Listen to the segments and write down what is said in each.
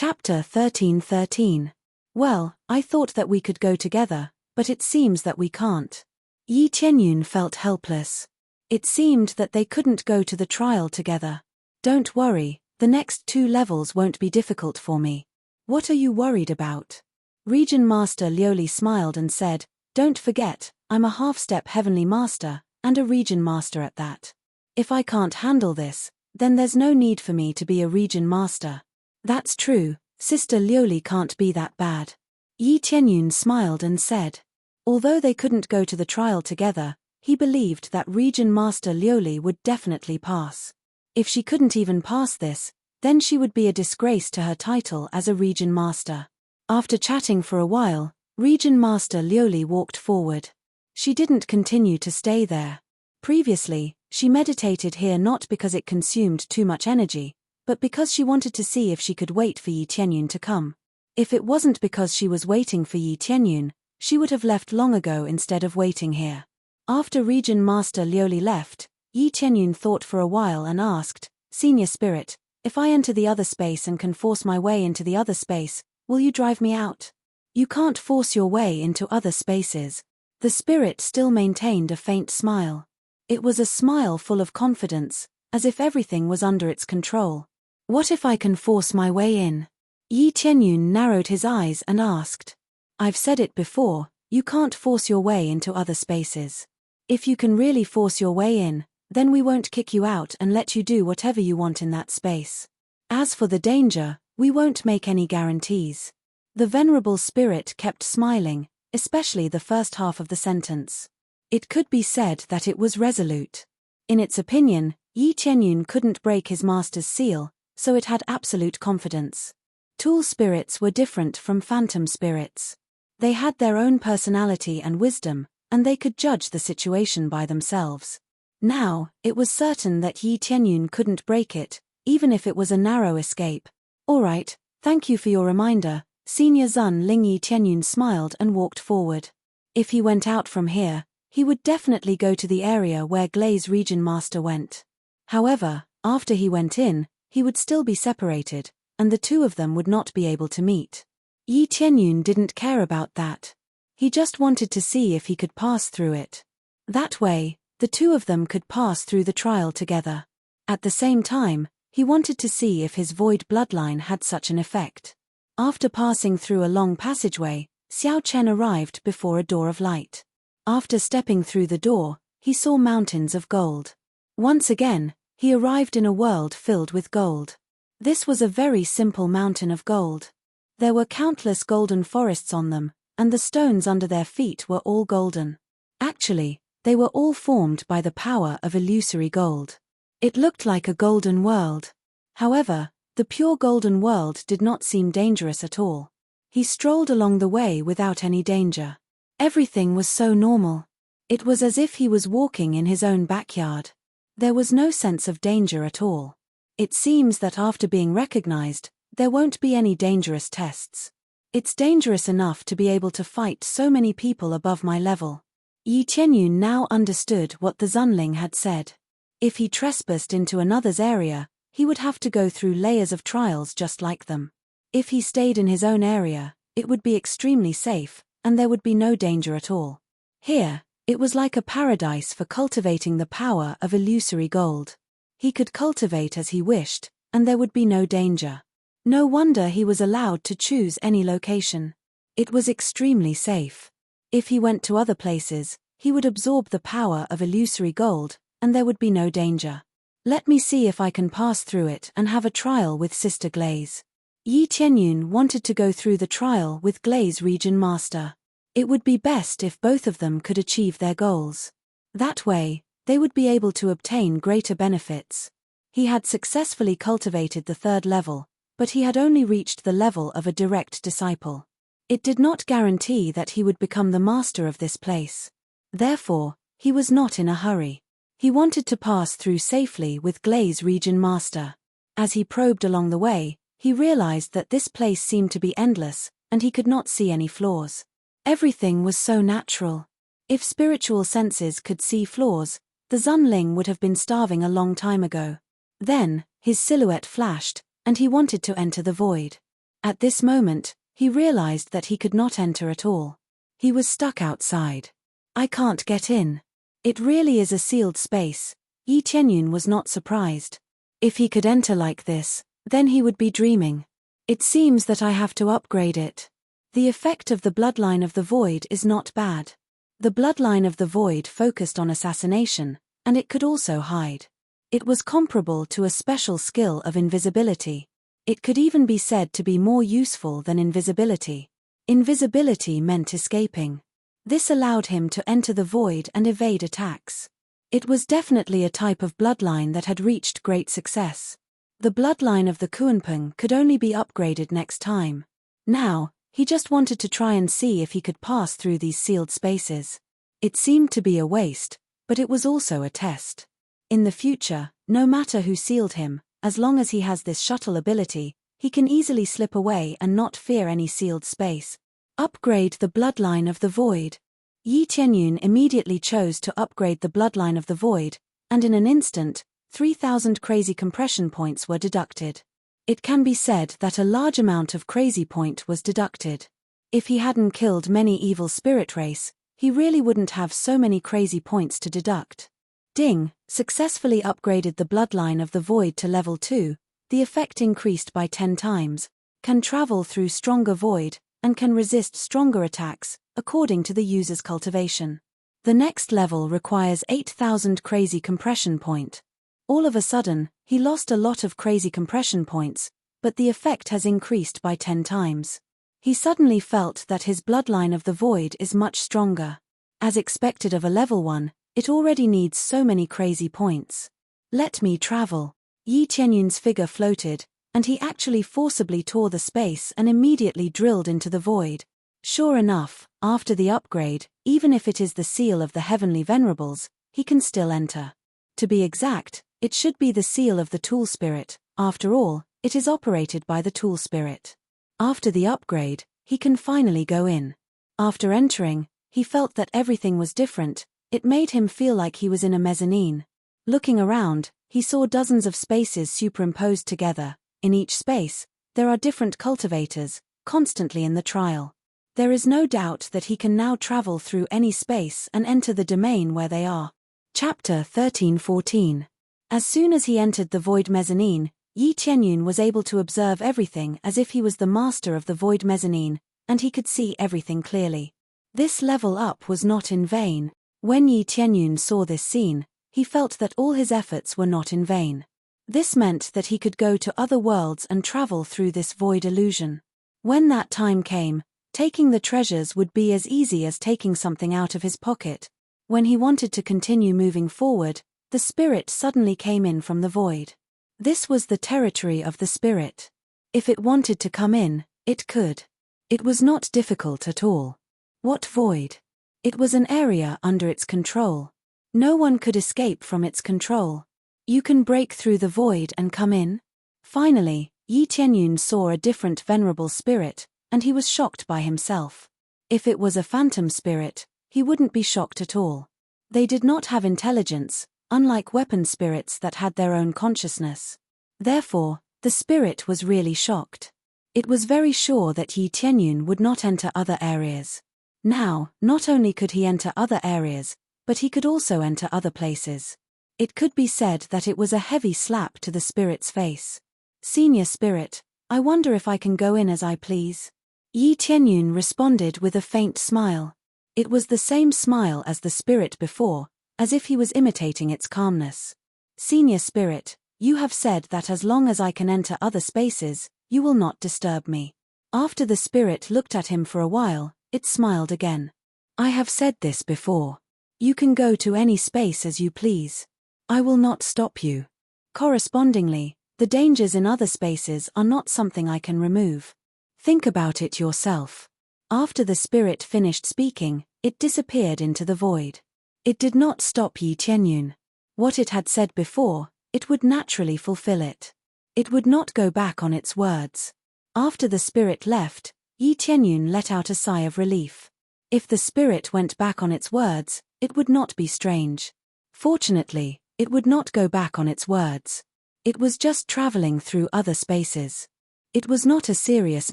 Chapter 13:13. Well, I thought that we could go together, but it seems that we can't. Yi Tianyun felt helpless. It seemed that they couldn't go to the trial together. Don't worry, the next 2 levels won't be difficult for me. What are you worried about? Region Master Lioli smiled and said, don't forget, I'm a half-step Heavenly Master, and a Region Master at that. If I can't handle this, then there's no need for me to be a Region Master. That's true, Sister Lioli can't be that bad. Yi Tianyun smiled and said. Although they couldn't go to the trial together, he believed that Region Master Lioli would definitely pass. If she couldn't even pass this, then she would be a disgrace to her title as a Region Master. After chatting for a while, Region Master Lioli walked forward. She didn't continue to stay there. Previously, she meditated here not because it consumed too much energy, but because she wanted to see if she could wait for Yi Tianyun to come. If it wasn't because she was waiting for Yi Tianyun, she would have left long ago instead of waiting here. After Region Master Lioli left, Yi Tianyun thought for a while and asked, Senior Spirit, if I enter the other space and can force my way into the other space, will you drive me out? You can't force your way into other spaces. The spirit still maintained a faint smile. It was a smile full of confidence, as if everything was under its control. What if I can force my way in? Yi Tianyun narrowed his eyes and asked. I've said it before, you can't force your way into other spaces. If you can really force your way in, then we won't kick you out and let you do whatever you want in that space. As for the danger, we won't make any guarantees. The venerable spirit kept smiling, especially the first half of the sentence. It could be said that it was resolute. In its opinion, Yi Tianyun couldn't break his master's seal, so it had absolute confidence. Tool spirits were different from phantom spirits. They had their own personality and wisdom, and they could judge the situation by themselves. Now, it was certain that Yi Tianyun couldn't break it, even if it was a narrow escape. All right, thank you for your reminder, Senior Zun Ling. Yi Tianyun smiled and walked forward. If he went out from here, he would definitely go to the area where Glaze Region Master went. However, after he went in, he would still be separated, and the 2 of them would not be able to meet. Yi Tianyun didn't care about that. He just wanted to see if he could pass through it. That way, the 2 of them could pass through the trial together. At the same time, he wanted to see if his void bloodline had such an effect. After passing through a long passageway, Xiao Chen arrived before a door of light. After stepping through the door, he saw mountains of gold. Once again, he arrived in a world filled with gold. This was a very simple mountain of gold. There were countless golden forests on them, and the stones under their feet were all golden. Actually, they were all formed by the power of illusory gold. It looked like a golden world. However, the pure golden world did not seem dangerous at all. He strolled along the way without any danger. Everything was so normal. It was as if he was walking in his own backyard. There was no sense of danger at all. It seems that after being recognized, there won't be any dangerous tests. It's dangerous enough to be able to fight so many people above my level. Yi Tianyun now understood what the Zunling had said. If he trespassed into another's area, he would have to go through layers of trials just like them. If he stayed in his own area, it would be extremely safe, and there would be no danger at all. Here, it was like a paradise for cultivating the power of illusory gold. He could cultivate as he wished, and there would be no danger. No wonder he was allowed to choose any location. It was extremely safe. If he went to other places, he would absorb the power of illusory gold, and there would be no danger. Let me see if I can pass through it and have a trial with Sister Glaze. Yi Tianyun wanted to go through the trial with Glaze Region Master. It would be best if both of them could achieve their goals. That way, they would be able to obtain greater benefits. He had successfully cultivated the 3rd level, but he had only reached the level of a direct disciple. It did not guarantee that he would become the master of this place. Therefore, he was not in a hurry. He wanted to pass through safely with Glaze Region Master. As he probed along the way, he realized that this place seemed to be endless, and he could not see any flaws. Everything was so natural. If spiritual senses could see flaws, the Zunling would have been starving a long time ago. Then, his silhouette flashed, and he wanted to enter the void. At this moment, he realized that he could not enter at all. He was stuck outside. I can't get in. It really is a sealed space. Yi Qianyun was not surprised. If he could enter like this, then he would be dreaming. It seems that I have to upgrade it. The effect of the bloodline of the void is not bad. The bloodline of the void focused on assassination, and it could also hide. It was comparable to a special skill of invisibility. It could even be said to be more useful than invisibility. Invisibility meant escaping. This allowed him to enter the void and evade attacks. It was definitely a type of bloodline that had reached great success. The bloodline of the Kuanping could only be upgraded next time. Now, he just wanted to try and see if he could pass through these sealed spaces. It seemed to be a waste, but it was also a test. In the future, no matter who sealed him, as long as he has this shuttle ability, he can easily slip away and not fear any sealed space. Upgrade the bloodline of the void. Yi Qianyun immediately chose to upgrade the bloodline of the void, and in an instant, 3,000 crazy compression points were deducted. It can be said that a large amount of crazy point was deducted. If he hadn't killed many evil spirit race, he really wouldn't have so many crazy points to deduct. Ding, successfully upgraded the bloodline of the void to level 2, the effect increased by 10 times, can travel through stronger void, and can resist stronger attacks, according to the user's cultivation. The next level requires 8,000 crazy compression point. All of a sudden, he lost a lot of crazy compression points, but the effect has increased by 10 times. He suddenly felt that his bloodline of the void is much stronger. As expected of a level 1, it already needs so many crazy points. Let me travel. Yi Qianyun's figure floated, and he actually forcibly tore the space and immediately drilled into the void. Sure enough, after the upgrade, even if it is the seal of the heavenly venerables, he can still enter. To be exact, it should be the seal of the tool spirit. After all, it is operated by the tool spirit. After the upgrade, he can finally go in. After entering, he felt that everything was different. It made him feel like he was in a mezzanine. Looking around, he saw dozens of spaces superimposed together. In each space, there are different cultivators, constantly in the trial. There is no doubt that he can now travel through any space and enter the domain where they are. Chapter 13-14. As soon as he entered the void mezzanine, Yi Qianyun was able to observe everything as if he was the master of the void mezzanine, and he could see everything clearly. This level up was not in vain. When Yi Qianyun saw this scene, he felt that all his efforts were not in vain. This meant that he could go to other worlds and travel through this void illusion. When that time came, taking the treasures would be as easy as taking something out of his pocket. When he wanted to continue moving forward, the spirit suddenly came in from the void. This was the territory of the spirit. If it wanted to come in, it could. It was not difficult at all. What void? It was an area under its control. No one could escape from its control. You can break through the void and come in? Finally, Yi Qianyun saw a different venerable spirit, and he was shocked by himself. If it was a phantom spirit, he wouldn't be shocked at all. They did not have intelligence, unlike weapon spirits that had their own consciousness. Therefore, the spirit was really shocked. It was very sure that Yi Qianyun would not enter other areas. Now, not only could he enter other areas, but he could also enter other places. It could be said that it was a heavy slap to the spirit's face. Senior spirit, I wonder if I can go in as I please. Yi Qianyun responded with a faint smile. It was the same smile as the spirit before, as if he was imitating its calmness. Senior spirit, you have said that as long as I can enter other spaces, you will not disturb me. After the spirit looked at him for a while, it smiled again. I have said this before. You can go to any space as you please. I will not stop you. Correspondingly, the dangers in other spaces are not something I can remove. Think about it yourself. After the spirit finished speaking, it disappeared into the void. It did not stop Yi Qianyun. What it had said before, it would naturally fulfill it. It would not go back on its words. After the spirit left, Yi Qianyun let out a sigh of relief. If the spirit went back on its words, it would not be strange. Fortunately, it would not go back on its words. It was just traveling through other spaces. It was not a serious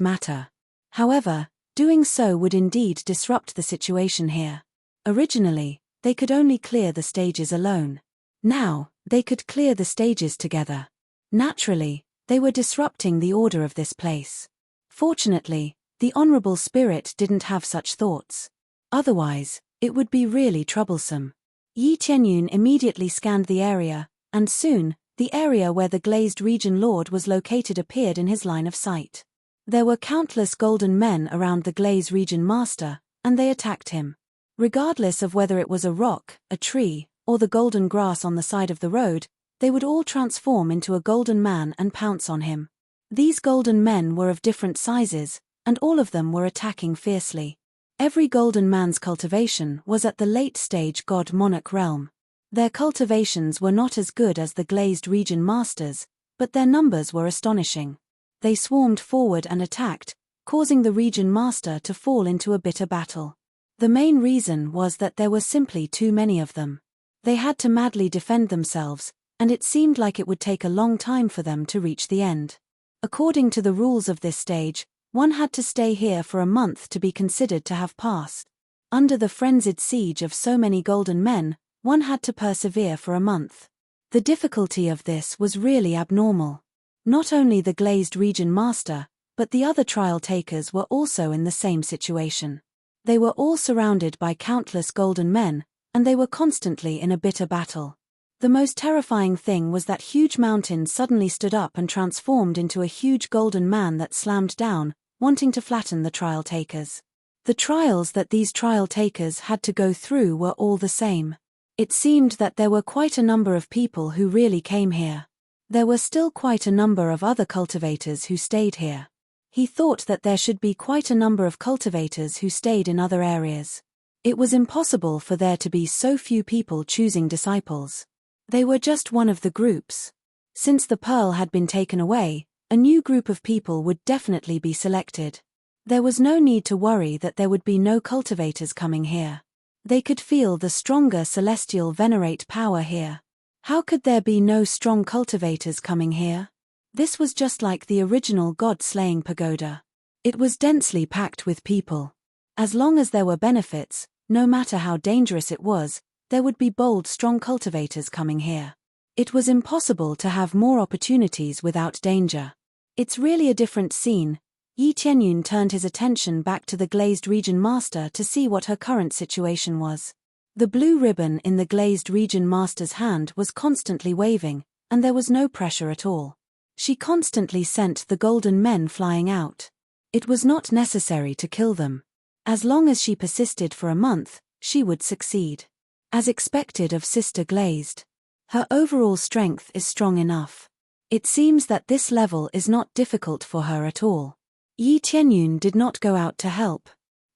matter. However, doing so would indeed disrupt the situation here. Originally, they could only clear the stages alone. Now, they could clear the stages together. Naturally, they were disrupting the order of this place. Fortunately, the Honorable Spirit didn't have such thoughts. Otherwise, it would be really troublesome. Yi Qianyun immediately scanned the area, and soon, the area where the glazed region lord was located appeared in his line of sight. There were countless golden men around the glazed region master, and they attacked him. Regardless of whether it was a rock, a tree, or the golden grass on the side of the road, they would all transform into a golden man and pounce on him. These golden men were of different sizes, and all of them were attacking fiercely. Every golden man's cultivation was at the late stage god-monarch realm. Their cultivations were not as good as the glazed region masters, but their numbers were astonishing. They swarmed forward and attacked, causing the region master to fall into a bitter battle. The main reason was that there were simply too many of them. They had to madly defend themselves, and it seemed like it would take a long time for them to reach the end. According to the rules of this stage, one had to stay here for a month to be considered to have passed. Under the frenzied siege of so many golden men, one had to persevere for a month. The difficulty of this was really abnormal. Not only the glazed region master, but the other trial takers were also in the same situation. They were all surrounded by countless golden men, and they were constantly in a bitter battle. The most terrifying thing was that huge mountain suddenly stood up and transformed into a huge golden man that slammed down, wanting to flatten the trial takers. The trials that these trial takers had to go through were all the same. It seemed that there were quite a number of people who really came here. There were still quite a number of other cultivators who stayed here. He thought that there should be quite a number of cultivators who stayed in other areas. It was impossible for there to be so few people choosing disciples. They were just one of the groups. Since the pearl had been taken away, a new group of people would definitely be selected. There was no need to worry that there would be no cultivators coming here. They could feel the stronger celestial venerate power here. How could there be no strong cultivators coming here? This was just like the original god-slaying pagoda. It was densely packed with people. As long as there were benefits, no matter how dangerous it was, there would be bold, strong cultivators coming here. It was impossible to have more opportunities without danger. It's really a different scene. Yi Qianyun turned his attention back to the glazed region master to see what her current situation was. The blue ribbon in the glazed region master's hand was constantly waving, and there was no pressure at all. She constantly sent the golden men flying out. It was not necessary to kill them. As long as she persisted for a month, she would succeed. As expected of Sister Glazed. Her overall strength is strong enough. It seems that this level is not difficult for her at all. Yi Qianyun did not go out to help.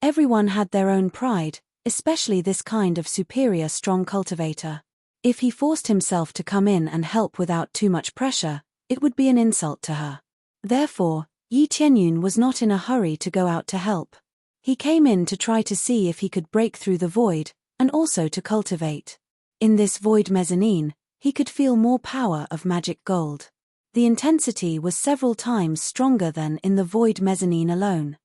Everyone had their own pride, especially this kind of superior strong cultivator. If he forced himself to come in and help without too much pressure, it would be an insult to her. Therefore, Yi Qianyun was not in a hurry to go out to help. He came in to try to see if he could break through the void, and also to cultivate. In this void mezzanine, he could feel more power of magic gold. The intensity was several times stronger than in the void mezzanine alone.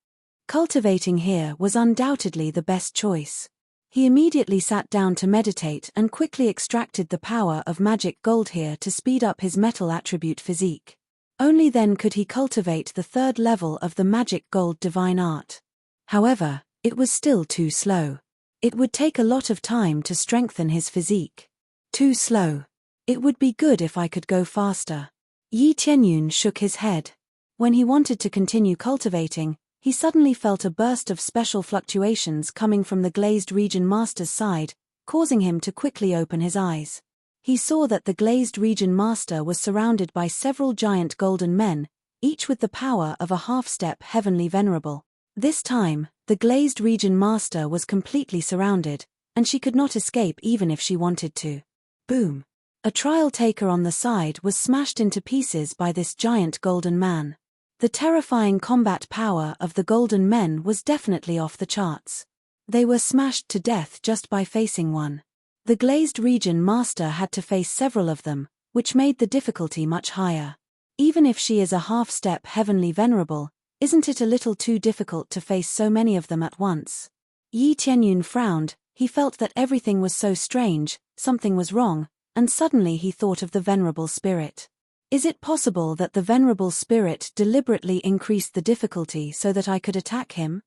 Cultivating here was undoubtedly the best choice. He immediately sat down to meditate and quickly extracted the power of magic gold here to speed up his metal attribute physique. Only then could he cultivate the third level of the magic gold divine art. However, it was still too slow. It would take a lot of time to strengthen his physique. Too slow. It would be good if I could go faster. Yi Qianyun shook his head. When he wanted to continue cultivating, he suddenly felt a burst of special fluctuations coming from the glazed region master's side, causing him to quickly open his eyes. He saw that the glazed region master was surrounded by several giant golden men, each with the power of a half-step heavenly venerable. This time, the glazed region master was completely surrounded, and she could not escape even if she wanted to. Boom! A trial taker on the side was smashed into pieces by this giant golden man. The terrifying combat power of the golden men was definitely off the charts. They were smashed to death just by facing one. The glazed region master had to face several of them, which made the difficulty much higher. Even if she is a half-step heavenly venerable, isn't it a little too difficult to face so many of them at once? Yi Tianyun frowned. He felt that everything was so strange, something was wrong, and suddenly he thought of the venerable spirit. Is it possible that the venerable spirit deliberately increased the difficulty so that I could attack him?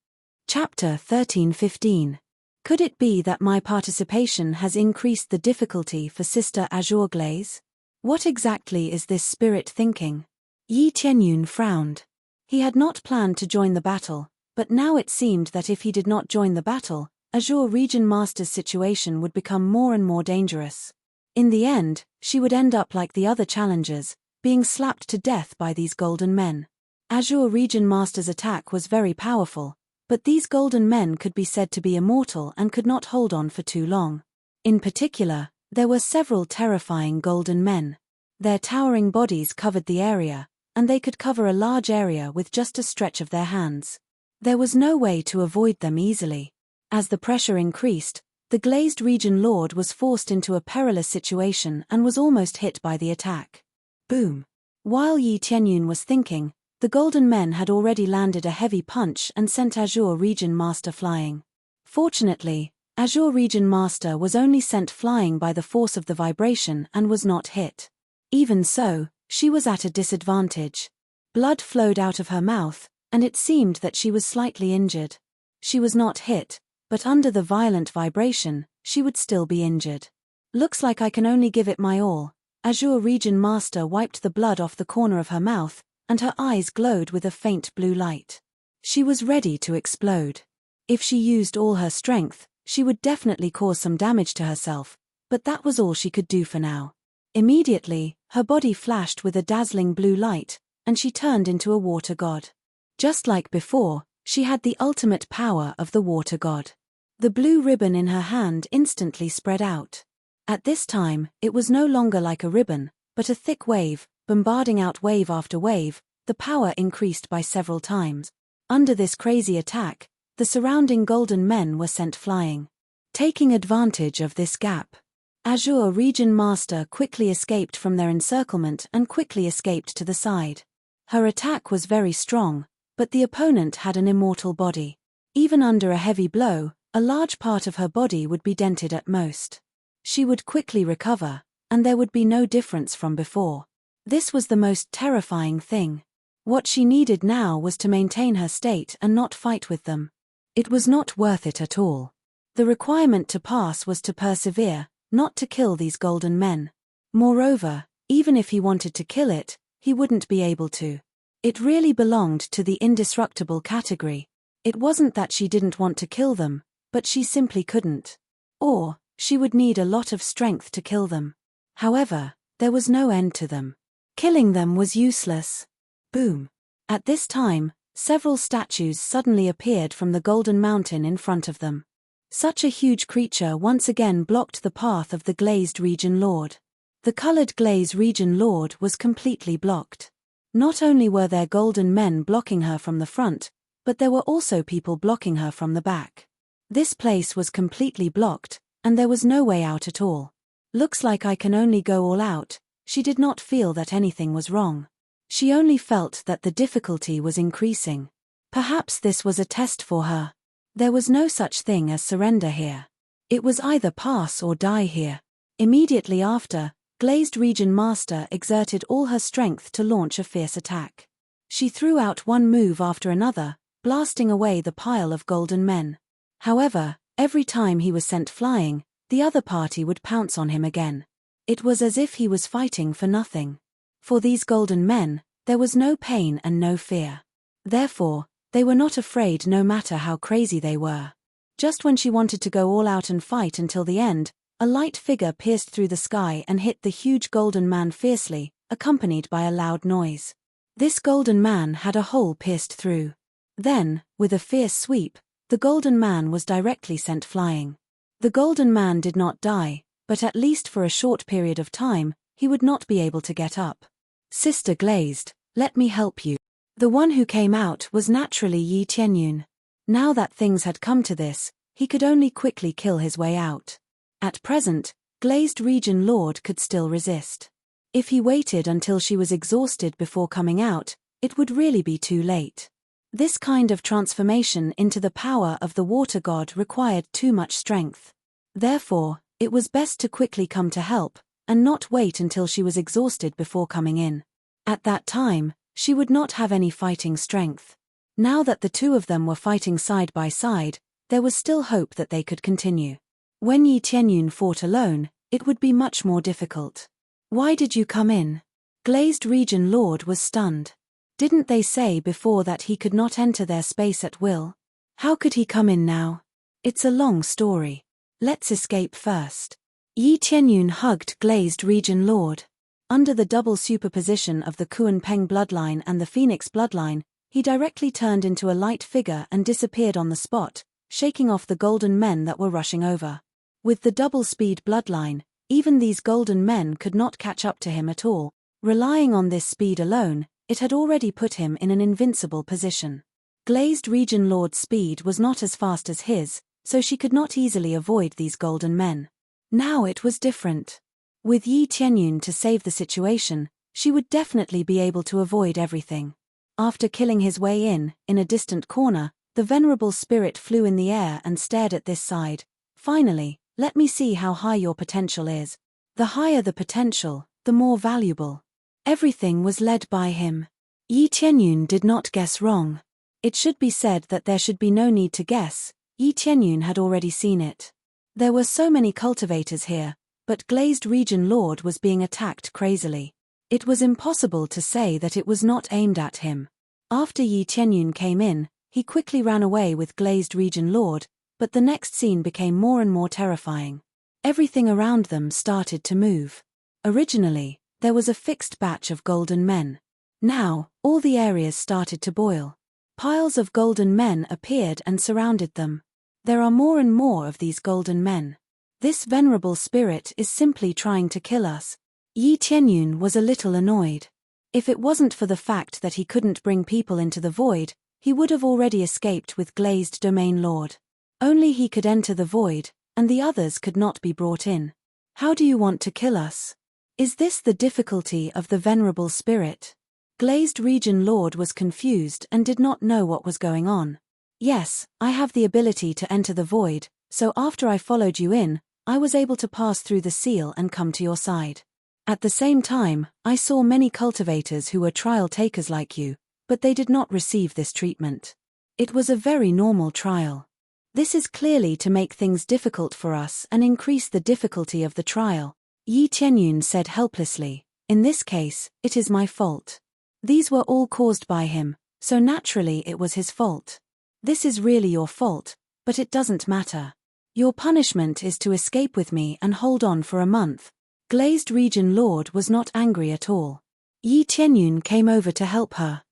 Chapter 13:15. Could it be that my participation has increased the difficulty for Sister Azure Glaze? What exactly is this spirit thinking? Yi Tianyun frowned. He had not planned to join the battle, but now it seemed that if he did not join the battle, Azure Region Master's situation would become more and more dangerous. In the end, she would end up like the other challengers, being slapped to death by these golden men. Azure Region Master's attack was very powerful, but these golden men could be said to be immortal and could not hold on for too long. In particular, there were several terrifying golden men. Their towering bodies covered the area, and they could cover a large area with just a stretch of their hands. There was no way to avoid them easily. As the pressure increased, the glazed region lord was forced into a perilous situation and was almost hit by the attack. Boom! While Yi Tianyun was thinking, the golden men had already landed a heavy punch and sent Azure Region Master flying. Fortunately, Azure Region Master was only sent flying by the force of the vibration and was not hit. Even so, she was at a disadvantage. Blood flowed out of her mouth, and it seemed that she was slightly injured. She was not hit, but under the violent vibration, she would still be injured. Looks like I can only give it my all. Azure Region Master wiped the blood off the corner of her mouth, and her eyes glowed with a faint blue light. She was ready to explode. If she used all her strength, she would definitely cause some damage to herself, but that was all she could do for now. Immediately, her body flashed with a dazzling blue light, and she turned into a water god. Just like before, she had the ultimate power of the water god. The blue ribbon in her hand instantly spread out. At this time, it was no longer like a ribbon, but a thick wave, bombarding out wave after wave. The power increased by several times. Under this crazy attack, the surrounding golden men were sent flying. Taking advantage of this gap, Azure Region Master quickly escaped from their encirclement and quickly escaped to the side. Her attack was very strong, but the opponent had an immortal body. Even under a heavy blow, a large part of her body would be dented at most. She would quickly recover, and there would be no difference from before. This was the most terrifying thing. What she needed now was to maintain her state and not fight with them. It was not worth it at all. The requirement to pass was to persevere, not to kill these golden men. Moreover, even if he wanted to kill it, he wouldn't be able to. It really belonged to the indestructible category. It wasn't that she didn't want to kill them, but she simply couldn't. Or, she would need a lot of strength to kill them. However, there was no end to them. Killing them was useless. Boom! At this time, several statues suddenly appeared from the golden mountain in front of them. Such a huge creature once again blocked the path of the glazed region lord. The colored glaze region lord was completely blocked. Not only were there golden men blocking her from the front, but there were also people blocking her from the back. This place was completely blocked, and there was no way out at all. Looks like I can only go all out. She did not feel that anything was wrong. She only felt that the difficulty was increasing. Perhaps this was a test for her. There was no such thing as surrender here. It was either pass or die here. Immediately after, Glazed Region Master exerted all her strength to launch a fierce attack. She threw out one move after another, blasting away the pile of golden men. However, every time he was sent flying, the other party would pounce on him again. It was as if he was fighting for nothing. For these golden men, there was no pain and no fear. Therefore, they were not afraid no matter how crazy they were. Just when she wanted to go all out and fight until the end, a light figure pierced through the sky and hit the huge golden man fiercely, accompanied by a loud noise. This golden man had a hole pierced through. Then, with a fierce sweep, the golden man was directly sent flying. The golden man did not die, but at least for a short period of time, he would not be able to get up. Sister Glazed, let me help you. The one who came out was naturally Yi Tianyun. Now that things had come to this, he could only quickly kill his way out. At present, Glazed Region Lord could still resist. If he waited until she was exhausted before coming out, it would really be too late. This kind of transformation into the power of the water god required too much strength. Therefore, it was best to quickly come to help, and not wait until she was exhausted before coming in. At that time, she would not have any fighting strength. Now that the two of them were fighting side by side, there was still hope that they could continue. When Yi Tianyun fought alone, it would be much more difficult. Why did you come in? Glazed Region Lord was stunned. Didn't they say before that he could not enter their space at will? How could he come in now? It's a long story. Let's escape first. Yi Tianyun hugged Glazed Region Lord. Under the double superposition of the Kuan Peng bloodline and the Phoenix bloodline, he directly turned into a light figure and disappeared on the spot, shaking off the golden men that were rushing over. With the double-speed bloodline, even these golden men could not catch up to him at all. Relying on this speed alone, it had already put him in an invincible position. Glazed Region Lord's speed was not as fast as his, so she could not easily avoid these golden men. Now it was different. With Yi Tianyun to save the situation, she would definitely be able to avoid everything. After killing his way in a distant corner, the venerable spirit flew in the air and stared at this side. Finally, let me see how high your potential is. The higher the potential, the more valuable. Everything was led by him. Yi Tianyun did not guess wrong. It should be said that there should be no need to guess. Yi Tianyun had already seen it. There were so many cultivators here, but Glazed Region Lord was being attacked crazily. It was impossible to say that it was not aimed at him. After Yi Tianyun came in, he quickly ran away with Glazed Region Lord, but the next scene became more and more terrifying. Everything around them started to move. Originally, there was a fixed batch of golden men. Now, all the areas started to boil. Piles of golden men appeared and surrounded them. There are more and more of these golden men. This venerable spirit is simply trying to kill us. Yi Tianyun was a little annoyed. If it wasn't for the fact that he couldn't bring people into the void, he would have already escaped with Glazed Domain Lord. Only he could enter the void, and the others could not be brought in. How do you want to kill us? Is this the difficulty of the venerable spirit? Glazed Region Lord was confused and did not know what was going on. Yes, I have the ability to enter the void, so after I followed you in, I was able to pass through the seal and come to your side. At the same time, I saw many cultivators who were trial takers like you, but they did not receive this treatment. It was a very normal trial. This is clearly to make things difficult for us and increase the difficulty of the trial. Yi Tianyun said helplessly, in this case, it is my fault. These were all caused by him, so naturally it was his fault. This is really your fault, but it doesn't matter. Your punishment is to escape with me and hold on for a month. Glazed Region Lord was not angry at all. Yi Tianyun came over to help her.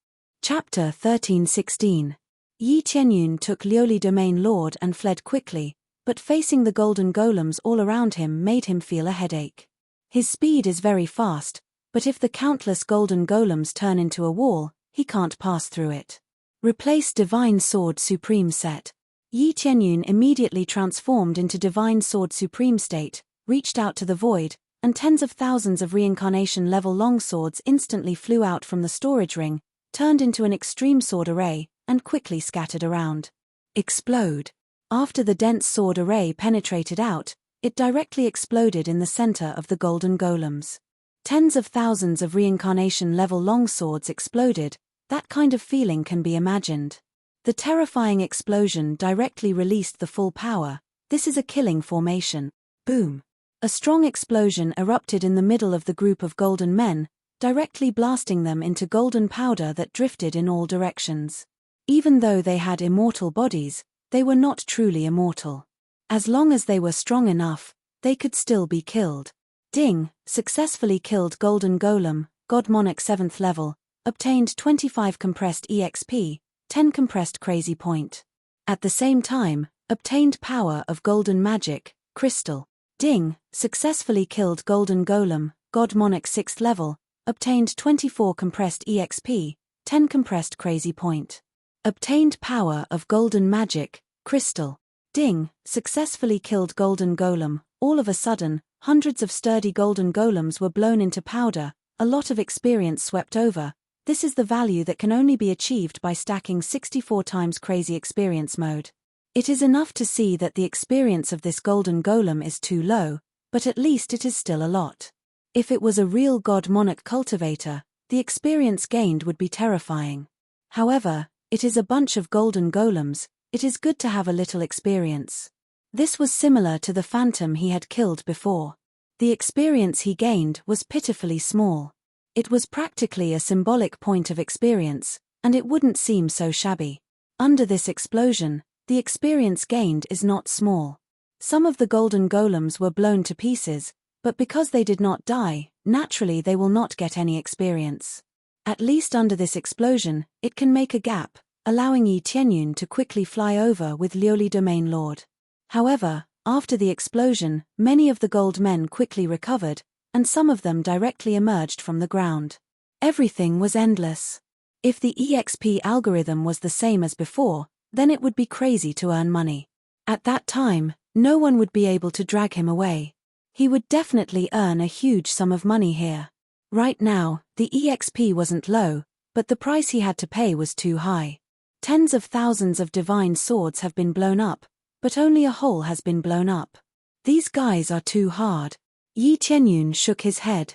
Chapter 13:16. Yi Tianyun took Lioli Domain Lord and fled quickly, but facing the golden golems all around him made him feel a headache. His speed is very fast, but if the countless golden golems turn into a wall, he can't pass through it. Replace Divine Sword Supreme set. Yi Tianyun immediately transformed into Divine Sword Supreme state, reached out to the void, and tens of thousands of reincarnation level longswords instantly flew out from the storage ring, turned into an extreme sword array, and quickly scattered around. Explode. After the dense sword array penetrated out, it directly exploded in the center of the golden golems. Tens of thousands of reincarnation level longswords exploded. That kind of feeling can be imagined. The terrifying explosion directly released the full power. This is a killing formation. Boom. A strong explosion erupted in the middle of the group of golden men, directly blasting them into golden powder that drifted in all directions. Even though they had immortal bodies, they were not truly immortal. As long as they were strong enough, they could still be killed. Ding, successfully killed Golden Golem, God Monarch 7th level, obtained 25 compressed EXP, 10 compressed crazy point. At the same time, obtained power of Golden Magic, Crystal. Ding, successfully killed Golden Golem, God Monarch 6th level, obtained 24 compressed EXP, 10 compressed crazy point. Obtained power of Golden Magic, Crystal. Ding, successfully killed Golden Golem, all of a sudden, Hundreds of sturdy golden golems were blown into powder, a lot of experience swept over. This is the value that can only be achieved by stacking 64 times crazy experience mode. It is enough to see that the experience of this golden golem is too low, but at least it is still a lot. If it was a real god monarch cultivator, the experience gained would be terrifying. However, it is a bunch of golden golems, it is good to have a little experience. This was similar to the phantom he had killed before. The experience he gained was pitifully small. It was practically a symbolic point of experience, and it wouldn't seem so shabby. Under this explosion, the experience gained is not small. Some of the golden golems were blown to pieces, but because they did not die, naturally they will not get any experience. At least under this explosion, it can make a gap, allowing Yi Tianyun to quickly fly over with Liuli Domain Lord. However, after the explosion, many of the gold men quickly recovered, and some of them directly emerged from the ground. Everything was endless. If the EXP algorithm was the same as before, then it would be crazy to earn money. At that time, no one would be able to drag him away. He would definitely earn a huge sum of money here. Right now, the EXP wasn't low, but the price he had to pay was too high. Tens of thousands of divine swords have been blown up, but only a hole has been blown up. These guys are too hard. Yi Tianyun shook his head.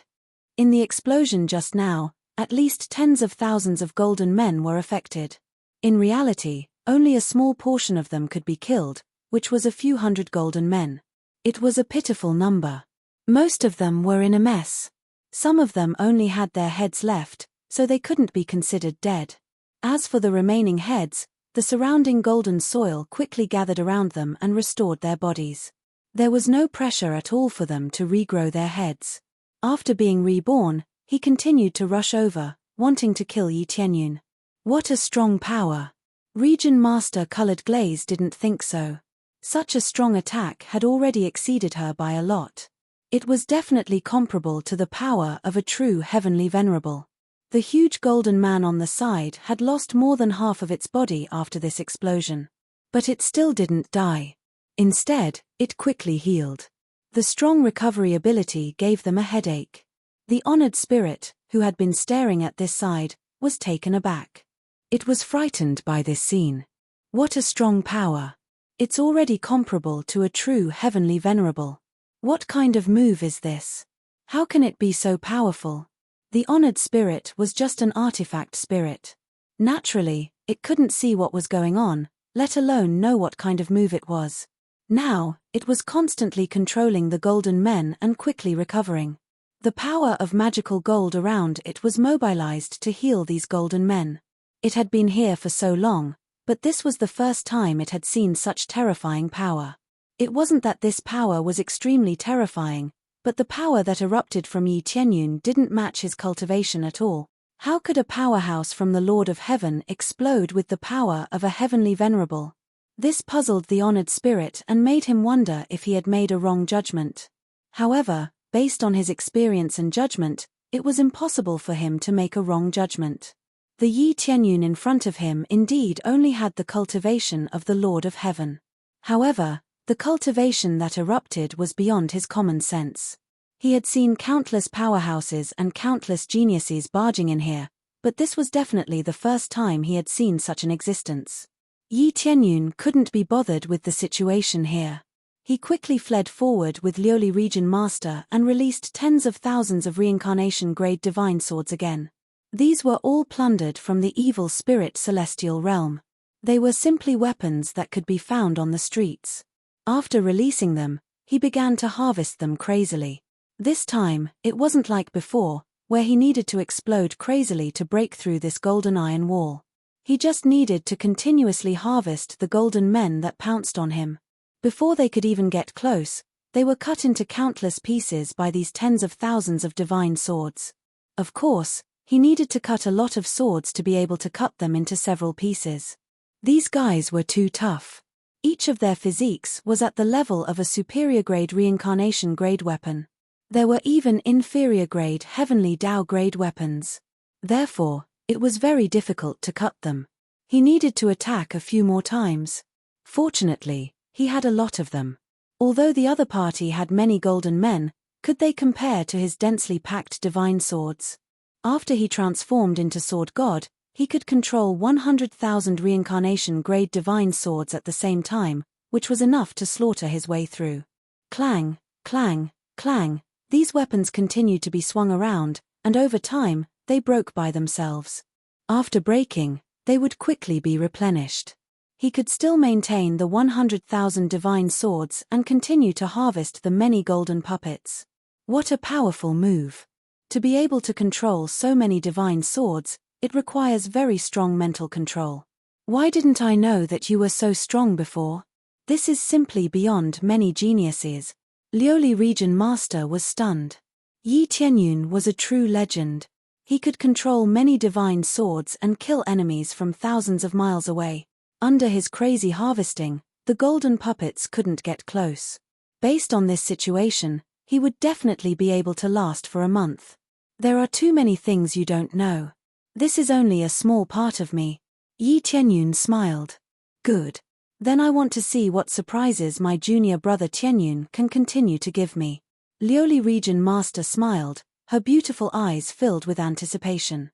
In the explosion just now, at least tens of thousands of golden men were affected. In reality, only a small portion of them could be killed, which was a few hundred golden men. It was a pitiful number. Most of them were in a mess. Some of them only had their heads left, so they couldn't be considered dead. As for the remaining heads, the surrounding golden soil quickly gathered around them and restored their bodies. There was no pressure at all for them to regrow their heads. After being reborn, he continued to rush over, wanting to kill Yi Tianyun. What a strong power! Region Master Colored Glaze didn't think so. Such a strong attack had already exceeded her by a lot. It was definitely comparable to the power of a true heavenly venerable. The huge golden man on the side had lost more than half of its body after this explosion. But it still didn't die. Instead, it quickly healed. The strong recovery ability gave them a headache. The honored spirit, who had been staring at this side, was taken aback. It was frightened by this scene. What a strong power! It's already comparable to a true heavenly venerable. What kind of move is this? How can it be so powerful? The honored spirit was just an artifact spirit. Naturally, it couldn't see what was going on, let alone know what kind of move it was. Now, it was constantly controlling the golden men and quickly recovering. The power of magical gold around it was mobilized to heal these golden men. It had been here for so long, but this was the first time it had seen such terrifying power. It wasn't that this power was extremely terrifying, but the power that erupted from Yi Tianyun didn't match his cultivation at all. How could a powerhouse from the Lord of Heaven explode with the power of a heavenly venerable? This puzzled the honored spirit and made him wonder if he had made a wrong judgment. However, based on his experience and judgment, it was impossible for him to make a wrong judgment. The Yi Tianyun in front of him indeed only had the cultivation of the Lord of Heaven. However, the cultivation that erupted was beyond his common sense. He had seen countless powerhouses and countless geniuses barging in here, but this was definitely the first time he had seen such an existence. Yi Tianyun couldn't be bothered with the situation here. He quickly fled forward with Liuli Region Master and released tens of thousands of reincarnation-grade divine swords again. These were all plundered from the evil spirit celestial realm. They were simply weapons that could be found on the streets. After releasing them, he began to harvest them crazily. This time, it wasn't like before, where he needed to explode crazily to break through this golden iron wall. He just needed to continuously harvest the golden men that pounced on him. Before they could even get close, they were cut into countless pieces by these tens of thousands of divine swords. Of course, he needed to cut a lot of swords to be able to cut them into several pieces. These guys were too tough. Each of their physiques was at the level of a superior grade reincarnation grade weapon. There were even inferior grade heavenly Tao grade weapons. Therefore, it was very difficult to cut them. He needed to attack a few more times. Fortunately, he had a lot of them. Although the other party had many golden men, Could they compare to his densely packed divine swords? After he transformed into Sword God, he could control 100,000 reincarnation-grade divine swords at the same time, which was enough to slaughter his way through. Clang, clang, clang, these weapons continued to be swung around, and over time, they broke by themselves. After breaking, they would quickly be replenished. He could still maintain the 100,000 divine swords and continue to harvest the many golden puppets. What a powerful move! To be able to control so many divine swords, it requires very strong mental control. Why didn't I know that you were so strong before? This is simply beyond many geniuses. Liuli Region Master was stunned. Yi Tianyun was a true legend. He could control many divine swords and kill enemies from thousands of miles away. Under his crazy harvesting, the golden puppets couldn't get close. Based on this situation, he would definitely be able to last for a month. There are too many things you don't know. This is only a small part of me. Yi Tianyun smiled. Good. Then I want to see what surprises my junior brother Tianyun can continue to give me. Liuli Region Master smiled, her beautiful eyes filled with anticipation.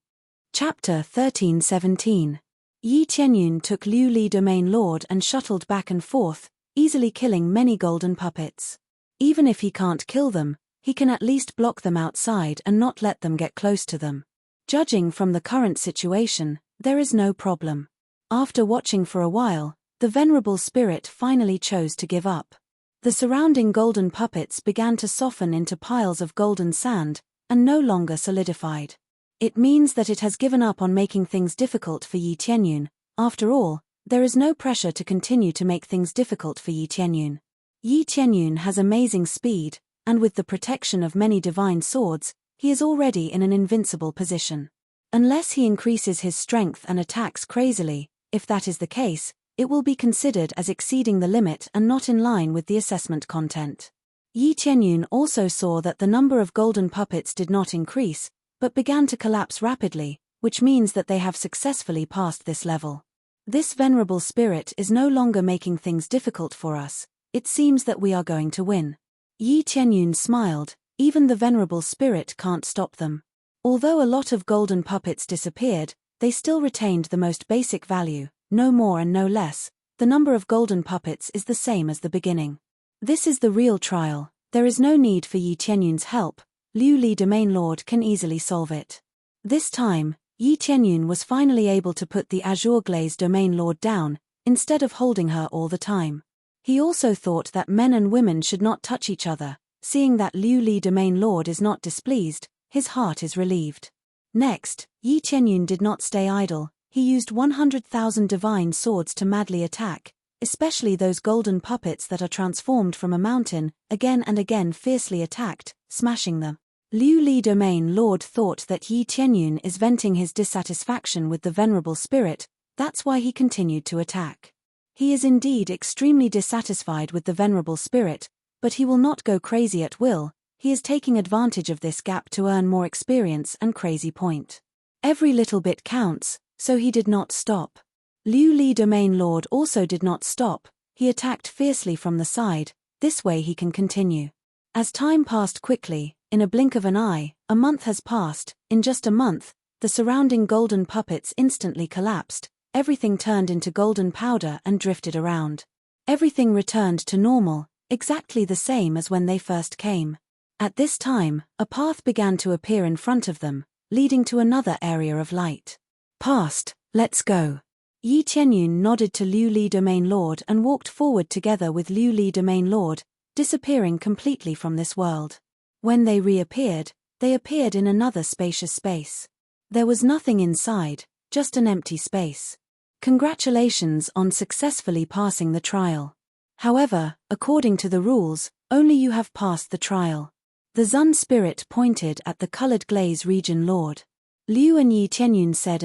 Chapter 13:17. Yi Tianyun took Liu Li Domain Lord and shuttled back and forth, easily killing many golden puppets. Even if he can't kill them, he can at least block them outside and not let them get close to them. Judging from the current situation, there is no problem. After watching for a while, the venerable spirit finally chose to give up. The surrounding golden puppets began to soften into piles of golden sand, and no longer solidified. It means that it has given up on making things difficult for Yi Tianyun. After all, there is no pressure to continue to make things difficult for Yi Tianyun. Yi Tianyun has amazing speed, and with the protection of many divine swords, he is already in an invincible position. Unless he increases his strength and attacks crazily, if that is the case, it will be considered as exceeding the limit and not in line with the assessment content. Yi Tianyun also saw that the number of golden puppets did not increase, but began to collapse rapidly, which means that they have successfully passed this level. This venerable spirit is no longer making things difficult for us. It seems that we are going to win. Yi Tianyun smiled. Even the venerable spirit can't stop them. Although a lot of golden puppets disappeared, they still retained the most basic value, no more and no less. The number of golden puppets is the same as the beginning. This is the real trial. There is no need for Yi Tianyun's help. Liu Li Domain Lord can easily solve it. This time, Yi Tianyun was finally able to put the Azure Glaze Domain Lord down, instead of holding her all the time. He also thought that men and women should not touch each other. Seeing that Liu Li Domain Lord is not displeased, his heart is relieved. Next, Yi Tianyun did not stay idle. He used 100,000 divine swords to madly attack, especially those golden puppets that are transformed from a mountain, again and again fiercely attacked, smashing them. Liu Li Domain Lord thought that Yi Tianyun is venting his dissatisfaction with the venerable spirit, that's why he continued to attack. He is indeed extremely dissatisfied with the venerable spirit, but he will not go crazy at will. He is taking advantage of this gap to earn more experience and crazy point. Every little bit counts, so he did not stop. Liu Li Domain Lord also did not stop. He attacked fiercely from the side. This way he can continue. As time passed quickly, in a blink of an eye, a month has passed. In just a month, the surrounding golden puppets instantly collapsed. Everything turned into golden powder and drifted around. Everything returned to normal, exactly the same as when they first came. At this time, a path began to appear in front of them, leading to another area of light. Past, let's go. Yi Tianyun nodded to Liu Li Domain Lord and walked forward together with Liu Li Domain Lord, disappearing completely from this world. When they reappeared, they appeared in another spacious space. There was nothing inside, just an empty space. Congratulations on successfully passing the trial. However, according to the rules, only you have passed the trial. The Zun spirit pointed at the colored glaze region lord. Liu and Yi Tianyun said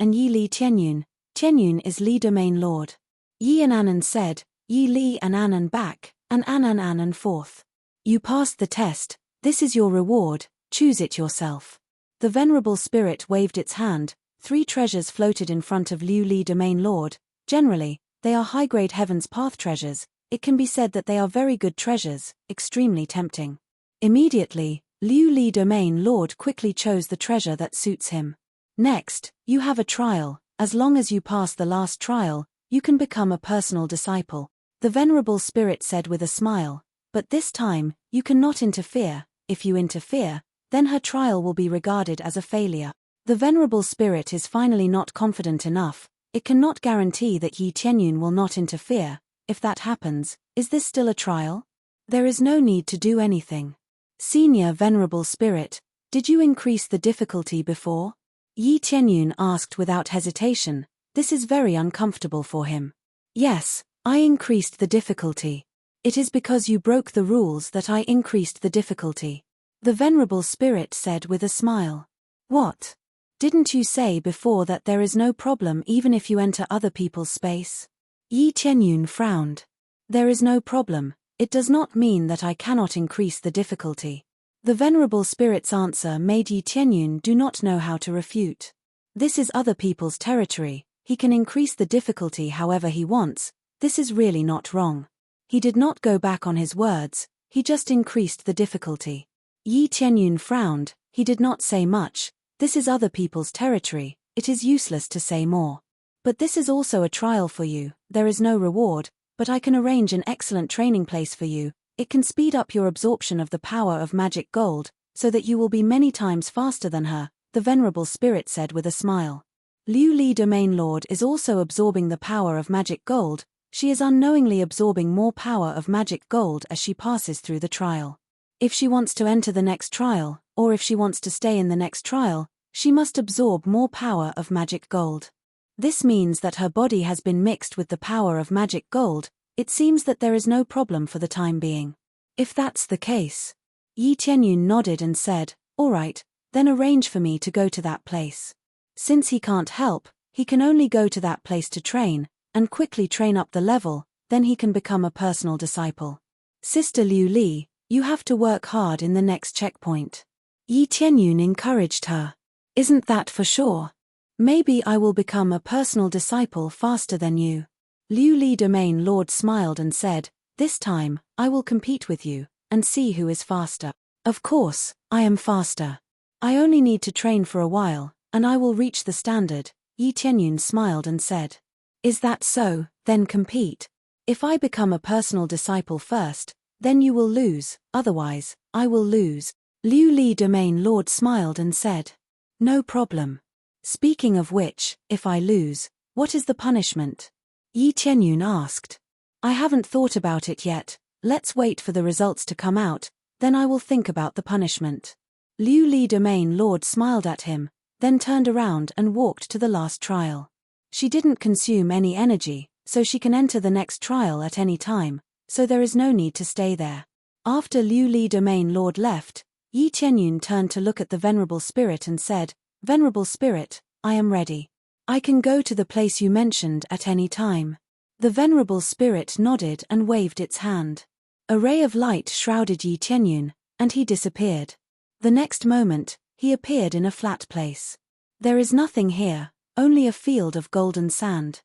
and Yi Li Tianyun. Tianyun is Li Domain Lord. Yi and Anan said, Yi Li and Anan back, and Anan forth. You passed the test, this is your reward, choose it yourself. The venerable spirit waved its hand. 3 treasures floated in front of Liu Li Domain Lord. Generally, they are high-grade Heaven's Path treasures. It can be said that they are very good treasures, extremely tempting. Immediately, Liu Li Domain Lord quickly chose the treasure that suits him. Next, you have a trial. As long as you pass the last trial, you can become a personal disciple. The Venerable Spirit said with a smile, but this time, you cannot interfere. If you interfere, then her trial will be regarded as a failure. The Venerable Spirit is finally not confident enough. It cannot guarantee that Yi Qianyun will not interfere. If that happens, is this still a trial? There is no need to do anything. Senior Venerable Spirit, did you increase the difficulty before? Yi Qianyun asked without hesitation. This is very uncomfortable for him. Yes, I increased the difficulty. It is because you broke the rules that I increased the difficulty. The Venerable Spirit said with a smile. What? Didn't you say before that there is no problem even if you enter other people's space? Yi Qianyun frowned. There is no problem. It does not mean that I cannot increase the difficulty. The Venerable Spirit's answer made Yi Qianyun do not know how to refute. This is other people's territory. He can increase the difficulty however he wants. This is really not wrong. He did not go back on his words. He just increased the difficulty. Yi Qianyun frowned. He did not say much. This is other people's territory. It is useless to say more. But this is also a trial for you. There is no reward, but I can arrange an excellent training place for you. It can speed up your absorption of the power of magic gold, so that you will be many times faster than her, the Venerable Spirit said with a smile. Liu Li Domain Lord is also absorbing the power of magic gold. She is unknowingly absorbing more power of magic gold as she passes through the trial. If she wants to enter the next trial, or if she wants to stay in the next trial, she must absorb more power of magic gold. This means that her body has been mixed with the power of magic gold. It seems that there is no problem for the time being. If that's the case. Yi Qianyun nodded and said, all right, then arrange for me to go to that place. Since he can't help, he can only go to that place to train, and quickly train up the level, then he can become a personal disciple. Sister Liu Li, you have to work hard in the next checkpoint. Yi Qianyun encouraged her. Isn't that for sure? Maybe I will become a personal disciple faster than you. Liu Li Domain Lord smiled and said, this time, I will compete with you, and see who is faster. Of course, I am faster. I only need to train for a while, and I will reach the standard. Yi Qianyun smiled and said. Is that so? Then compete. If I become a personal disciple first, then you will lose, otherwise, I will lose. Liu Li Domain Lord smiled and said. No problem. Speaking of which, if I lose, what is the punishment? Yi Qianyun asked. I haven't thought about it yet. Let's wait for the results to come out, then I will think about the punishment. Liu Li Domain Lord smiled at him, then turned around and walked to the last trial. She didn't consume any energy, so she can enter the next trial at any time, so there is no need to stay there. After Liu Li Domain Lord left, Yi Qianyun turned to look at the Venerable Spirit and said, Venerable Spirit, I am ready. I can go to the place you mentioned at any time. The Venerable Spirit nodded and waved its hand. A ray of light shrouded Yi Qianyun, and he disappeared. The next moment, he appeared in a flat place. There is nothing here, only a field of golden sand.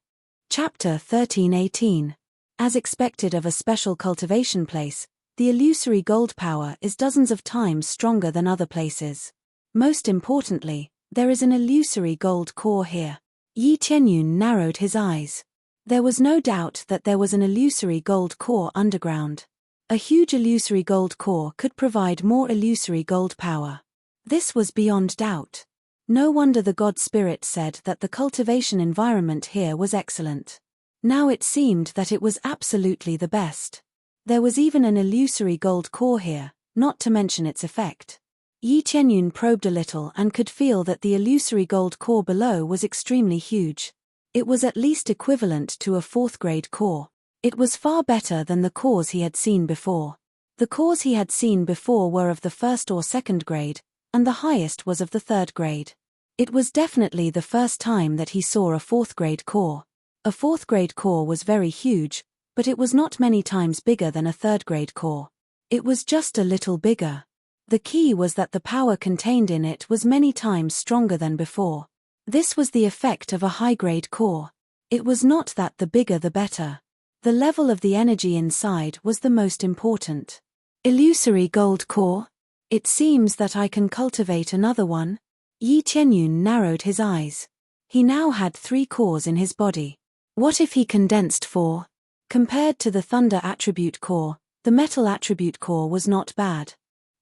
Chapter 13:18. As expected of a special cultivation place, the illusory gold power is dozens of times stronger than other places. Most importantly, there is an illusory gold core here. Yi Qianyun narrowed his eyes. There was no doubt that there was an illusory gold core underground. A huge illusory gold core could provide more illusory gold power. This was beyond doubt. No wonder the God Spirit said that the cultivation environment here was excellent. Now it seemed that it was absolutely the best. There was even an illusory gold core here, not to mention its effect. Yi Qianyun probed a little and could feel that the illusory gold core below was extremely huge. It was at least equivalent to a 4th grade core. It was far better than the cores he had seen before. The cores he had seen before were of the 1st or 2nd grade, and the highest was of the 3rd grade. It was definitely the first time that he saw a 4th grade core. A 4th grade core was very huge, but it was not many times bigger than a 3rd grade core. It was just a little bigger. The key was that the power contained in it was many times stronger than before. This was the effect of a high-grade core. It was not that the bigger the better. The level of the energy inside was the most important. Illusory gold core? It seems that I can cultivate another one. Yi Qianyun narrowed his eyes. He now had 3 cores in his body. What if he condensed 4? Compared to the thunder attribute core, the metal attribute core was not bad.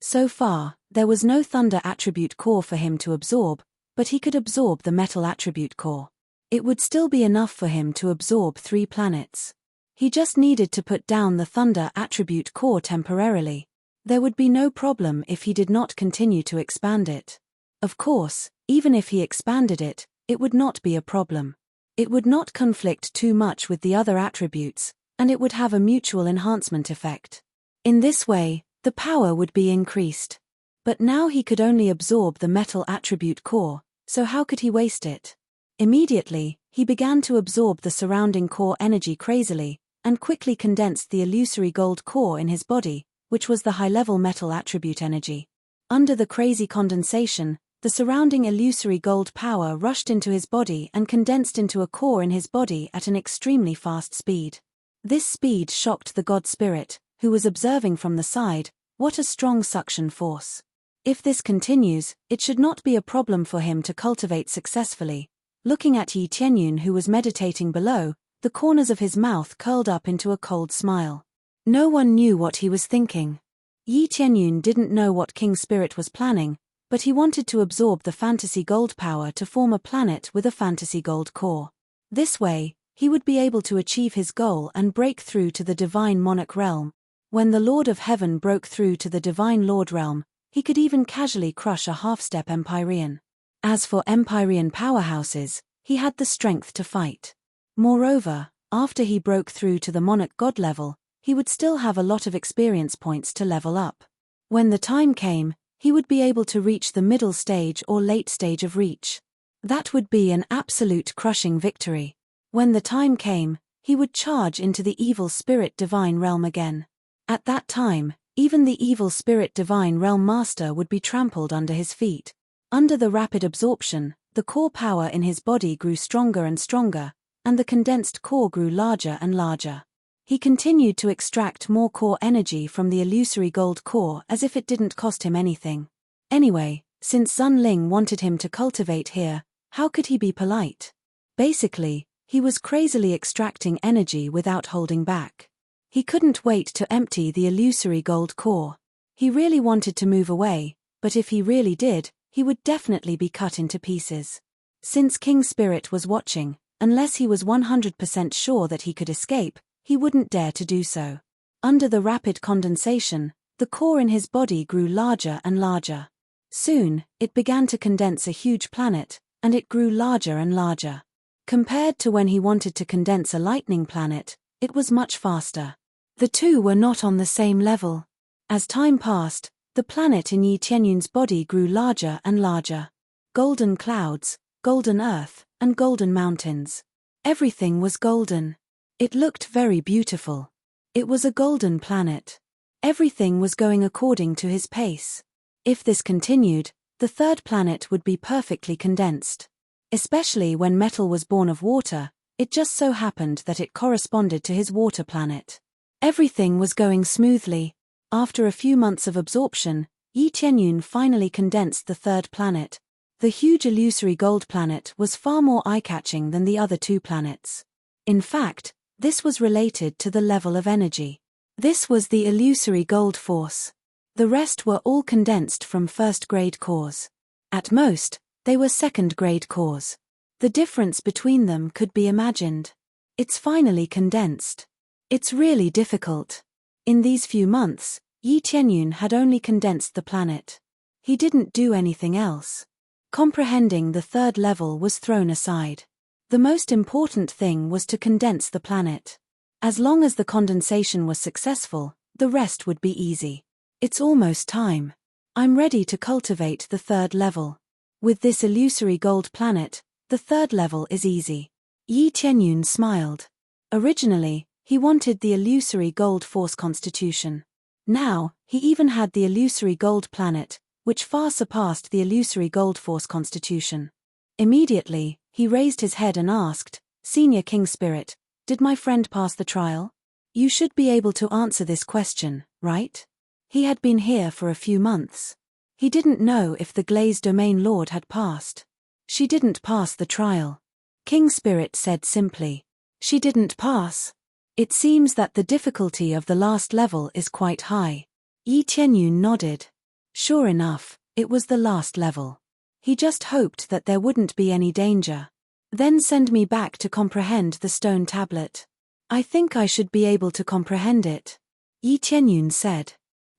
So far, there was no thunder attribute core for him to absorb, but he could absorb the metal attribute core. It would still be enough for him to absorb 3 planets. He just needed to put down the thunder attribute core temporarily. There would be no problem if he did not continue to expand it. Of course, even if he expanded it, it would not be a problem. It would not conflict too much with the other attributes, and it would have a mutual enhancement effect. In this way, the power would be increased. But now he could only absorb the metal attribute core, so how could he waste it? Immediately, he began to absorb the surrounding core energy crazily, and quickly condensed the illusory gold core in his body, which was the high-level metal attribute energy. Under the crazy condensation, the surrounding illusory gold power rushed into his body and condensed into a core in his body at an extremely fast speed. This speed shocked the god spirit, who was observing from the side. What a strong suction force. If this continues, it should not be a problem for him to cultivate successfully. Looking at Yi Qianyun, who was meditating below, the corners of his mouth curled up into a cold smile. No one knew what he was thinking. Yi Qianyun didn't know what King Spirit was planning, but he wanted to absorb the fantasy gold power to form a planet with a fantasy gold core. This way, he would be able to achieve his goal and break through to the divine monarch realm. When the Lord of Heaven broke through to the divine Lord realm, he could even casually crush a half-step Empyrean. As for Empyrean powerhouses, he had the strength to fight. Moreover, after he broke through to the monarch god level, he would still have a lot of experience points to level up. When the time came, he would be able to reach the middle stage or late stage of reach. That would be an absolute crushing victory. When the time came, he would charge into the evil spirit divine realm again. At that time, even the evil spirit divine realm master would be trampled under his feet. Under the rapid absorption, the core power in his body grew stronger and stronger, and the condensed core grew larger and larger. He continued to extract more core energy from the illusory gold core as if it didn't cost him anything. Anyway, since Zun Ling wanted him to cultivate here, how could he be polite? Basically, he was crazily extracting energy without holding back. He couldn't wait to empty the illusory gold core. He really wanted to move away, but if he really did, he would definitely be cut into pieces. Since King Spirit was watching, unless he was 100% sure that he could escape, he wouldn't dare to do so. Under the rapid condensation, the core in his body grew larger and larger. Soon, it began to condense a huge planet, and it grew larger and larger. Compared to when he wanted to condense a lightning planet, it was much faster. The two were not on the same level. As time passed, the planet in Yi Qianyun's body grew larger and larger. Golden clouds, golden earth, and golden mountains. Everything was golden. It looked very beautiful. It was a golden planet. Everything was going according to his pace. If this continued, the 3rd planet would be perfectly condensed. Especially when metal was born of water, it just so happened that it corresponded to his water planet. Everything was going smoothly. After a few months of absorption, Yi Qianyun finally condensed the 3rd planet. The huge illusory gold planet was far more eye-catching than the other 2 planets. In fact, this was related to the level of energy. This was the illusory gold force. The rest were all condensed from 1st-grade cores. At most, they were 2nd-grade cores. The difference between them could be imagined. It's finally condensed. It's really difficult. In these few months, Yi Qianyun had only condensed the planet. He didn't do anything else. Comprehending the 3rd level was thrown aside. The most important thing was to condense the planet. As long as the condensation was successful, the rest would be easy. It's almost time. I'm ready to cultivate the 3rd level. With this illusory gold planet, the 3rd level is easy. Yi Qianyun smiled. Originally, he wanted the illusory gold force constitution. Now, he even had the illusory gold planet, which far surpassed the illusory gold force constitution. Immediately, he raised his head and asked, "Senior King Spirit, did my friend pass the trial? You should be able to answer this question, right?" He had been here for a few months. He didn't know if the Glazed Domain Lord had passed. She didn't pass the trial. King Spirit said simply. She didn't pass. It seems that the difficulty of the last level is quite high. Yi Qianyun nodded. Sure enough, it was the last level. He just hoped that there wouldn't be any danger. Then send me back to comprehend the stone tablet. I think I should be able to comprehend it. Yi Qianyun said.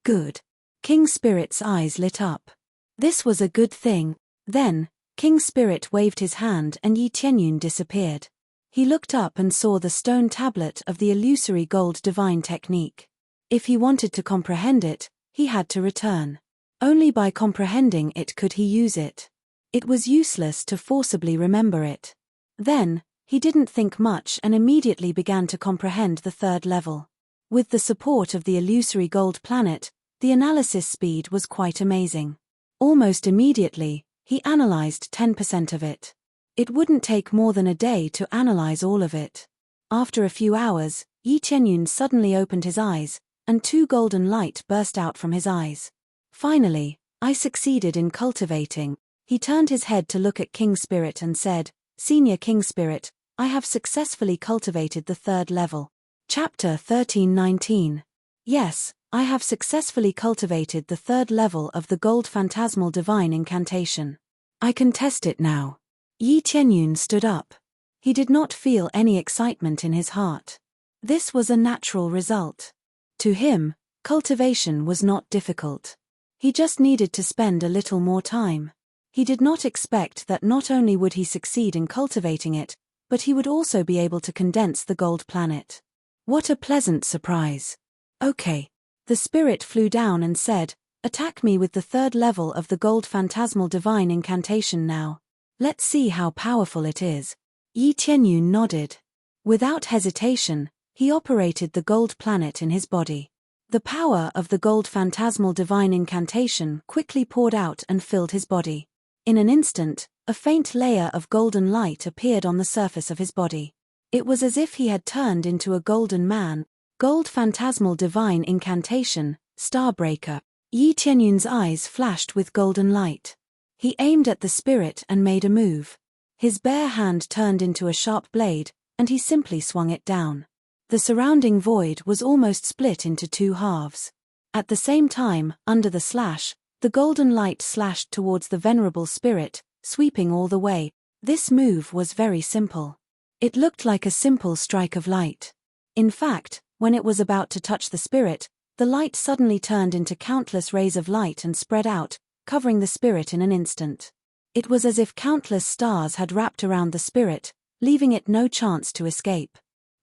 Good. King Spirit's eyes lit up. This was a good thing. Then, King Spirit waved his hand and Yi Qianyun disappeared. He looked up and saw the stone tablet of the illusory gold divine technique. If he wanted to comprehend it, he had to return. Only by comprehending it could he use it. It was useless to forcibly remember it. Then, he didn't think much and immediately began to comprehend the third level. With the support of the illusory gold planet, the analysis speed was quite amazing. Almost immediately, he analyzed 10% of it. It wouldn't take more than a day to analyze all of it. After a few hours, Yi Qianyun suddenly opened his eyes, and 2 golden light burst out from his eyes. Finally, I succeeded in cultivating. He turned his head to look at King Spirit and said, Senior King Spirit, I have successfully cultivated the third level. Chapter 13:19. Yes, I have successfully cultivated the third level of the Gold Phantasmal Divine Incantation. I can test it now. Yi Qianyun stood up. He did not feel any excitement in his heart. This was a natural result. To him, cultivation was not difficult. He just needed to spend a little more time. He did not expect that not only would he succeed in cultivating it, but he would also be able to condense the gold planet. What a pleasant surprise. Okay. The spirit flew down and said, attack me with the third level of the Gold Phantasmal Divine Incantation now. Let's see how powerful it is. Yi Qianyun nodded. Without hesitation, he operated the gold planet in his body. The power of the Gold Phantasmal Divine Incantation quickly poured out and filled his body. In an instant, a faint layer of golden light appeared on the surface of his body. It was as if he had turned into a golden man. Gold Phantasmal Divine Incantation, Starbreaker. Yi Qianyun's eyes flashed with golden light. He aimed at the spirit and made a move. His bare hand turned into a sharp blade, and he simply swung it down. The surrounding void was almost split into 2 halves. At the same time, under the slash, the golden light slashed towards the venerable spirit, sweeping all the way. This move was very simple. It looked like a simple strike of light. In fact, when it was about to touch the spirit, the light suddenly turned into countless rays of light and spread out, covering the spirit in an instant. It was as if countless stars had wrapped around the spirit, leaving it no chance to escape.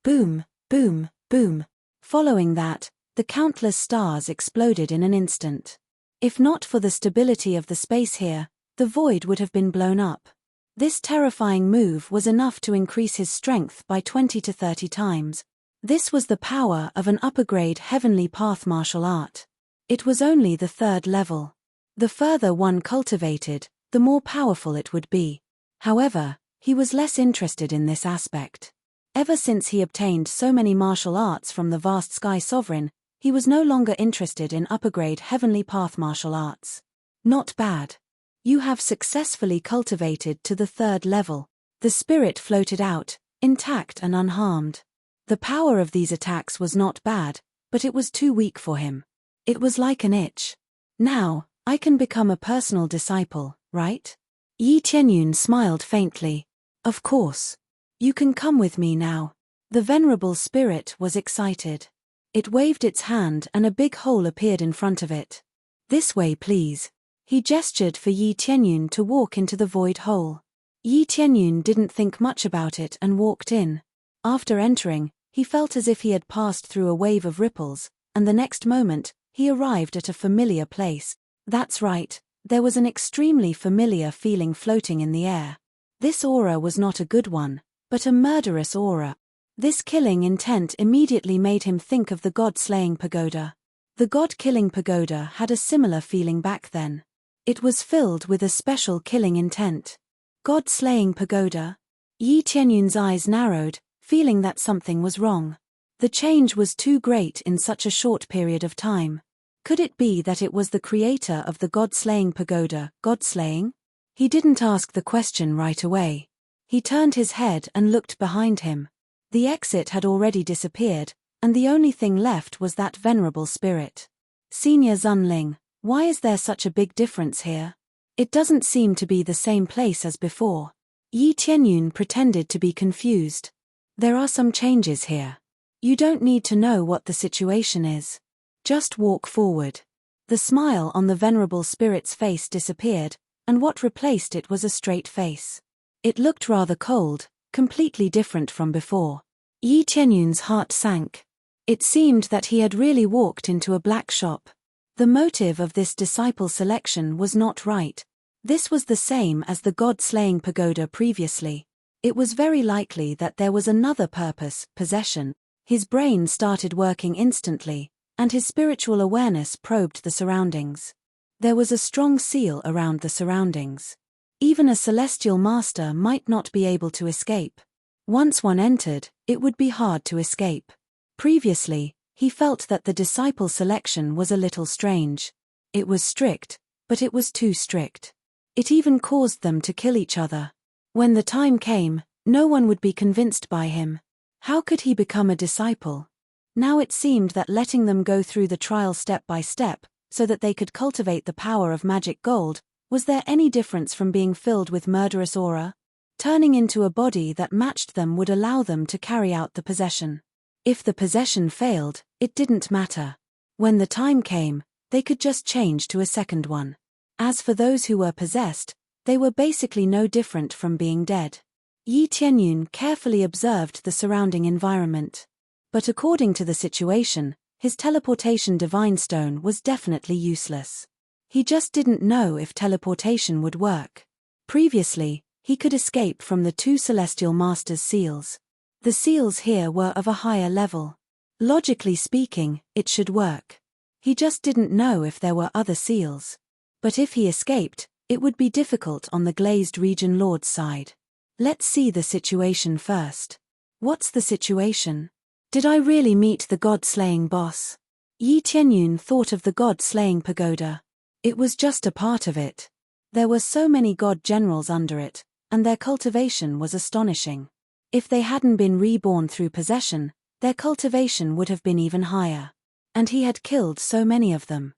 Boom, boom, boom. Following that, the countless stars exploded in an instant. If not for the stability of the space here, the void would have been blown up. This terrifying move was enough to increase his strength by 20 to 30 times. This was the power of an upper-grade heavenly path martial art. It was only the third level. The further one cultivated, the more powerful it would be. However, he was less interested in this aspect. Ever since he obtained so many martial arts from the vast Sky Sovereign, he was no longer interested in upper-grade heavenly path martial arts. Not bad. You have successfully cultivated to the third level. The spirit floated out, intact and unharmed. The power of these attacks was not bad, but it was too weak for him. It was like an itch. Now, I can become a personal disciple, right? Yi Qianyun smiled faintly. Of course. You can come with me now. The venerable spirit was excited. It waved its hand and a big hole appeared in front of it. This way, please. He gestured for Yi Qianyun to walk into the void hole. Yi Qianyun didn't think much about it and walked in. After entering, he felt as if he had passed through a wave of ripples, and the next moment, he arrived at a familiar place. That's right, there was an extremely familiar feeling floating in the air. This aura was not a good one, but a murderous aura. This killing intent immediately made him think of the god-slaying pagoda. The god-killing pagoda had a similar feeling back then. It was filled with a special killing intent. God-slaying pagoda? Yi Qianyun's eyes narrowed, feeling that something was wrong. The change was too great in such a short period of time. Could it be that it was the creator of the god-slaying pagoda, god-slaying? He didn't ask the question right away. He turned his head and looked behind him. The exit had already disappeared, and the only thing left was that venerable spirit. Senior Zunling, why is there such a big difference here? It doesn't seem to be the same place as before. Yi Tianyun pretended to be confused. There are some changes here. You don't need to know what the situation is. Just walk forward. The smile on the venerable spirit's face disappeared, and what replaced it was a straight face. It looked rather cold, completely different from before. Yi Tianyun's heart sank. It seemed that he had really walked into a black shop. The motive of this disciple selection was not right. This was the same as the god-slaying pagoda previously. It was very likely that there was another purpose, possession. His brain started working instantly, and his spiritual awareness probed the surroundings. There was a strong seal around the surroundings. Even a celestial master might not be able to escape. Once one entered, it would be hard to escape. Previously, he felt that the disciple selection was a little strange. It was strict, but it was too strict. It even caused them to kill each other. When the time came, no one would be convinced by him. How could he become a disciple? Now it seemed that letting them go through the trial step by step, so that they could cultivate the power of magic gold, was there any difference from being filled with murderous aura? Turning into a body that matched them would allow them to carry out the possession. If the possession failed, it didn't matter. When the time came, they could just change to a second one. As for those who were possessed, they were basically no different from being dead. Yi Tianyun carefully observed the surrounding environment. But according to the situation, his teleportation divine stone was definitely useless. He just didn't know if teleportation would work. Previously, he could escape from the two celestial masters' seals. The seals here were of a higher level. Logically speaking, it should work. He just didn't know if there were other seals. But if he escaped, it would be difficult on the glazed region lord's side. Let's see the situation first. What's the situation? Did I really meet the god-slaying boss? Yi Tianyun thought of the god-slaying pagoda. It was just a part of it. There were so many god generals under it, and their cultivation was astonishing. If they hadn't been reborn through possession, their cultivation would have been even higher. And he had killed so many of them.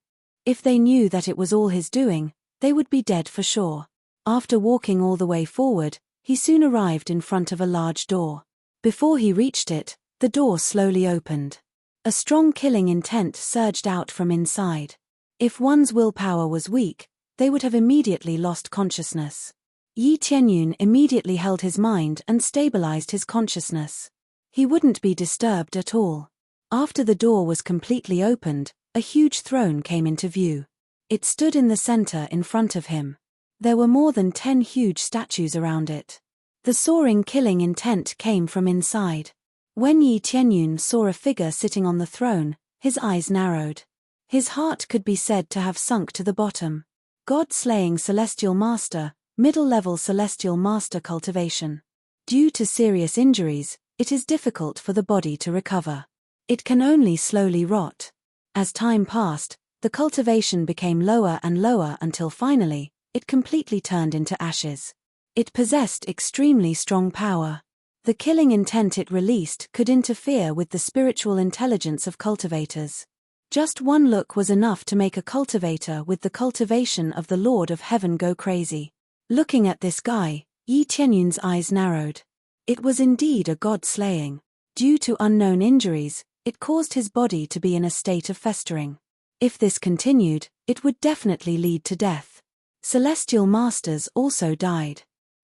If they knew that it was all his doing, they would be dead for sure. After walking all the way forward, he soon arrived in front of a large door. Before he reached it, the door slowly opened. A strong killing intent surged out from inside. If one's willpower was weak, they would have immediately lost consciousness. Yi Tianyun immediately held his mind and stabilized his consciousness. He wouldn't be disturbed at all. After the door was completely opened, a huge throne came into view. It stood in the center in front of him. There were more than 10 huge statues around it. The soaring killing intent came from inside. When Yi Tianyun saw a figure sitting on the throne, his eyes narrowed. His heart could be said to have sunk to the bottom. God-slaying Celestial Master, middle-level Celestial Master cultivation. Due to serious injuries, it is difficult for the body to recover. It can only slowly rot. As time passed, the cultivation became lower and lower until finally, it completely turned into ashes. It possessed extremely strong power. The killing intent it released could interfere with the spiritual intelligence of cultivators. Just one look was enough to make a cultivator with the cultivation of the Lord of Heaven go crazy. Looking at this guy, Yi Tianyun's eyes narrowed. It was indeed a god-slaying. Due to unknown injuries, it caused his body to be in a state of festering. If this continued, it would definitely lead to death. Celestial Masters also died.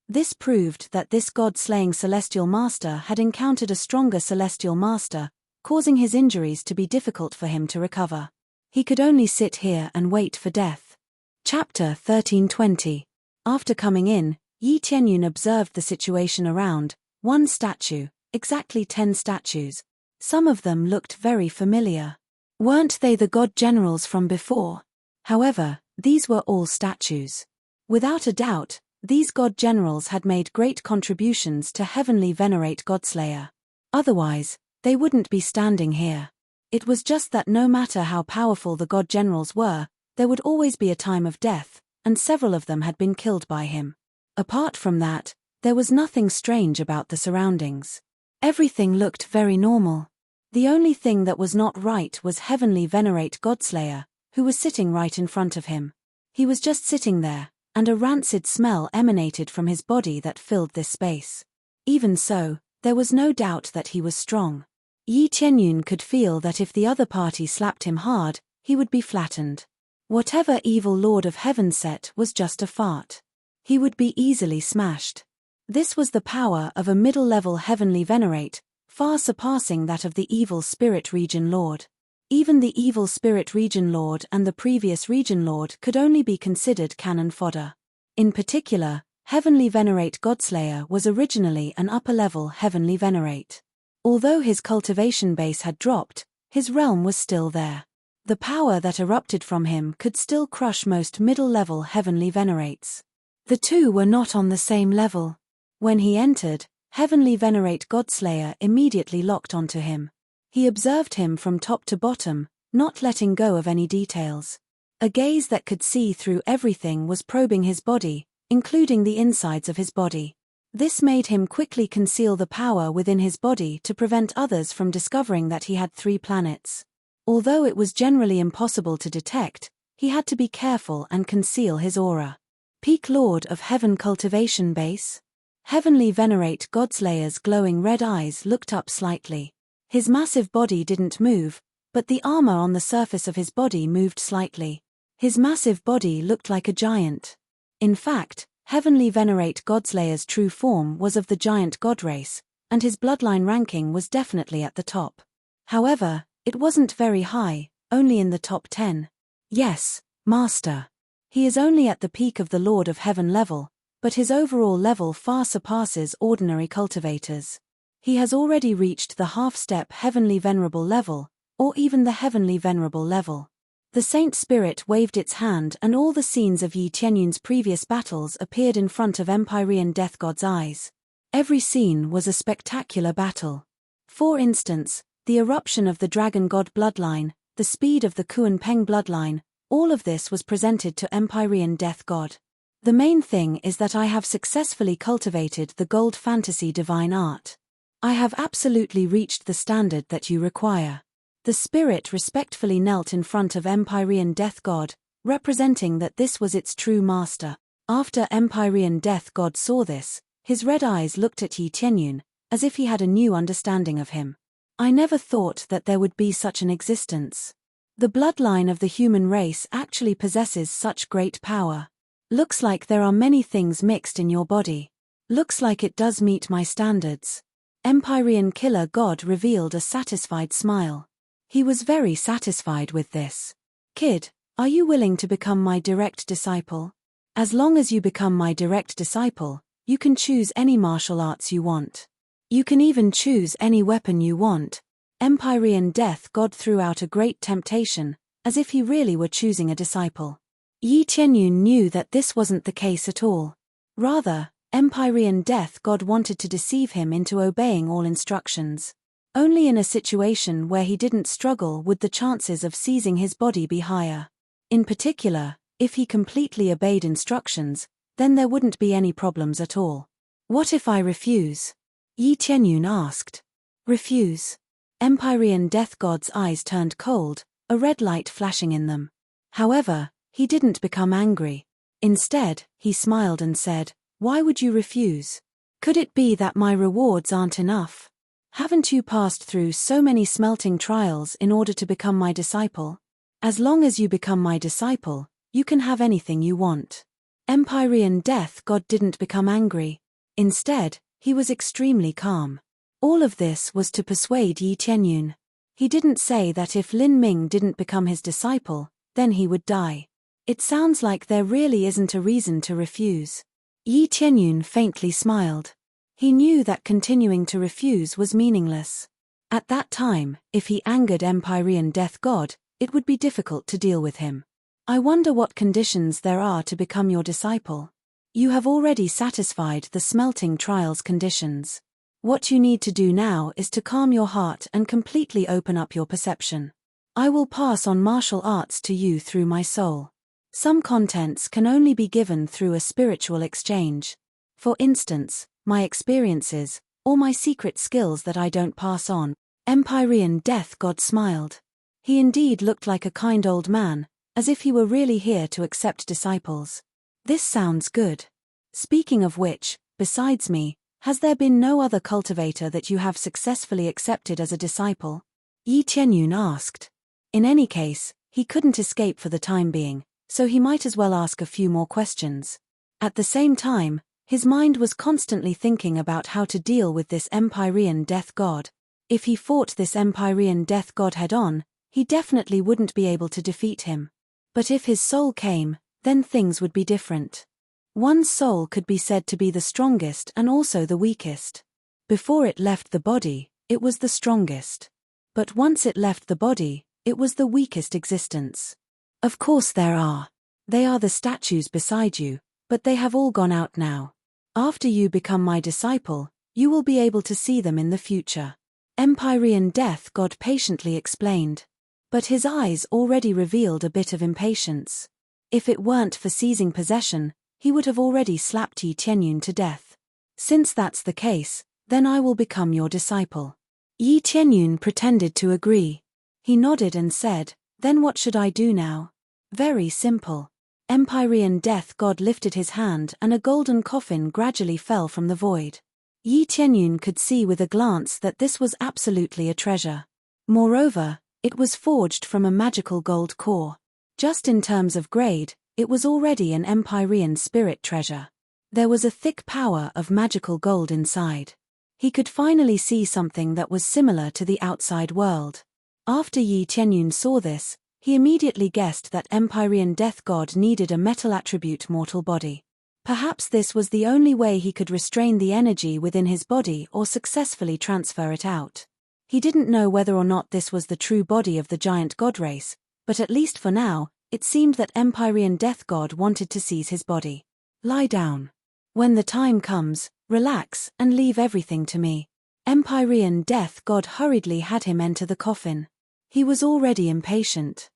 This proved that this god-slaying Celestial Master had encountered a stronger Celestial Master, causing his injuries to be difficult for him to recover. He could only sit here and wait for death. Chapter 1320. After coming in, Yi Tianyun observed the situation around. One statue, exactly 10 statues. Some of them looked very familiar. Weren't they the god generals from before? However, these were all statues. Without a doubt, these god generals had made great contributions to heavenly venerate Godslayer. Otherwise, they wouldn't be standing here. It was just that no matter how powerful the god generals were, there would always be a time of death, and several of them had been killed by him. Apart from that, there was nothing strange about the surroundings. Everything looked very normal. The only thing that was not right was Heavenly Venerate Godslayer, who was sitting right in front of him. He was just sitting there, and a rancid smell emanated from his body that filled this space. Even so, there was no doubt that he was strong. Yi Qianyun could feel that if the other party slapped him hard, he would be flattened. Whatever evil Lord of Heaven set was just a fart. He would be easily smashed. This was the power of a middle-level Heavenly Venerate, far surpassing that of the Evil Spirit Region Lord. Even the Evil Spirit Region Lord and the previous Region Lord could only be considered cannon fodder. In particular, Heavenly Venerate Godslayer was originally an upper-level Heavenly Venerate. Although his cultivation base had dropped, his realm was still there. The power that erupted from him could still crush most middle-level Heavenly Venerates. The two were not on the same level. When he entered, Heavenly Venerate Godslayer immediately locked onto him. He observed him from top to bottom, not letting go of any details. A gaze that could see through everything was probing his body, including the insides of his body. This made him quickly conceal the power within his body to prevent others from discovering that he had 3 planets. Although it was generally impossible to detect, he had to be careful and conceal his aura. Peak Lord of Heaven Cultivation Base? Heavenly Venerate Godslayer's glowing red eyes looked up slightly. His massive body didn't move, but the armor on the surface of his body moved slightly. His massive body looked like a giant. In fact, Heavenly Venerate Godslayer's true form was of the giant god race, and his bloodline ranking was definitely at the top. However, it wasn't very high, only in the top 10. Yes, Master. He is only at the peak of the Lord of Heaven level, but his overall level far surpasses ordinary cultivators. He has already reached the half-step Heavenly Venerable level, or even the Heavenly Venerable level. The Saint Spirit waved its hand and all the scenes of Yi Qianyun's previous battles appeared in front of Empyrean Death God's eyes. Every scene was a spectacular battle. For instance, the eruption of the Dragon God bloodline, the speed of the Kuan Peng bloodline, all of this was presented to Empyrean Death God. The main thing is that I have successfully cultivated the Gold Fantasy Divine Art. I have absolutely reached the standard that you require. The spirit respectfully knelt in front of Empyrean Death God, representing that this was its true master. After Empyrean Death God saw this, his red eyes looked at Yi Qianyun, as if he had a new understanding of him. I never thought that there would be such an existence. The bloodline of the human race actually possesses such great power. Looks like there are many things mixed in your body. Looks like it does meet my standards. Empyrean Killer God revealed a satisfied smile. He was very satisfied with this. Kid, are you willing to become my direct disciple? As long as you become my direct disciple, you can choose any martial arts you want. You can even choose any weapon you want. Empyrean Death God threw out a great temptation, as if he really were choosing a disciple. Yi Qianyun knew that this wasn't the case at all. Rather, Empyrean Death God wanted to deceive him into obeying all instructions. Only in a situation where he didn't struggle would the chances of seizing his body be higher. In particular, if he completely obeyed instructions, then there wouldn't be any problems at all. What if I refuse? Yi Qianyun asked. Refuse? Empyrean Death God's eyes turned cold, a red light flashing in them. However, he didn't become angry. Instead, he smiled and said, "Why would you refuse? Could it be that my rewards aren't enough? Haven't you passed through so many smelting trials in order to become my disciple? As long as you become my disciple, you can have anything you want." Empyrean Death God didn't become angry. Instead, he was extremely calm. All of this was to persuade Yi Qianyun. He didn't say that if Lin Ming didn't become his disciple, then he would die. It sounds like there really isn't a reason to refuse. Yi Qianyun faintly smiled. He knew that continuing to refuse was meaningless. At that time, if he angered Empyrean Death God, it would be difficult to deal with him. I wonder what conditions there are to become your disciple. You have already satisfied the smelting trials conditions. What you need to do now is to calm your heart and completely open up your perception. I will pass on martial arts to you through my soul. Some contents can only be given through a spiritual exchange. For instance, my experiences, or my secret skills that I don't pass on. Empyrean Death God smiled. He indeed looked like a kind old man, as if he were really here to accept disciples. This sounds good. Speaking of which, besides me, has there been no other cultivator that you have successfully accepted as a disciple? Yi Qianyun asked. In any case, he couldn't escape for the time being, so he might as well ask a few more questions. At the same time, his mind was constantly thinking about how to deal with this Empyrean Death God. If he fought this Empyrean Death God head-on, he definitely wouldn't be able to defeat him. But if his soul came, then things would be different. One's soul could be said to be the strongest and also the weakest. Before it left the body, it was the strongest. But once it left the body, it was the weakest existence. Of course they are the statues beside you, but they have all gone out now. After you become my disciple, you will be able to see them in the future. Empyrean Death God patiently explained. But his eyes already revealed a bit of impatience. If it weren't for seizing possession, he would have already slapped Yi Qianyun to death. Since that's the case, then I will become your disciple. Yi Qianyun pretended to agree. He nodded and said, then what should I do now? Very simple. Empyrean Death God lifted his hand and a golden coffin gradually fell from the void. Yi Qianyun could see with a glance that this was absolutely a treasure. Moreover, it was forged from a magical gold core. Just in terms of grade, it was already an Empyrean spirit treasure. There was a thick power of magical gold inside. He could finally see something that was similar to the outside world. After Yi Qianyun saw this, he immediately guessed that Empyrean Death God needed a metal attribute mortal body. Perhaps this was the only way he could restrain the energy within his body or successfully transfer it out. He didn't know whether or not this was the true body of the giant god race, but at least for now, it seemed that Empyrean Death God wanted to seize his body. Lie down. When the time comes, relax and leave everything to me. Empyrean Death God hurriedly had him enter the coffin. He was already impatient.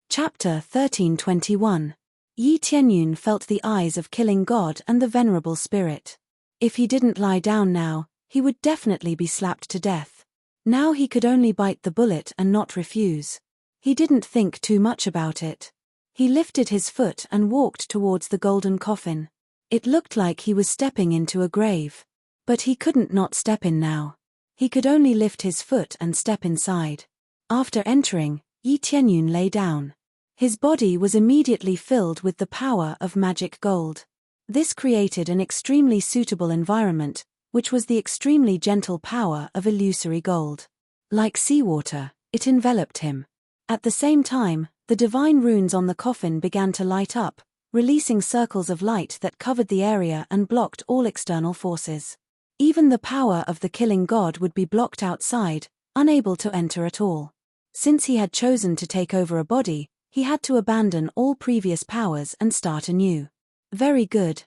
Chapter 1321. Yi Qianyun felt the eyes of Killing God and the Venerable Spirit. If he didn't lie down now, he would definitely be slapped to death. Now he could only bite the bullet and not refuse. He didn't think too much about it. He lifted his foot and walked towards the golden coffin. It looked like he was stepping into a grave. But he couldn't not step in now. He could only lift his foot and step inside. After entering, Yi Qianyun lay down. His body was immediately filled with the power of magic gold. This created an extremely suitable environment, which was the extremely gentle power of illusory gold. Like seawater, it enveloped him. At the same time, the divine runes on the coffin began to light up, releasing circles of light that covered the area and blocked all external forces. Even the power of the Killing God would be blocked outside, unable to enter at all. Since he had chosen to take over a body, he had to abandon all previous powers and start anew. Very good,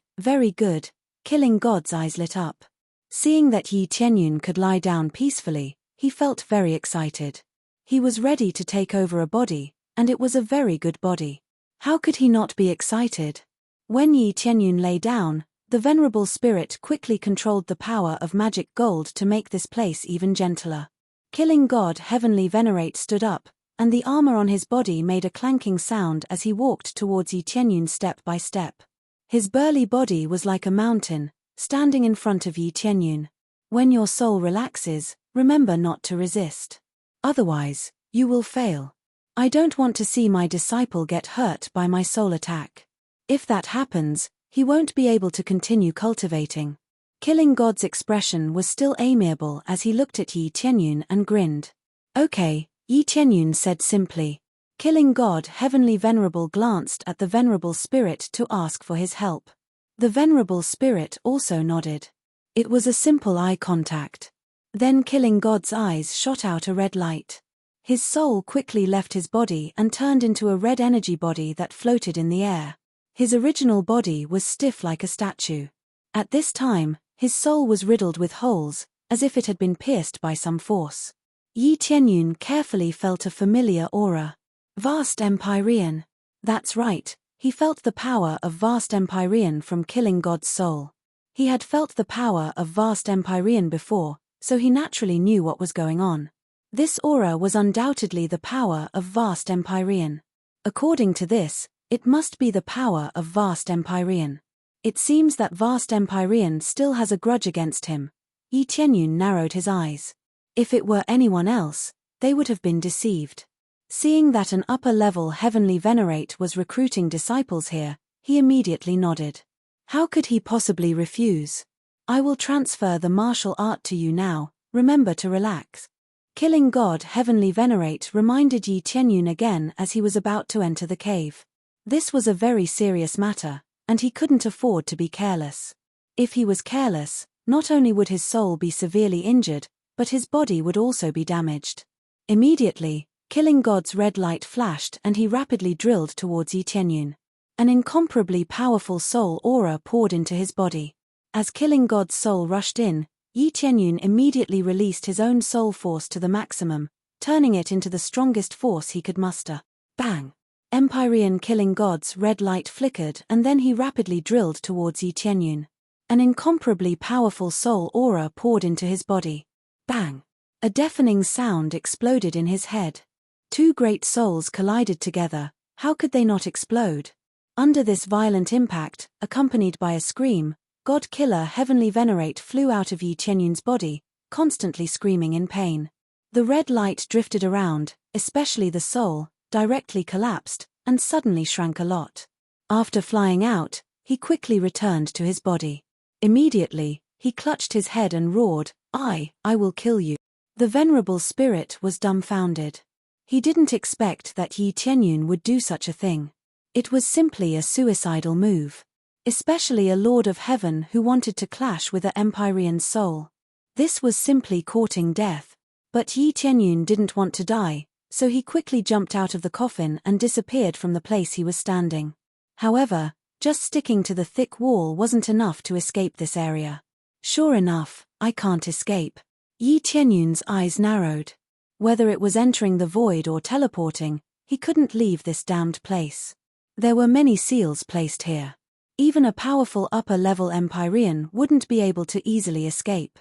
Killing God's eyes lit up. Seeing that Yi Qianyun could lie down peacefully, he felt very excited. He was ready to take over a body, and it was a very good body. How could he not be excited? When Yi Qianyun lay down, the Venerable Spirit quickly controlled the power of magic gold to make this place even gentler. Killing God Heavenly Venerate stood up, and the armor on his body made a clanking sound as he walked towards Yi Qianyun step by step. His burly body was like a mountain, standing in front of Yi Qianyun. When your soul relaxes, remember not to resist. Otherwise, you will fail. I don't want to see my disciple get hurt by my soul attack. If that happens, he won't be able to continue cultivating. Killing God's expression was still amiable as he looked at Yi Qianyun and grinned. Okay, Yi Qianyun said simply. Killing God Heavenly Venerable glanced at the Venerable Spirit to ask for his help. The Venerable Spirit also nodded. It was a simple eye contact. Then Killing God's eyes shot out a red light. His soul quickly left his body and turned into a red energy body that floated in the air. His original body was stiff like a statue. At this time, his soul was riddled with holes, as if it had been pierced by some force. Yi Qianyun carefully felt a familiar aura. Vast Empyrean. That's right, he felt the power of Vast Empyrean from killing God's soul. He had felt the power of Vast Empyrean before, so he naturally knew what was going on. This aura was undoubtedly the power of Vast Empyrean. According to this, it must be the power of Vast Empyrean. It seems that Vast Empyrean still has a grudge against him. Yi Qianyun narrowed his eyes. If it were anyone else, they would have been deceived. Seeing that an upper-level heavenly venerate was recruiting disciples here, he immediately nodded. How could he possibly refuse? I will transfer the martial art to you now, remember to relax. Killing God heavenly venerate reminded Yi Qianyun again as he was about to enter the cave. This was a very serious matter, and he couldn't afford to be careless. If he was careless, not only would his soul be severely injured, but his body would also be damaged. Immediately, Killing God's red light flashed and he rapidly drilled towards Yi Qianyun. An incomparably powerful soul aura poured into his body. As Killing God's soul rushed in, Yi Qianyun immediately released his own soul force to the maximum, turning it into the strongest force he could muster. Bang! Empyrean Killing God's red light flickered and then he rapidly drilled towards Yi Qianyun. An incomparably powerful soul aura poured into his body. Bang! A deafening sound exploded in his head. Two great souls collided together, how could they not explode? Under this violent impact, accompanied by a scream, God Killer Heavenly Venerate flew out of Yi Qianyun's body, constantly screaming in pain. The red light drifted around, especially the soul, directly collapsed, and suddenly shrank a lot. After flying out, he quickly returned to his body. Immediately, he clutched his head and roared, I will kill you. The venerable spirit was dumbfounded. He didn't expect that Yi Qianyun would do such a thing. It was simply a suicidal move. Especially a Lord of Heaven who wanted to clash with an Empyrean soul. This was simply courting death. But Yi Qianyun didn't want to die, so he quickly jumped out of the coffin and disappeared from the place he was standing. However, just sticking to the thick wall wasn't enough to escape this area. Sure enough, I can't escape. Yi Qianyun's eyes narrowed. Whether it was entering the void or teleporting, he couldn't leave this damned place. There were many seals placed here. Even a powerful upper-level Empyrean wouldn't be able to easily escape.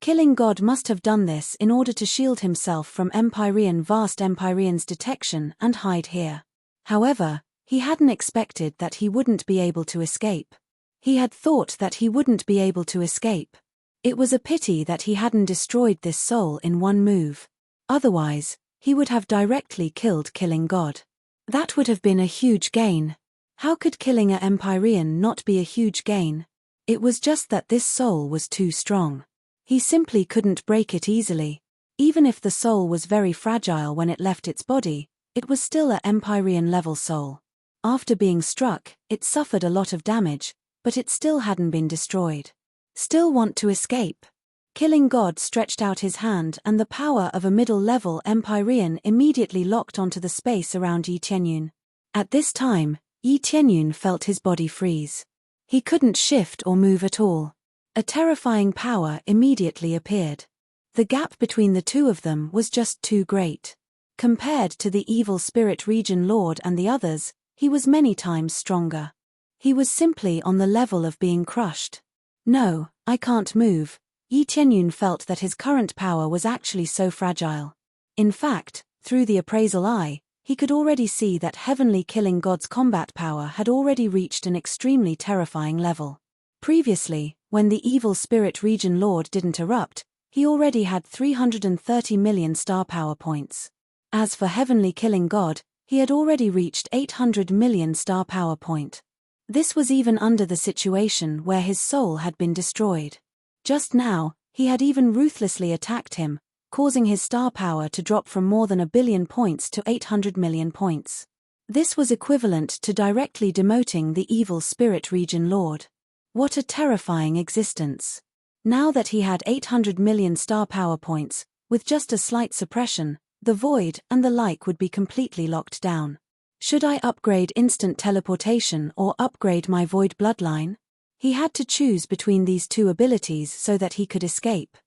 Killing God must have done this in order to shield himself from Vast Empyrean's detection and hide here. However, he hadn't expected that he wouldn't be able to escape. He had thought that he wouldn't be able to escape. It was a pity that he hadn't destroyed this soul in one move. Otherwise, he would have directly killed Killing God. That would have been a huge gain. How could killing an Empyrean not be a huge gain? It was just that this soul was too strong. He simply couldn't break it easily. Even if the soul was very fragile when it left its body, it was still an Empyrean-level soul. After being struck, it suffered a lot of damage, but it still hadn't been destroyed. Still want to escape? Killing God stretched out his hand and the power of a middle-level Empyrean immediately locked onto the space around Yi Qianyun. At this time, Yi Qianyun felt his body freeze. He couldn't shift or move at all. A terrifying power immediately appeared. The gap between the two of them was just too great. Compared to the evil spirit region lord and the others, he was many times stronger. He was simply on the level of being crushed. No, I can't move. Yi Qianyun felt that his current power was actually so fragile. In fact, through the appraisal eye, he could already see that heavenly Killing God's combat power had already reached an extremely terrifying level. Previously, when the evil spirit region lord didn't erupt, he already had 330 million star power points. As for heavenly Killing God, he had already reached 800 million star power point. This was even under the situation where his soul had been destroyed. Just now, he had even ruthlessly attacked him, causing his star power to drop from more than 1 billion points to 800 million points. This was equivalent to directly demoting the evil spirit region lord. What a terrifying existence. Now that he had 800 million star power points, with just a slight suppression, the void and the like would be completely locked down. Should I upgrade instant teleportation or upgrade my void bloodline? He had to choose between these two abilities so that he could escape.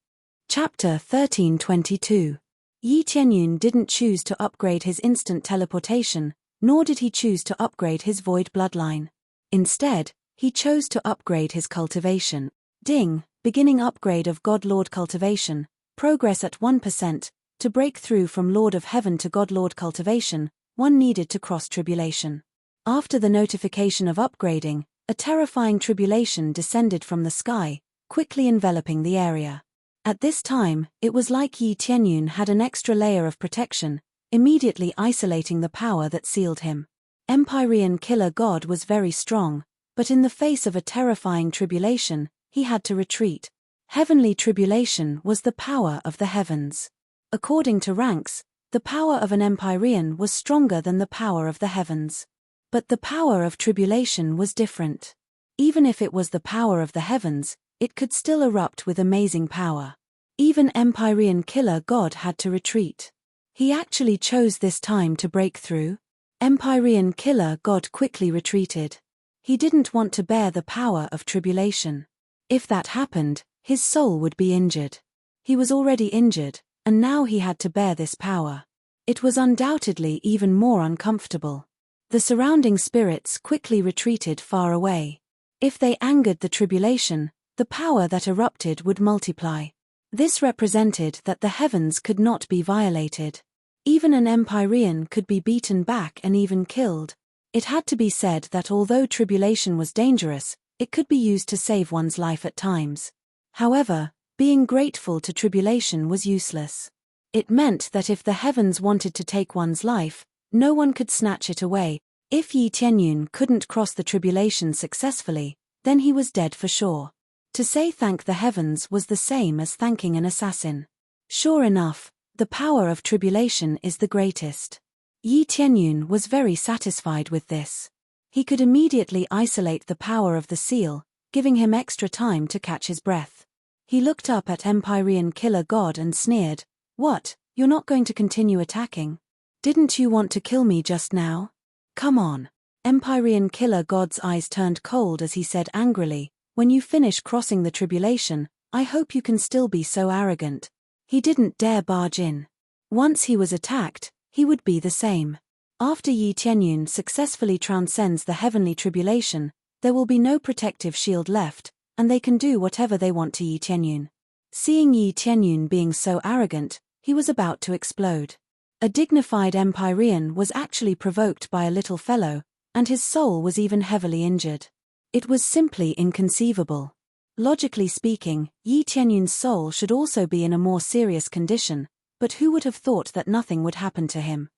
Chapter 1322. Yi Tianyun didn't choose to upgrade his instant teleportation, nor did he choose to upgrade his void bloodline. Instead, he chose to upgrade his cultivation. Ding, beginning upgrade of God Lord cultivation, progress at 1%, to break through from Lord of Heaven to God Lord cultivation, one needed to cross tribulation. After the notification of upgrading, a terrifying tribulation descended from the sky, quickly enveloping the area. At this time, it was like Yi Tianyun had an extra layer of protection, immediately isolating the power that sealed him. Empyrean Killer God was very strong, but in the face of a terrifying tribulation, he had to retreat. Heavenly tribulation was the power of the heavens. According to ranks, the power of an Empyrean was stronger than the power of the heavens. But the power of tribulation was different. Even if it was the power of the heavens, it could still erupt with amazing power. Even Empyrean Killer God had to retreat. He actually chose this time to break through. Empyrean Killer God quickly retreated. He didn't want to bear the power of tribulation. If that happened, his soul would be injured. He was already injured, and now he had to bear this power. It was undoubtedly even more uncomfortable. The surrounding spirits quickly retreated far away. If they angered the tribulation, the power that erupted would multiply. This represented that the heavens could not be violated. Even an Empyrean could be beaten back and even killed. It had to be said that although tribulation was dangerous, it could be used to save one's life at times. However, being grateful to tribulation was useless. It meant that if the heavens wanted to take one's life, no one could snatch it away. If Yi Tianyun couldn't cross the tribulation successfully, then he was dead for sure. To say thank the heavens was the same as thanking an assassin. Sure enough, the power of tribulation is the greatest. Yi Tianyun was very satisfied with this. He could immediately isolate the power of the seal, giving him extra time to catch his breath. He looked up at Empyrean Killer God and sneered, "What, you're not going to continue attacking? Didn't you want to kill me just now? Come on." Empyrean Killer God's eyes turned cold as he said angrily, "When you finish crossing the tribulation, I hope you can still be so arrogant." He didn't dare barge in. Once he was attacked, he would be the same. After Yi Tianyun successfully transcends the heavenly tribulation, there will be no protective shield left, and they can do whatever they want to Yi Tianyun. Seeing Yi Tianyun being so arrogant, he was about to explode. A dignified Empyrean was actually provoked by a little fellow, and his soul was even heavily injured. It was simply inconceivable. Logically speaking, Yi Tianyun's soul should also be in a more serious condition, but who would have thought that nothing would happen to him?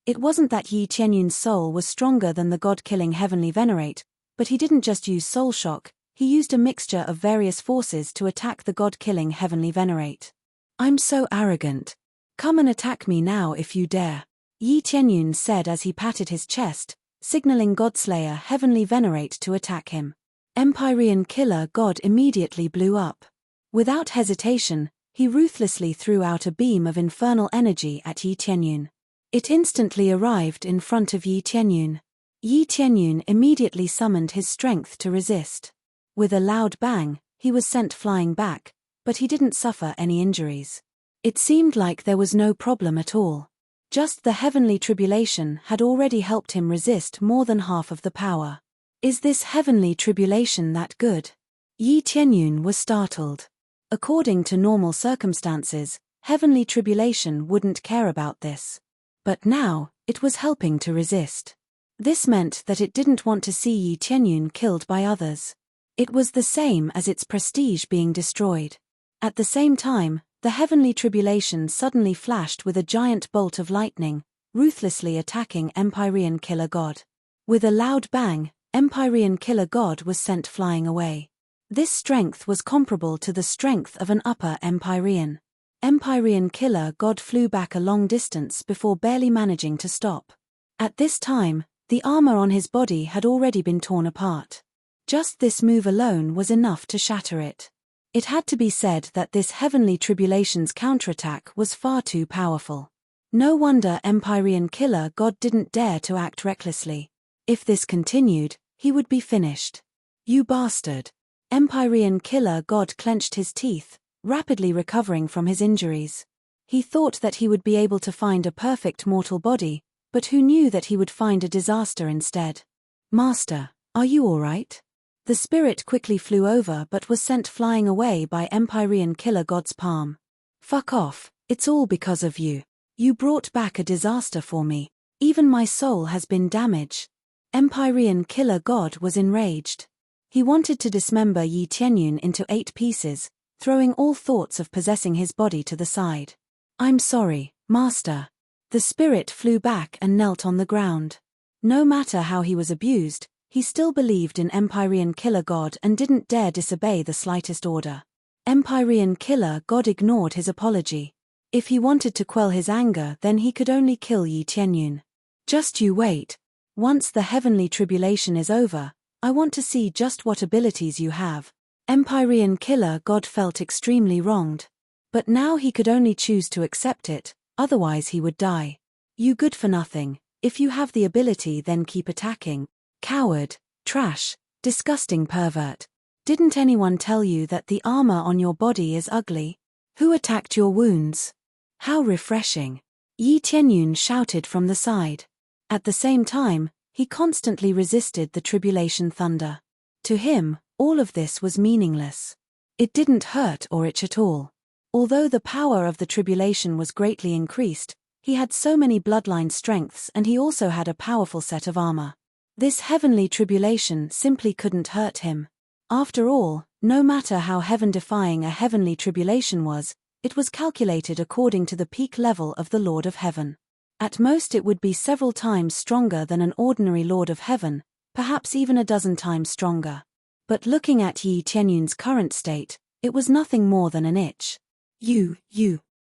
It wasn't that Yi Tianyun's soul was stronger than the god-killing Heavenly Venerate, but he didn't just use soul shock, he used a mixture of various forces to attack the god-killing Heavenly Venerate. "I'm so arrogant. Come and attack me now if you dare," Yi Tianyun said as he patted his chest, signaling Godslayer Heavenly Venerate to attack him. Empyrean Killer God immediately blew up. Without hesitation, he ruthlessly threw out a beam of infernal energy at Yi Tianyun. It instantly arrived in front of Yi Tianyun. Yi Tianyun immediately summoned his strength to resist. With a loud bang, he was sent flying back, but he didn't suffer any injuries. It seemed like there was no problem at all. Just the heavenly tribulation had already helped him resist more than half of the power. Is this heavenly tribulation that good? Yi Tianyun was startled. According to normal circumstances, heavenly tribulation wouldn't care about this. But now, it was helping to resist. This meant that it didn't want to see Yi Tianyun killed by others. It was the same as its prestige being destroyed. At the same time, the heavenly tribulation suddenly flashed with a giant bolt of lightning, ruthlessly attacking Empyrean Killer God. With a loud bang, Empyrean Killer God was sent flying away. This strength was comparable to the strength of an upper Empyrean. Empyrean Killer God flew back a long distance before barely managing to stop. At this time, the armor on his body had already been torn apart. Just this move alone was enough to shatter it. It had to be said that this heavenly tribulation's counterattack was far too powerful. No wonder Empyrean Killer God didn't dare to act recklessly. If this continued, he would be finished. "You bastard." Empyrean Killer God clenched his teeth, rapidly recovering from his injuries. He thought that he would be able to find a perfect mortal body, but who knew that he would find a disaster instead? "Master, are you all right?" The spirit quickly flew over but was sent flying away by Empyrean killer god's palm. "Fuck off, it's all because of you. You brought back a disaster for me. Even my soul has been damaged." Empyrean killer god was enraged. He wanted to dismember Yi Tianyun into 8 pieces, throwing all thoughts of possessing his body to the side. "I'm sorry, Master." The spirit flew back and knelt on the ground. No matter how he was abused, he still believed in Empyrean killer god and didn't dare disobey the slightest order. Empyrean killer god ignored his apology. If he wanted to quell his anger, then he could only kill Yi Tianyun. "Just you wait. Once the heavenly tribulation is over, I want to see just what abilities you have." Empyrean killer god felt extremely wronged. But now he could only choose to accept it, otherwise he would die. "You good for nothing. If you have the ability, then keep attacking. Coward, trash, disgusting pervert. Didn't anyone tell you that the armor on your body is ugly? Who attacked your wounds? How refreshing." Yi Tianyun shouted from the side. At the same time, he constantly resisted the tribulation thunder. To him, all of this was meaningless. It didn't hurt or itch at all. Although the power of the tribulation was greatly increased, he had so many bloodline strengths and he also had a powerful set of armor. This heavenly tribulation simply couldn't hurt him. After all, no matter how heaven-defying a heavenly tribulation was, it was calculated according to the peak level of the Lord of Heaven. At most it would be several times stronger than an ordinary Lord of Heaven, perhaps even a dozen times stronger. But looking at Yi Tianyun's current state, it was nothing more than an itch. You.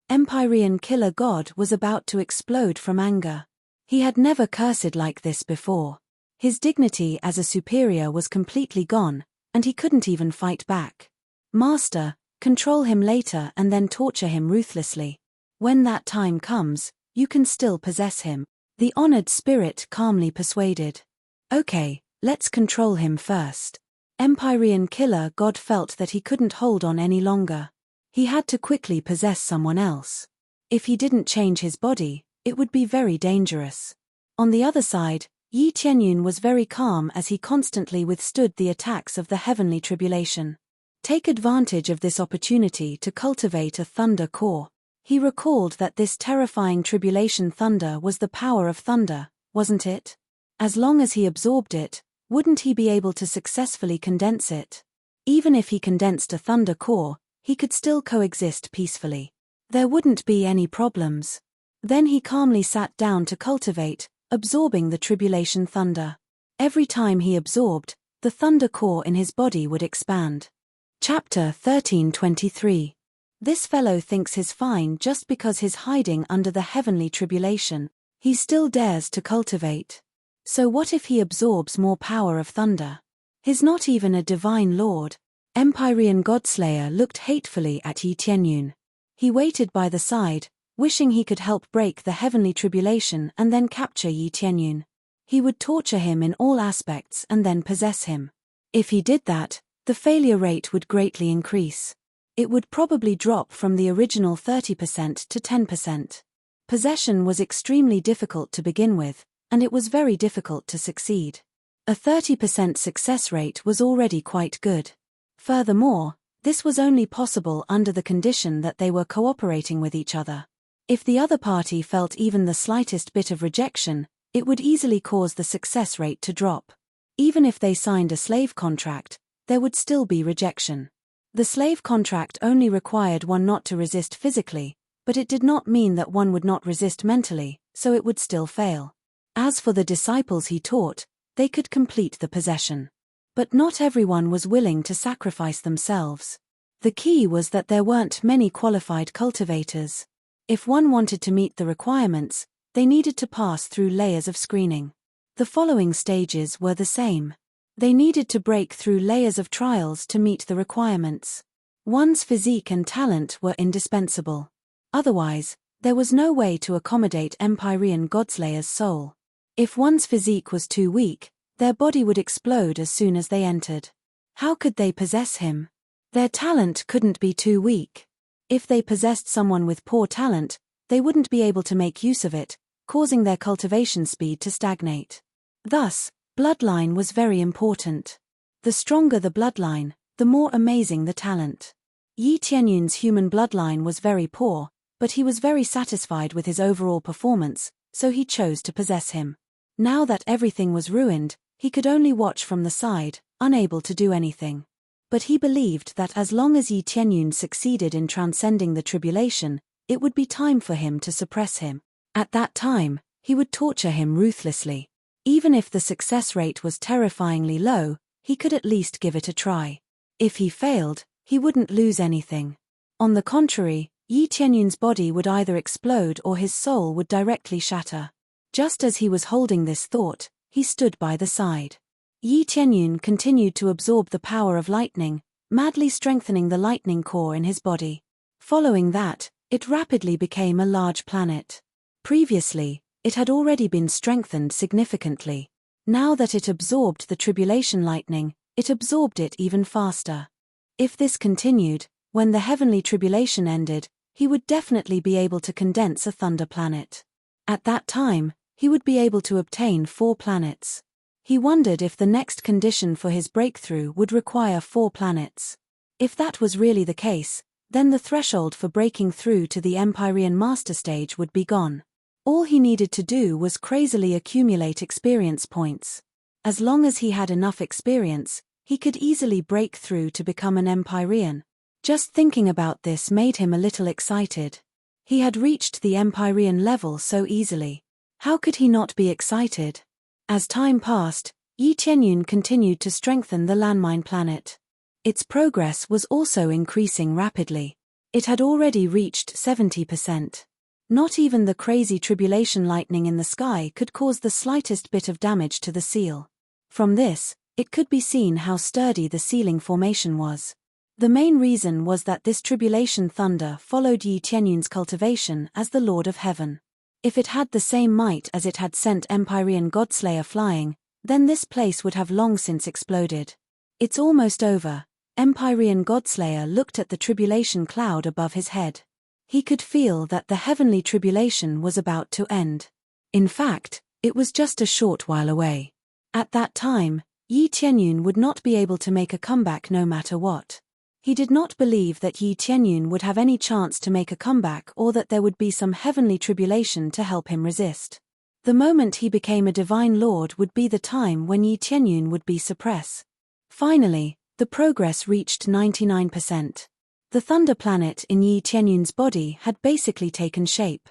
Empyrean killer god was about to explode from anger. He had never cursed like this before. His dignity as a superior was completely gone, and he couldn't even fight back. "Master, control him later and then torture him ruthlessly. When that time comes, you can still possess him," the honored spirit calmly persuaded. "Okay, let's control him first." Empyrean killer god felt that he couldn't hold on any longer. He had to quickly possess someone else. If he didn't change his body, it would be very dangerous. On the other side, Yi Tianyun was very calm as he constantly withstood the attacks of the heavenly tribulation. Take advantage of this opportunity to cultivate a thunder core. He recalled that this terrifying tribulation thunder was the power of thunder, wasn't it? As long as he absorbed it, wouldn't he be able to successfully condense it? Even if he condensed a thunder core, he could still coexist peacefully. There wouldn't be any problems. Then he calmly sat down to cultivate, absorbing the tribulation thunder. Every time he absorbed, the thunder core in his body would expand. Chapter 13:23. This fellow thinks he's fine just because he's hiding under the heavenly tribulation. He still dares to cultivate. So what if he absorbs more power of thunder? He's not even a divine lord. Empyrean Godslayer looked hatefully at Yi Tianyun. He waited by the side, wishing he could help break the heavenly tribulation and then capture Yi Tianyun. He would torture him in all aspects and then possess him. If he did that, the failure rate would greatly increase. It would probably drop from the original 30% to 10%. Possession was extremely difficult to begin with, and it was very difficult to succeed. A 30% success rate was already quite good. Furthermore, this was only possible under the condition that they were cooperating with each other. If the other party felt even the slightest bit of rejection, it would easily cause the success rate to drop. Even if they signed a slave contract, there would still be rejection. The slave contract only required one not to resist physically, but it did not mean that one would not resist mentally, so it would still fail. As for the disciples he taught, they could complete the possession. But not everyone was willing to sacrifice themselves. The key was that there weren't many qualified cultivators. If one wanted to meet the requirements, they needed to pass through layers of screening. The following stages were the same. They needed to break through layers of trials to meet the requirements. One's physique and talent were indispensable. Otherwise, there was no way to accommodate Empyrean Godslayer's soul. If one's physique was too weak, their body would explode as soon as they entered. How could they possess him? Their talent couldn't be too weak. If they possessed someone with poor talent, they wouldn't be able to make use of it, causing their cultivation speed to stagnate. Thus, bloodline was very important. The stronger the bloodline, the more amazing the talent. Yi Tianyun's human bloodline was very poor, but he was very satisfied with his overall performance, so he chose to possess him. Now that everything was ruined, he could only watch from the side, unable to do anything. But he believed that as long as Yi Tianyun succeeded in transcending the tribulation, it would be time for him to suppress him. At that time, he would torture him ruthlessly. Even if the success rate was terrifyingly low, he could at least give it a try. If he failed, he wouldn't lose anything. On the contrary, Yi Tianyun's body would either explode or his soul would directly shatter. Just as he was holding this thought, he stood by the side. Yi Tianyun continued to absorb the power of lightning, madly strengthening the lightning core in his body. Following that, it rapidly became a large planet. Previously, it had already been strengthened significantly. Now that it absorbed the tribulation lightning, it absorbed it even faster. If this continued, when the heavenly tribulation ended, he would definitely be able to condense a thunder planet. At that time, he would be able to obtain 4 planets. He wondered if the next condition for his breakthrough would require 4 planets. If that was really the case, then the threshold for breaking through to the Empyrean Master Stage would be gone. All he needed to do was crazily accumulate experience points. As long as he had enough experience, he could easily break through to become an Empyrean. Just thinking about this made him a little excited. He had reached the Empyrean level so easily. How could he not be excited? As time passed, Yi Tianyun continued to strengthen the landmine planet. Its progress was also increasing rapidly. It had already reached 70%. Not even the crazy tribulation lightning in the sky could cause the slightest bit of damage to the seal. From this, it could be seen how sturdy the sealing formation was. The main reason was that this tribulation thunder followed Yi Tianyun's cultivation as the Lord of Heaven. If it had the same might as it had sent Empyrean Godslayer flying, then this place would have long since exploded. It's almost over. Empyrean Godslayer looked at the tribulation cloud above his head. He could feel that the heavenly tribulation was about to end. In fact, it was just a short while away. At that time, Yi Tianyun would not be able to make a comeback no matter what. He did not believe that Yi Tianyun would have any chance to make a comeback or that there would be some heavenly tribulation to help him resist. The moment he became a divine lord would be the time when Yi Tianyun would be suppressed. Finally, the progress reached 99%. The thunder planet in Yi Tianyun's body had basically taken shape.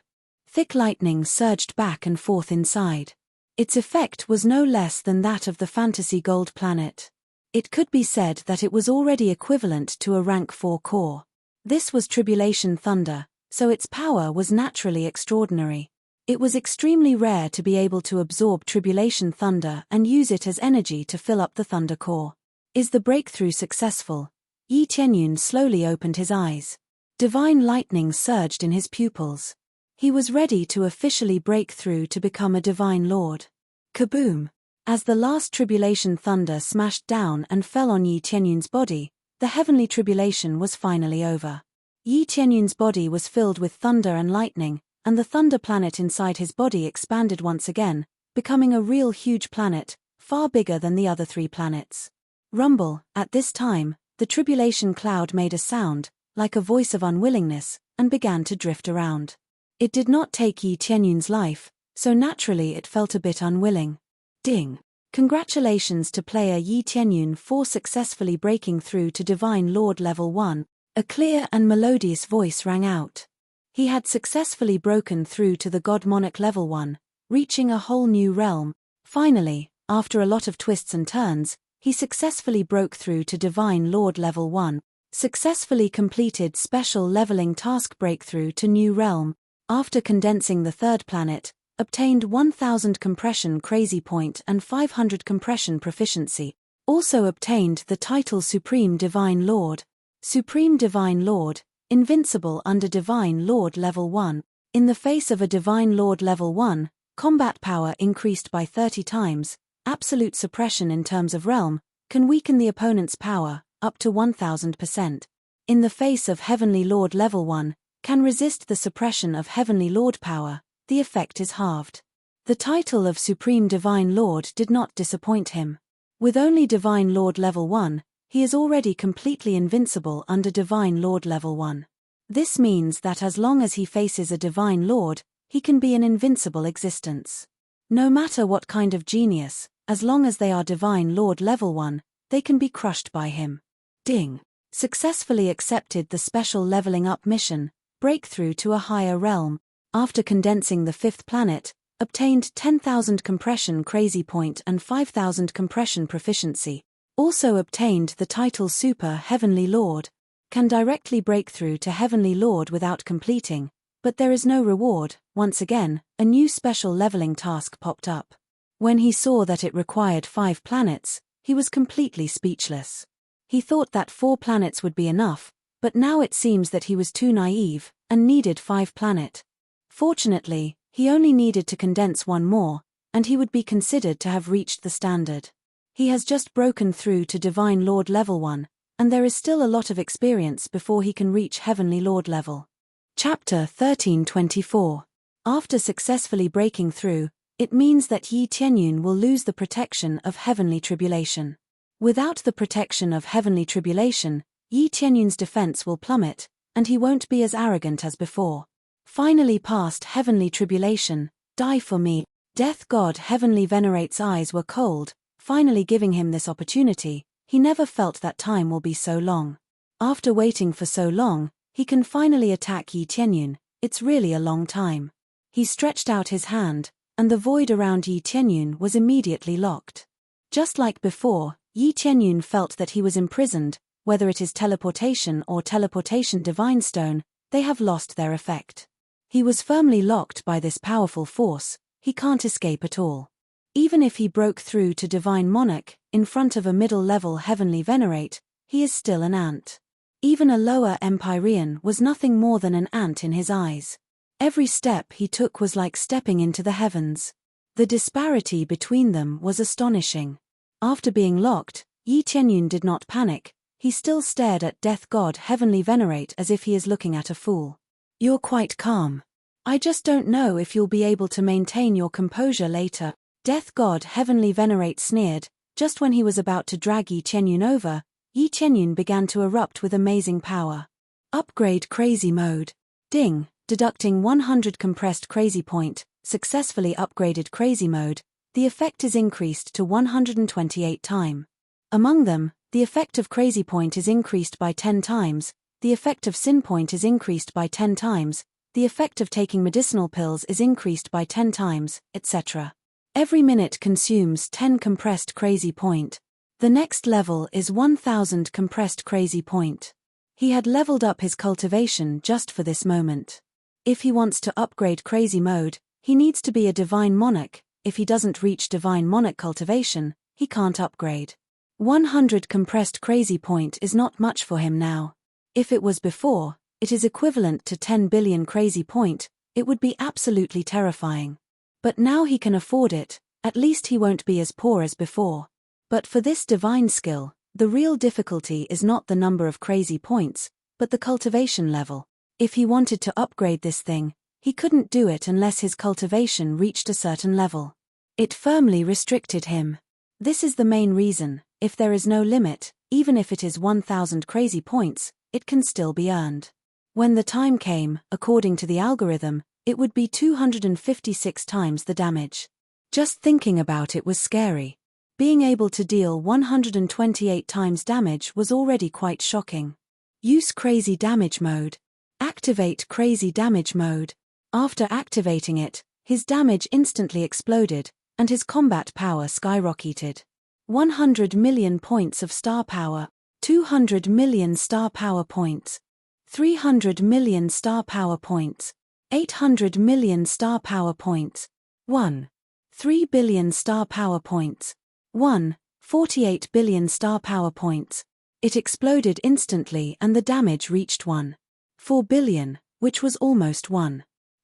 Thick lightning surged back and forth inside. Its effect was no less than that of the fantasy gold planet. It could be said that it was already equivalent to a rank 4 core. This was tribulation thunder, so its power was naturally extraordinary. It was extremely rare to be able to absorb tribulation thunder and use it as energy to fill up the thunder core. Is the breakthrough successful? Yi Tianyun slowly opened his eyes. Divine lightning surged in his pupils. He was ready to officially break through to become a divine lord. Kaboom! As the last tribulation thunder smashed down and fell on Yi Tianyun's body, the heavenly tribulation was finally over. Yi Tianyun's body was filled with thunder and lightning, and the thunder planet inside his body expanded once again, becoming a real huge planet, far bigger than the other 3 planets. Rumble. At this time, the tribulation cloud made a sound, like a voice of unwillingness, and began to drift around. It did not take Yi Tianyun's life, so naturally it felt a bit unwilling. Ding! Congratulations to player Yi Tianyun for successfully breaking through to Divine Lord Level 1. A clear and melodious voice rang out. He had successfully broken through to the God Monarch Level 1, reaching a whole new realm. Finally, after a lot of twists and turns, he successfully broke through to Divine Lord Level 1, successfully completed special leveling task breakthrough to New Realm, after condensing the 3rd planet, obtained 1000 compression crazy point and 500 compression proficiency, also obtained the title Supreme Divine Lord. Supreme Divine Lord, invincible under Divine Lord Level 1. In the face of a Divine Lord Level 1, combat power increased by 30 times, absolute suppression in terms of realm, can weaken the opponent's power, up to 1000%. In the face of Heavenly Lord Level 1, can resist the suppression of Heavenly Lord power, the effect is halved. The title of Supreme Divine Lord did not disappoint him. With only Divine Lord Level 1, he is already completely invincible under Divine Lord Level 1. This means that as long as he faces a Divine Lord, he can be an invincible existence. No matter what kind of genius, as long as they are Divine Lord Level 1, they can be crushed by him. Ding. Successfully accepted the special leveling up mission, Breakthrough to a Higher Realm. After condensing the 5th planet, obtained 10,000 compression crazy point and 5,000 compression proficiency. Also obtained the title Super Heavenly Lord. Can directly break through to Heavenly Lord without completing, but there is no reward. Once again, a new special leveling task popped up. When he saw that it required 5 planets, he was completely speechless. He thought that 4 planets would be enough, but now it seems that he was too naive, and needed 5 planets. Fortunately, he only needed to condense 1 more, and he would be considered to have reached the standard. He has just broken through to Divine Lord Level 1, and there is still a lot of experience before he can reach Heavenly Lord level. Chapter 1324. After successfully breaking through, it means that Yi Tianyun will lose the protection of heavenly tribulation. Without the protection of heavenly tribulation, Yi Tianyun's defense will plummet, and he won't be as arrogant as before. Finally past heavenly tribulation, die for me. Death God Heavenly Venerate's eyes were cold, finally giving him this opportunity. He never felt that time will be so long. After waiting for so long, he can finally attack Yi Tianyun. It's really a long time. He stretched out his hand, and the void around Yi Tianyun was immediately locked. Just like before, Yi Tianyun felt that he was imprisoned. Whether it is teleportation or teleportation divine stone, they have lost their effect. He was firmly locked by this powerful force. He can't escape at all. Even if he broke through to Divine Monarch, in front of a middle-level Heavenly Venerate, he is still an ant. Even a lower Empyrean was nothing more than an ant in his eyes. Every step he took was like stepping into the heavens. The disparity between them was astonishing. After being locked, Yi Tianyun did not panic. He still stared at Death God Heavenly Venerate as if he is looking at a fool. You're quite calm. I just don't know if you'll be able to maintain your composure later. Death God Heavenly Venerate sneered. Just when he was about to drag Yi Tianyun over, Yi Tianyun began to erupt with amazing power. Upgrade Crazy Mode. Ding, deducting 100 compressed crazy point, successfully upgraded Crazy Mode, the effect is increased to 128 times. Among them, the effect of Crazy Point is increased by 10 times, the effect of Sin Point is increased by 10 times, the effect of taking medicinal pills is increased by 10 times, etc. Every minute consumes 10 compressed Crazy Point. The next level is 1000 compressed Crazy Point. He had leveled up his cultivation just for this moment. If he wants to upgrade Crazy Mode, he needs to be a Divine Monarch. If he doesn't reach Divine Monarch cultivation, he can't upgrade. 100 compressed Crazy Point is not much for him now. If it was before, it is equivalent to 10 billion Crazy Point, it would be absolutely terrifying. But now he can afford it, at least he won't be as poor as before. But for this divine skill, the real difficulty is not the number of Crazy Points, but the cultivation level. If he wanted to upgrade this thing, he couldn't do it unless his cultivation reached a certain level. It firmly restricted him. This is the main reason. If there is no limit, even if it is 1000 Crazy Points, it can still be earned. When the time came, according to the algorithm, it would be 256 times the damage. Just thinking about it was scary. Being able to deal 128 times damage was already quite shocking. Use Crazy Damage Mode. Activate Crazy Damage Mode. After activating it, his damage instantly exploded, and his combat power skyrocketed. 100 million points of star power, 200 million star power points, 300 million star power points, 800 million star power points, 3 billion star power points, 48 billion star power points. It exploded instantly and the damage reached 4 billion, which was almost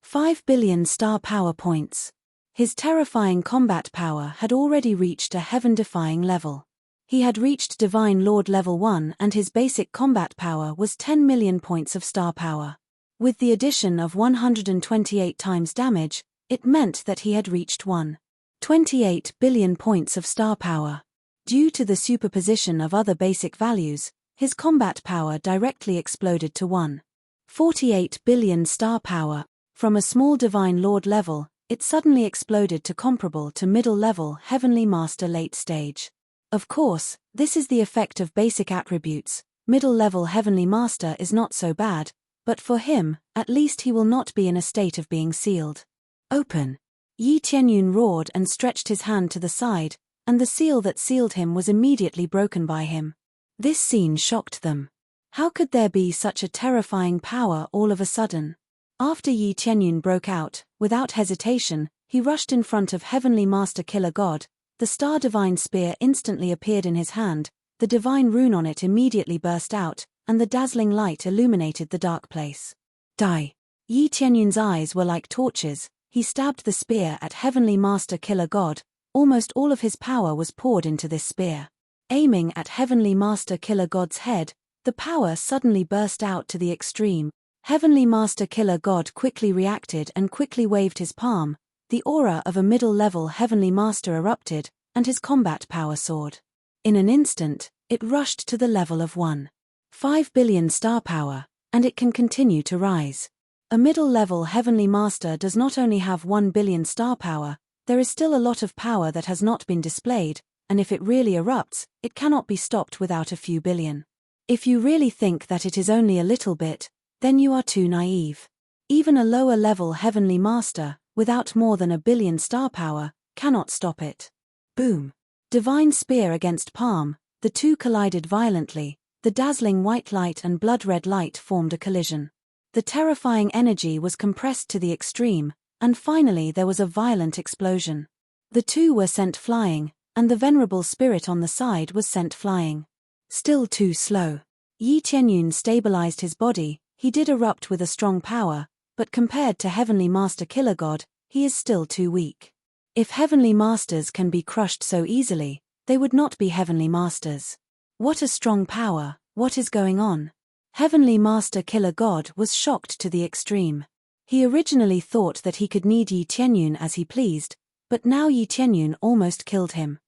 5 billion star power points. His terrifying combat power had already reached a heaven-defying level. He had reached Divine Lord level 1 and his basic combat power was 10 million points of star power. With the addition of 128 times damage, it meant that he had reached 1.28 billion points of star power. Due to the superposition of other basic values, his combat power directly exploded to 1.48 billion star power. From a small Divine Lord level, it suddenly exploded to comparable to middle-level Heavenly Master late stage. Of course, this is the effect of basic attributes. Middle-level Heavenly Master is not so bad, but for him, at least he will not be in a state of being sealed. Open! Yi Qianyun roared and stretched his hand to the side, and the seal that sealed him was immediately broken by him. This scene shocked them. How could there be such a terrifying power all of a sudden? After Yi Qianyun broke out, without hesitation, he rushed in front of Heavenly Master Killer God. The star divine spear instantly appeared in his hand, the divine rune on it immediately burst out, and the dazzling light illuminated the dark place. Die! Yi Qianyun's eyes were like torches. He stabbed the spear at Heavenly Master Killer God. Almost all of his power was poured into this spear. Aiming at Heavenly Master Killer God's head, the power suddenly burst out to the extreme. Heavenly Master Killer God quickly reacted and quickly waved his palm. The aura of a middle-level Heavenly Master erupted, and his combat power soared. In an instant, it rushed to the level of 1.5 billion star power, and it can continue to rise. A middle-level Heavenly Master does not only have 1 billion star power, there is still a lot of power that has not been displayed, and if it really erupts, it cannot be stopped without a few billion. If you really think that it is only a little bit, then you are too naive. Even a lower-level Heavenly Master, without more than 1 billion star power, cannot stop it. Boom! Divine spear against palm, the two collided violently, the dazzling white light and blood-red light formed a collision. The terrifying energy was compressed to the extreme, and finally there was a violent explosion. The two were sent flying, and the venerable spirit on the side was sent flying. Still too slow. Yi Qianyun stabilized his body. He did erupt with a strong power, but compared to Heavenly Master Killer God, he is still too weak. If Heavenly Masters can be crushed so easily, they would not be Heavenly Masters. What a strong power, what is going on? Heavenly Master Killer God was shocked to the extreme. He originally thought that he could knead Yi Qianyun as he pleased, but now Yi Qianyun almost killed him.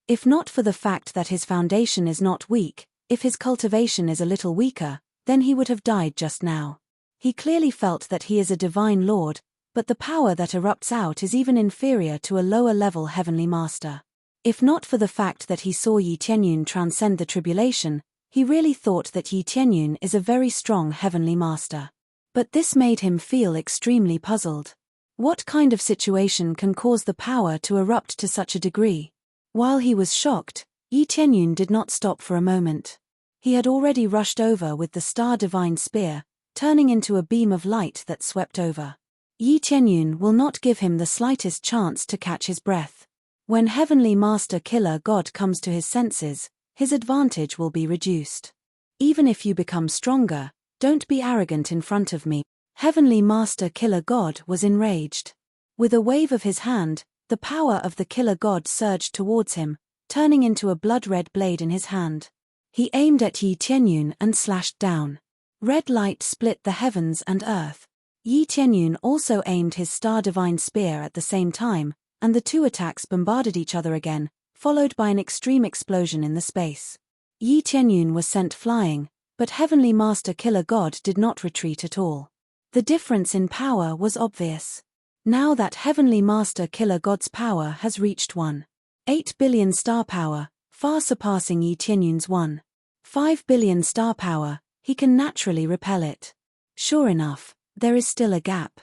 If not for the fact that his foundation is not weak, if his cultivation is a little weaker, then he would have died just now. He clearly felt that he is a divine lord, but the power that erupts out is even inferior to a lower-level Heavenly Master. If not for the fact that he saw Yi Qianyun transcend the tribulation, he really thought that Yi Qianyun is a very strong Heavenly Master. But this made him feel extremely puzzled. What kind of situation can cause the power to erupt to such a degree? While he was shocked, Yi Qianyun did not stop for a moment. He had already rushed over with the star divine spear, turning into a beam of light that swept over. Yi Qianyun will not give him the slightest chance to catch his breath. When Heavenly Master Killer God comes to his senses, his advantage will be reduced. Even if you become stronger, don't be arrogant in front of me. Heavenly Master Killer God was enraged. With a wave of his hand, the power of the Killer God surged towards him, turning into a blood-red blade in his hand. He aimed at Yi Qianyun and slashed down. Red light split the heavens and earth. Yi Qianyun also aimed his star divine spear at the same time, and the two attacks bombarded each other again, followed by an extreme explosion in the space. Yi Qianyun was sent flying, but Heavenly Master Killer God did not retreat at all. The difference in power was obvious. Now that Heavenly Master Killer God's power has reached 1.8 billion star power, far surpassing Yi Qianyun's 1.5 billion star power, he can naturally repel it. Sure enough, there is still a gap.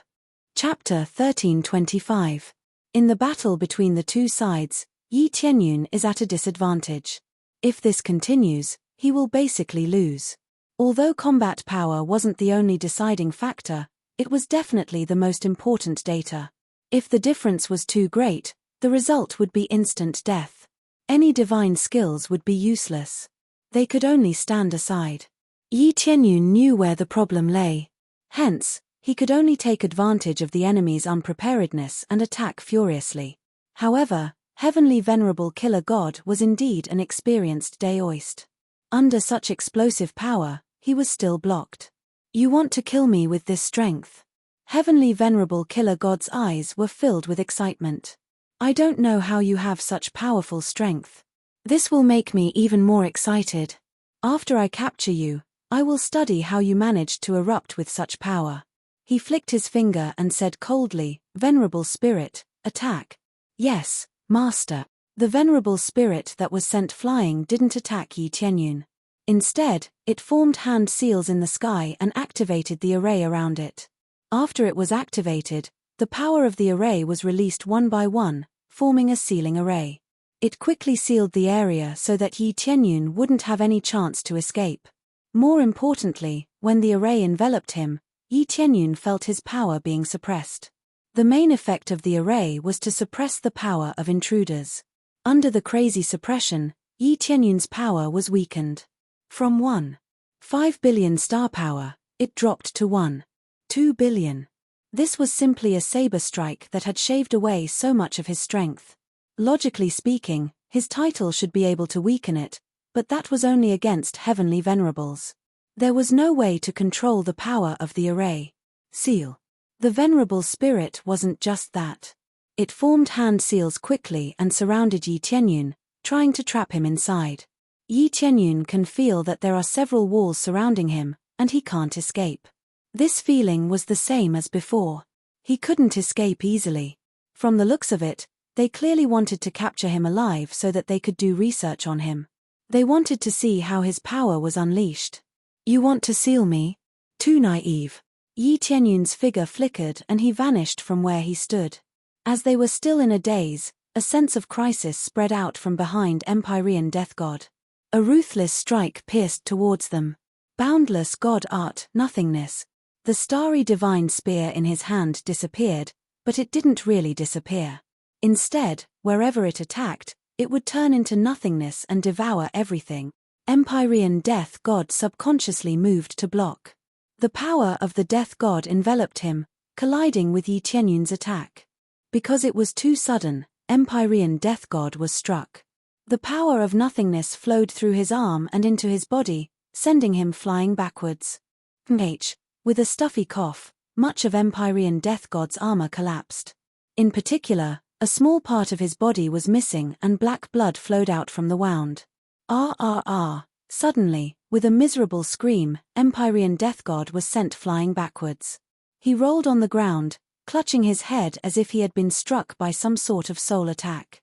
Chapter 1325. In the battle between the two sides, Yi Qianyun is at a disadvantage. If this continues, he will basically lose. Although combat power wasn't the only deciding factor, it was definitely the most important data. If the difference was too great, the result would be instant death. Any divine skills would be useless. They could only stand aside. Yi Qianyun knew where the problem lay. Hence, he could only take advantage of the enemy's unpreparedness and attack furiously. However, Heavenly Venerable Killer God was indeed an experienced daoist. Under such explosive power, he was still blocked. You want to kill me with this strength? Heavenly Venerable Killer God's eyes were filled with excitement. I don't know how you have such powerful strength. This will make me even more excited. After I capture you, I will study how you managed to erupt with such power. He flicked his finger and said coldly, Venerable Spirit, attack. Yes, Master. The Venerable Spirit that was sent flying didn't attack Yi Tianyun. Instead, it formed hand seals in the sky and activated the array around it. After it was activated, the power of the array was released one by one, forming a sealing array. It quickly sealed the area so that Yi Tianyun wouldn't have any chance to escape. More importantly, when the array enveloped him, Yi Tianyun felt his power being suppressed. The main effect of the array was to suppress the power of intruders. Under the crazy suppression, Yi Tianyun's power was weakened. From 1.5 billion star power, it dropped to 1.2 billion. This was simply a saber strike that had shaved away so much of his strength. Logically speaking, his title should be able to weaken it, but that was only against heavenly venerables. There was no way to control the power of the array. Seal. The Venerable Spirit wasn't just that. It formed hand seals quickly and surrounded Yi Tianyun, trying to trap him inside. Yi Tianyun can feel that there are several walls surrounding him, and he can't escape. This feeling was the same as before. He couldn't escape easily. From the looks of it, they clearly wanted to capture him alive so that they could do research on him. They wanted to see how his power was unleashed. You want to seal me? Too naive. Yi Tianyun's figure flickered and he vanished from where he stood. As they were still in a daze, a sense of crisis spread out from behind Empyrean Death God. A ruthless strike pierced towards them. Boundless God art, nothingness. The starry divine spear in his hand disappeared, but it didn't really disappear. Instead, wherever it attacked, it would turn into nothingness and devour everything. Empyrean Death God subconsciously moved to block. The power of the Death God enveloped him, colliding with Yi Tianyun's attack. Because it was too sudden, Empyrean Death God was struck. The power of nothingness flowed through his arm and into his body, sending him flying backwards. With a stuffy cough, much of Empyrean Death God's armor collapsed. In particular, a small part of his body was missing and black blood flowed out from the wound. Suddenly, with a miserable scream, Empyrean Death God was sent flying backwards. He rolled on the ground, clutching his head as if he had been struck by some sort of soul attack.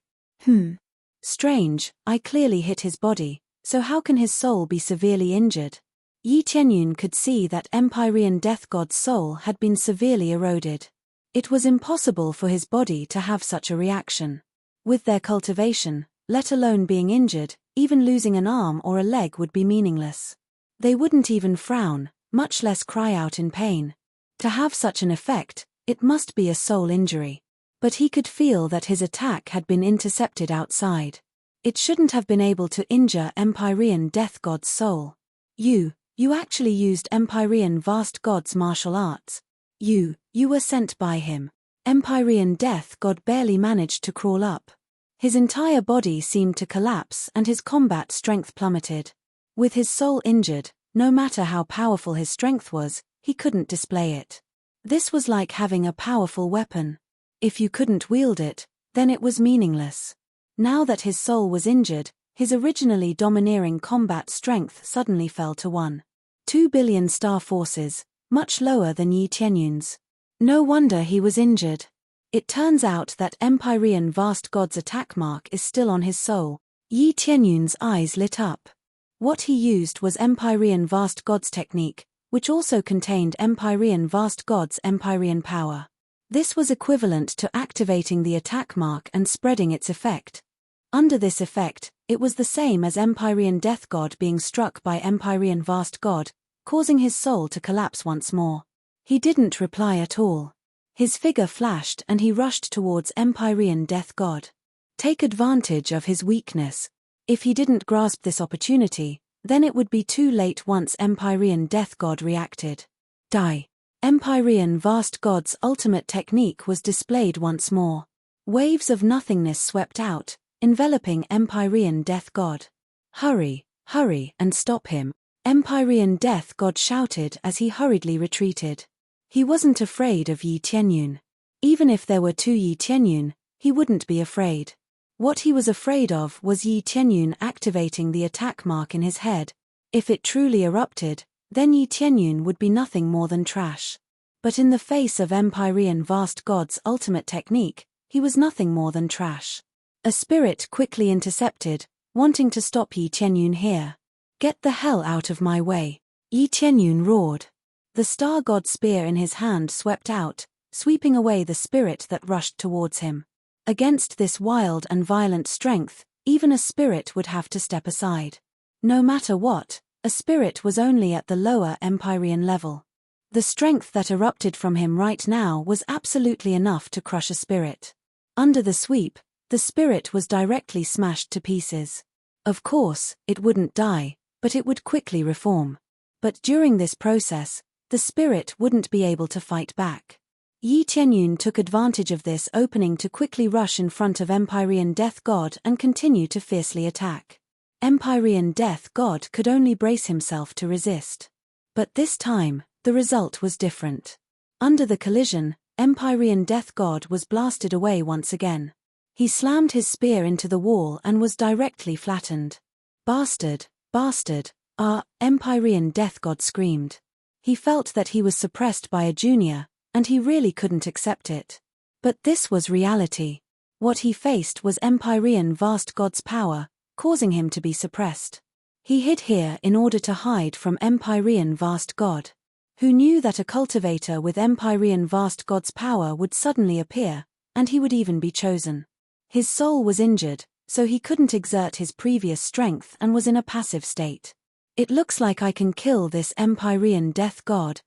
Strange, I clearly hit his body, so how can his soul be severely injured? Yi Tianyun could see that Empyrean Death God's soul had been severely eroded. It was impossible for his body to have such a reaction. With their cultivation, let alone being injured, even losing an arm or a leg would be meaningless. They wouldn't even frown, much less cry out in pain. To have such an effect, it must be a soul injury. But he could feel that his attack had been intercepted outside. It shouldn't have been able to injure Empyrean Death God's soul. You actually used Empyrean Vast God's martial arts. You were sent by him. Empyrean Death God barely managed to crawl up. His entire body seemed to collapse and his combat strength plummeted. With his soul injured, no matter how powerful his strength was, he couldn't display it. This was like having a powerful weapon. If you couldn't wield it, then it was meaningless. Now that his soul was injured, his originally domineering combat strength suddenly fell to 1.2 billion star forces, much lower than Yi Tianyun's. No wonder he was injured. It turns out that Empyrean Vast God's attack mark is still on his soul. Yi Tianyun's eyes lit up. What he used was Empyrean Vast God's technique, which also contained Empyrean Vast God's Empyrean power. This was equivalent to activating the attack mark and spreading its effect. Under this effect, it was the same as Empyrean Death God being struck by Empyrean Vast God, causing his soul to collapse once more. He didn't reply at all. His figure flashed and he rushed towards Empyrean Death God. Take advantage of his weakness. If he didn't grasp this opportunity, then it would be too late once Empyrean Death God reacted. Die. Empyrean Vast God's ultimate technique was displayed once more. Waves of nothingness swept out, enveloping Empyrean Death God. "Hurry, hurry and stop him," Empyrean Death God shouted as he hurriedly retreated. He wasn't afraid of Yi Tianyun. Even if there were two Yi Tianyun, he wouldn't be afraid. What he was afraid of was Yi Tianyun activating the attack mark in his head. If it truly erupted, then Yi Tianyun would be nothing more than trash. But in the face of Empyrean Vast God's ultimate technique, he was nothing more than trash. A spirit quickly intercepted, wanting to stop Yi Tianyun here. "Get the hell out of my way," Yi Tianyun roared. The star god spear in his hand swept out, sweeping away the spirit that rushed towards him. Against this wild and violent strength, even a spirit would have to step aside. No matter what, a spirit was only at the lower Empyrean level. The strength that erupted from him right now was absolutely enough to crush a spirit. Under the sweep, the spirit was directly smashed to pieces. Of course, it wouldn't die, but it would quickly reform. But during this process, the spirit wouldn't be able to fight back. Yi Tianyun took advantage of this opening to quickly rush in front of Empyrean Death God and continue to fiercely attack. Empyrean Death God could only brace himself to resist. But this time, the result was different. Under the collision, Empyrean Death God was blasted away once again. He slammed his spear into the wall and was directly flattened. "Bastard, bastard, Empyrean Death God screamed. He felt that he was suppressed by a junior, and he really couldn't accept it. But this was reality. What he faced was Empyrean Vast God's power, causing him to be suppressed. He hid here in order to hide from Empyrean Vast God. Who knew that a cultivator with Empyrean Vast God's power would suddenly appear, and he would even be chosen? His soul was injured, so he couldn't exert his previous strength and was in a passive state. "It looks like I can kill this Empyrean Death God."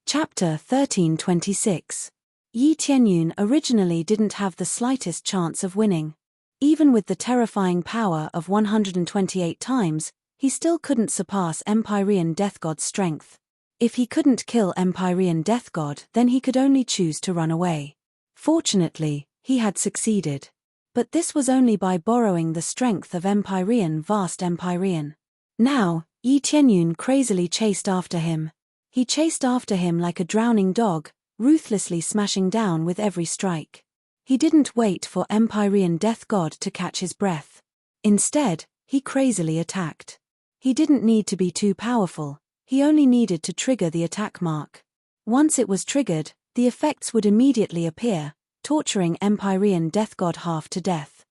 Chapter 1326. Yi Tianyun originally didn't have the slightest chance of winning. Even with the terrifying power of 128 times, he still couldn't surpass Empyrean Death God's strength. If he couldn't kill Empyrean Death God, then he could only choose to run away. Fortunately, he had succeeded. But this was only by borrowing the strength of Empyrean Vast Empyrean. Now, Yi Tianyun crazily chased after him. He chased after him like a drowning dog, ruthlessly smashing down with every strike. He didn't wait for Empyrean Death God to catch his breath. Instead, he crazily attacked. He didn't need to be too powerful, he only needed to trigger the attack mark. Once it was triggered, the effects would immediately appear, torturing Empyrean Death God half to death.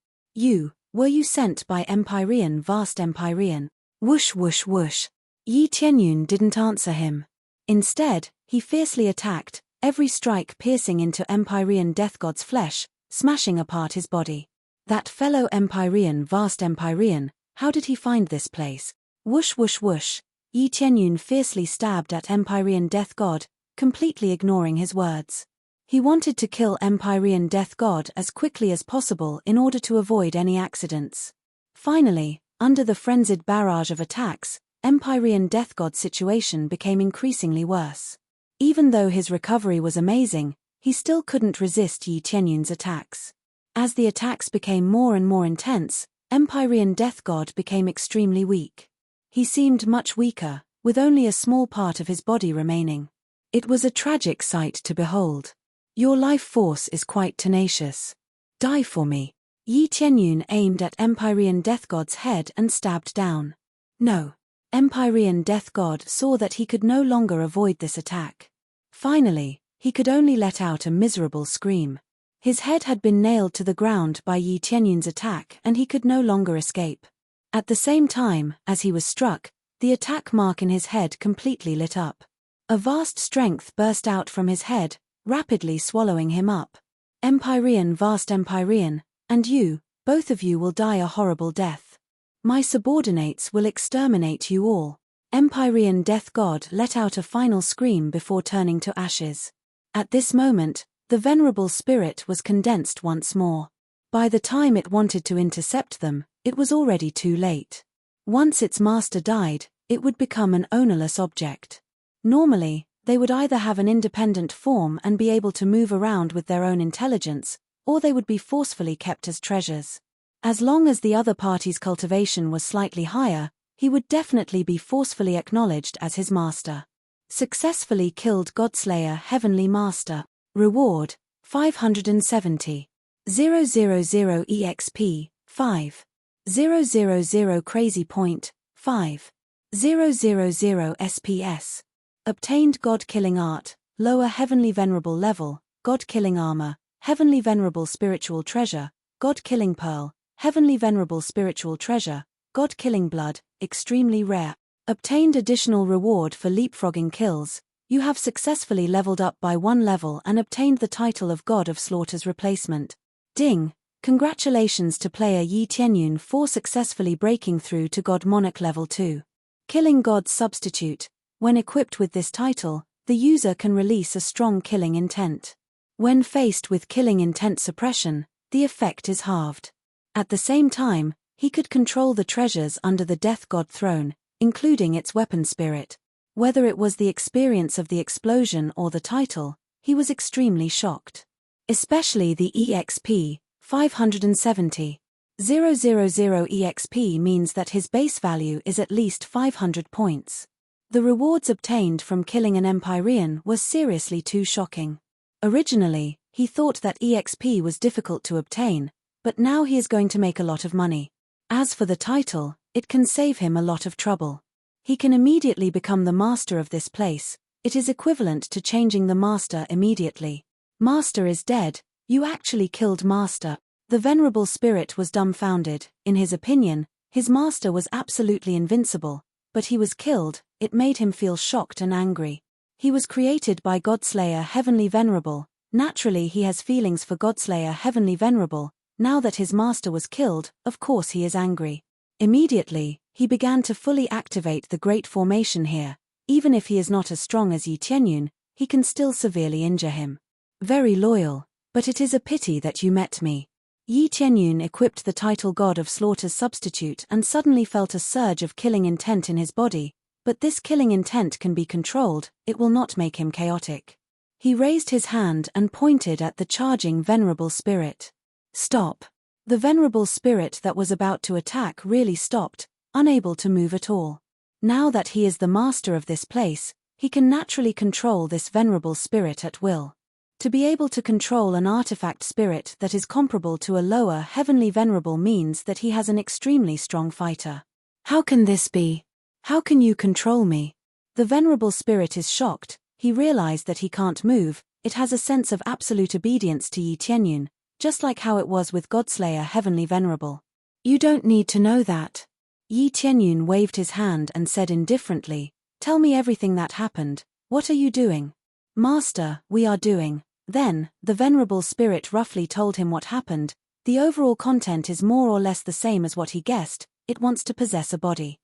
Were you sent by Empyrean Vast Empyrean?" Whoosh whoosh whoosh. Yi Tianyun didn't answer him. Instead, he fiercely attacked, every strike piercing into Empyrean Death God's flesh, smashing apart his body. That fellow Empyrean Vast Empyrean, how did he find this place? Whoosh whoosh whoosh. Yi Tianyun fiercely stabbed at Empyrean Death God, completely ignoring his words. He wanted to kill Empyrean Death God as quickly as possible in order to avoid any accidents. Finally, under the frenzied barrage of attacks, Empyrean Death God's situation became increasingly worse. Even though his recovery was amazing, he still couldn't resist Yi Tianyun's attacks. As the attacks became more and more intense, Empyrean Death God became extremely weak. He seemed much weaker, with only a small part of his body remaining. It was a tragic sight to behold. "Your life force is quite tenacious. Die for me." Yi Tianyun aimed at Empyrean Death God's head and stabbed down. No. Empyrean Death God saw that he could no longer avoid this attack. Finally, he could only let out a miserable scream. His head had been nailed to the ground by Yi Tianyun's attack and he could no longer escape. At the same time, as he was struck, the attack mark in his head completely lit up. A vast strength burst out from his head, rapidly swallowing him up. "Empyrean Vast Empyrean, and you, both of you will die a horrible death. My subordinates will exterminate you all." Empyrean Death God let out a final scream before turning to ashes. At this moment, the venerable spirit was condensed once more. By the time it wanted to intercept them, it was already too late. Once its master died, it would become an ownerless object. Normally, they would either have an independent form and be able to move around with their own intelligence, or they would be forcefully kept as treasures. As long as the other party's cultivation was slightly higher, he would definitely be forcefully acknowledged as his master. Successfully killed Godslayer Heavenly Master. Reward, 570. 000 EXP, 5. 000 Crazy Point, 5. 000 SPS. Obtained God-Killing Art, Lower Heavenly Venerable Level, God-Killing Armor, Heavenly Venerable Spiritual Treasure, God-Killing Pearl, Heavenly Venerable Spiritual Treasure, God-Killing Blood, extremely rare. Obtained additional reward for leapfrogging kills. You have successfully leveled up by 1 level and obtained the title of God of Slaughter's replacement. Ding! Congratulations to player Yi Tianyun for successfully breaking through to God Monarch Level 2. Killing God's Substitute. When equipped with this title, the user can release a strong killing intent. When faced with killing intent suppression, the effect is halved. At the same time, he could control the treasures under the Death God throne, including its weapon spirit. Whether it was the experience of the explosion or the title, he was extremely shocked. Especially the EXP, 570. 000 EXP means that his base value is at least 500 points. The rewards obtained from killing an Empyrean were seriously too shocking. Originally, he thought that EXP was difficult to obtain, but now he is going to make a lot of money. As for the title, it can save him a lot of trouble. He can immediately become the master of this place. It is equivalent to changing the master immediately. Master is dead. You actually killed Master. The venerable spirit was dumbfounded. In his opinion, his master was absolutely invincible, but he was killed. It made him feel shocked and angry. He was created by Godslayer Heavenly Venerable. Naturally he has feelings for Godslayer Heavenly Venerable. Now that his master was killed, of course he is angry. Immediately, he began to fully activate the Great Formation here. Even if he is not as strong as Yi Tianyun, he can still severely injure him. Very loyal, but it is a pity that you met me. Yi Tianyun equipped the title God of Slaughter's substitute and suddenly felt a surge of killing intent in his body, but this killing intent can be controlled, it will not make him chaotic. He raised his hand and pointed at the charging venerable spirit. Stop. The venerable spirit that was about to attack really stopped, unable to move at all. Now that he is the master of this place, he can naturally control this venerable spirit at will. To be able to control an artifact spirit that is comparable to a lower heavenly venerable means that he has an extremely strong fighter. How can this be? How can you control me? The venerable spirit is shocked. He realized that he can't move. It has a sense of absolute obedience to Yi Tianyun, just like how it was with Godslayer Heavenly Venerable. You don't need to know that. Yi Tianyun waved his hand and said indifferently, tell me everything that happened. What are you doing? Master, we are doing. Then, the venerable spirit roughly told him what happened. The overall content is more or less the same as what he guessed. It wants to possess a body.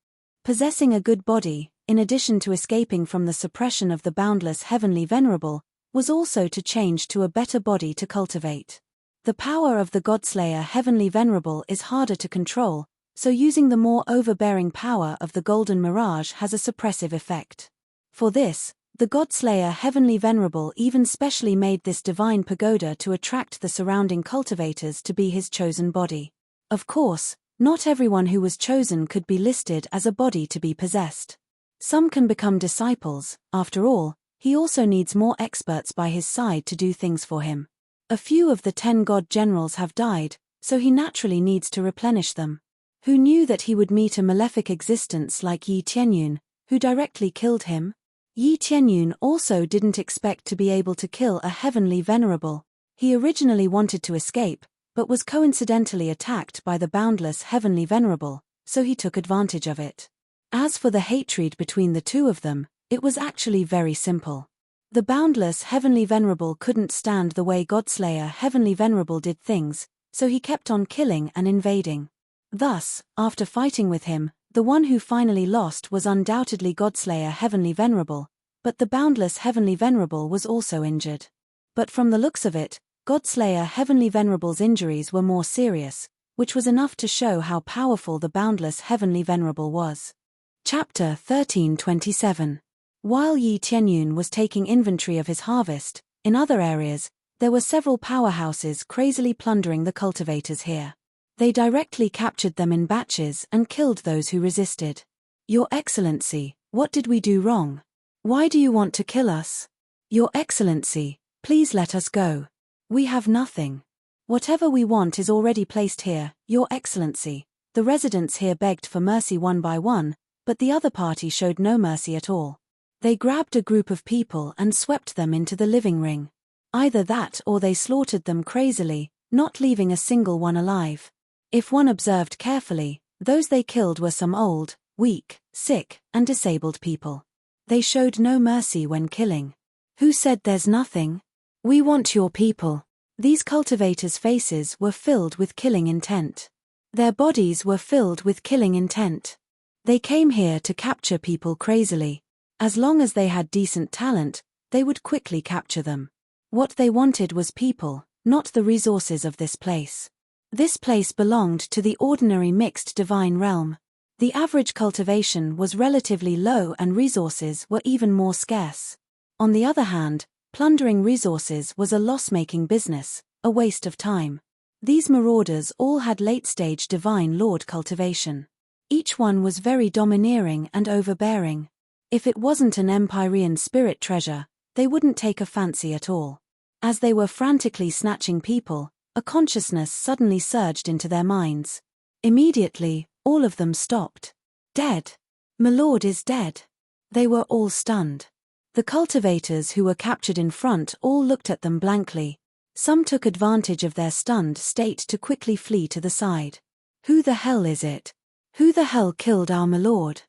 Possessing a good body, in addition to escaping from the suppression of the boundless heavenly venerable, was also to change to a better body to cultivate. The power of the Godslayer Heavenly Venerable is harder to control, so using the more overbearing power of the Golden Mirage has a suppressive effect. For this, the Godslayer Heavenly Venerable even specially made this divine pagoda to attract the surrounding cultivators to be his chosen body. Of course, not everyone who was chosen could be listed as a body to be possessed. Some can become disciples. After all, he also needs more experts by his side to do things for him. A few of the 10 god generals have died, so he naturally needs to replenish them. Who knew that he would meet a malefic existence like Yi Tianyun, who directly killed him? Yi Tianyun also didn't expect to be able to kill a heavenly venerable. He originally wanted to escape, but was coincidentally attacked by the boundless heavenly venerable, so he took advantage of it. As for the hatred between the two of them, it was actually very simple. The boundless heavenly venerable couldn't stand the way Godslayer Heavenly Venerable did things, so he kept on killing and invading. Thus, after fighting with him, the one who finally lost was undoubtedly Godslayer Heavenly Venerable, but the boundless Heavenly Venerable was also injured. But from the looks of it, Godslayer Heavenly Venerable's injuries were more serious, which was enough to show how powerful the boundless Heavenly Venerable was. Chapter 1327. While Yi Tianyun was taking inventory of his harvest, in other areas, There were several powerhouses crazily plundering the cultivators here. They directly captured them in batches and killed those who resisted. Your Excellency, what did we do wrong? Why do you want to kill us? Your Excellency, please let us go. We have nothing. Whatever we want is already placed here, Your Excellency. The residents here begged for mercy one by one, but the other party showed no mercy at all. They grabbed a group of people and swept them into the living ring. Either that or they slaughtered them crazily, not leaving a single one alive. If one observed carefully, those they killed were some old, weak, sick, and disabled people. They showed no mercy when killing. Who said there's nothing? We want your people. These cultivators' faces were filled with killing intent. Their bodies were filled with killing intent. They came here to capture people crazily. As long as they had decent talent, they would quickly capture them. What they wanted was people, not the resources of this place. This place belonged to the ordinary mixed divine realm. The average cultivation was relatively low and resources were even more scarce. On the other hand, plundering resources was a loss-making business, a waste of time. These marauders all had late-stage divine lord cultivation. Each one was very domineering and overbearing. If it wasn't an Empyrean spirit treasure, they wouldn't take a fancy at all. As they were frantically snatching people, a consciousness suddenly surged into their minds. Immediately, all of them stopped. Dead. My lord is dead. They were all stunned. The cultivators who were captured in front all looked at them blankly. Some took advantage of their stunned state to quickly flee to the side. Who the hell is it? Who the hell killed our my lord?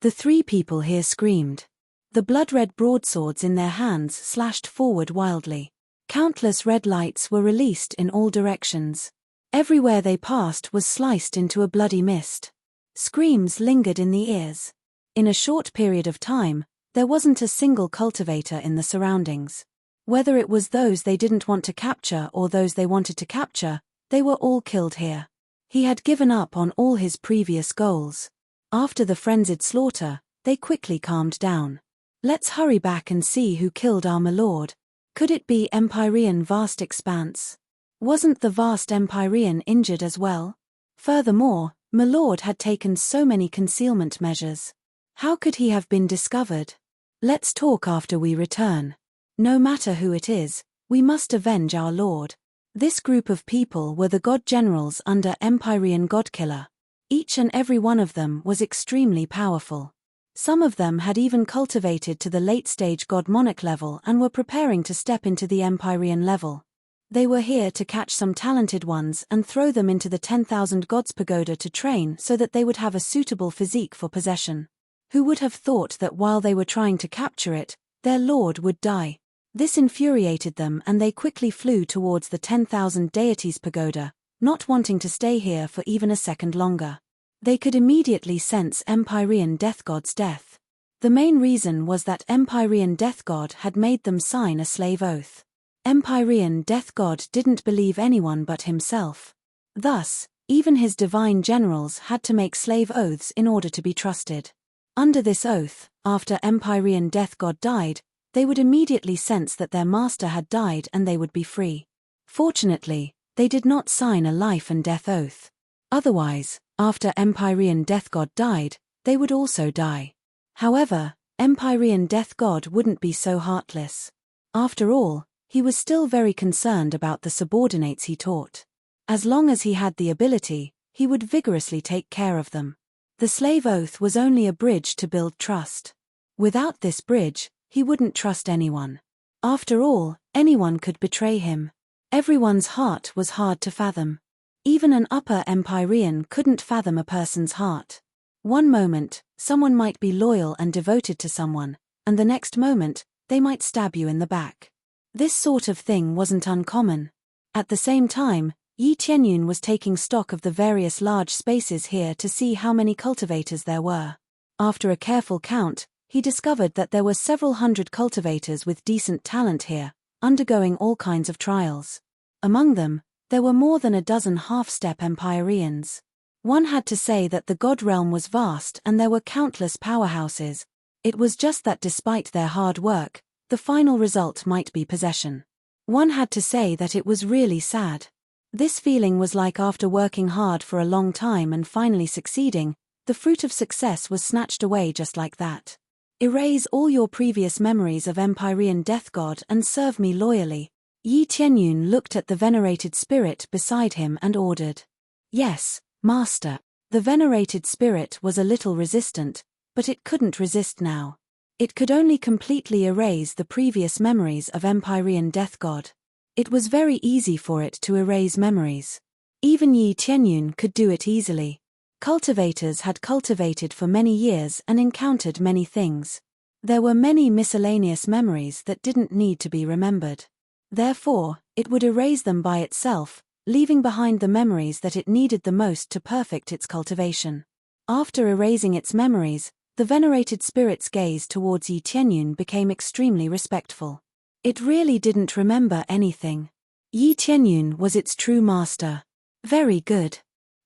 The three people here screamed. The blood-red broadswords in their hands slashed forward wildly. Countless red lights were released in all directions. Everywhere they passed was sliced into a bloody mist. Screams lingered in the ears. In a short period of time, there wasn't a single cultivator in the surroundings. Whether it was those they didn't want to capture or those they wanted to capture, they were all killed here. He had given up on all his previous goals. After the frenzied slaughter, they quickly calmed down. Let's hurry back and see who killed our my lord. Could it be Empyrean Vast Expanse? Wasn't the vast Empyrean injured as well? Furthermore, my lord had taken so many concealment measures. How could he have been discovered? Let's talk after we return. No matter who it is, we must avenge our lord. This group of people were the god generals under Empyrean Godkiller. Each and every one of them was extremely powerful. Some of them had even cultivated to the late-stage god monarch level and were preparing to step into the Empyrean level. They were here to catch some talented ones and throw them into the 10,000 gods pagoda to train so that they would have a suitable physique for possession. Who would have thought that while they were trying to capture it, their lord would die? This infuriated them and they quickly flew towards the 10,000 deities pagoda, not wanting to stay here for even a second longer. They could immediately sense Empyrean Death God's death. The main reason was that Empyrean Death God had made them sign a slave oath. Empyrean Death God didn't believe anyone but himself. Thus, even his divine generals had to make slave oaths in order to be trusted. Under this oath, after Empyrean Death God died, they would immediately sense that their master had died and they would be free. Fortunately, they did not sign a life and death oath. Otherwise, after Empyrean Death God died, they would also die. However, Empyrean Death God wouldn't be so heartless. After all, he was still very concerned about the subordinates he taught. As long as he had the ability, he would vigorously take care of them. The slave oath was only a bridge to build trust. Without this bridge, he wouldn't trust anyone. After all, anyone could betray him. Everyone's heart was hard to fathom. Even an upper Empyrean couldn't fathom a person's heart. One moment, someone might be loyal and devoted to someone, and the next moment, they might stab you in the back. This sort of thing wasn't uncommon. At the same time, Yi Tianyun was taking stock of the various large spaces here to see how many cultivators there were. After a careful count, he discovered that there were several hundred cultivators with decent talent here, undergoing all kinds of trials. Among them, there were more than a dozen half-step Empyreans. One had to say that the god realm was vast and there were countless powerhouses. It was just that despite their hard work, the final result might be possession. One had to say that it was really sad. This feeling was like after working hard for a long time and finally succeeding, the fruit of success was snatched away just like that. Erase all your previous memories of Empyrean death god and serve me loyally. Yi Tianyun looked at the venerated spirit beside him and ordered. Yes, master. The venerated spirit was a little resistant, but it couldn't resist now. It could only completely erase the previous memories of Empyrean death god. It was very easy for it to erase memories. Even Yi Tianyun could do it easily. Cultivators had cultivated for many years and encountered many things. There were many miscellaneous memories that didn't need to be remembered. Therefore, it would erase them by itself, leaving behind the memories that it needed the most to perfect its cultivation. After erasing its memories, the venerated spirit's gaze towards Yi Tianyun became extremely respectful. It really didn't remember anything. Yi Tianyun was its true master. Very good.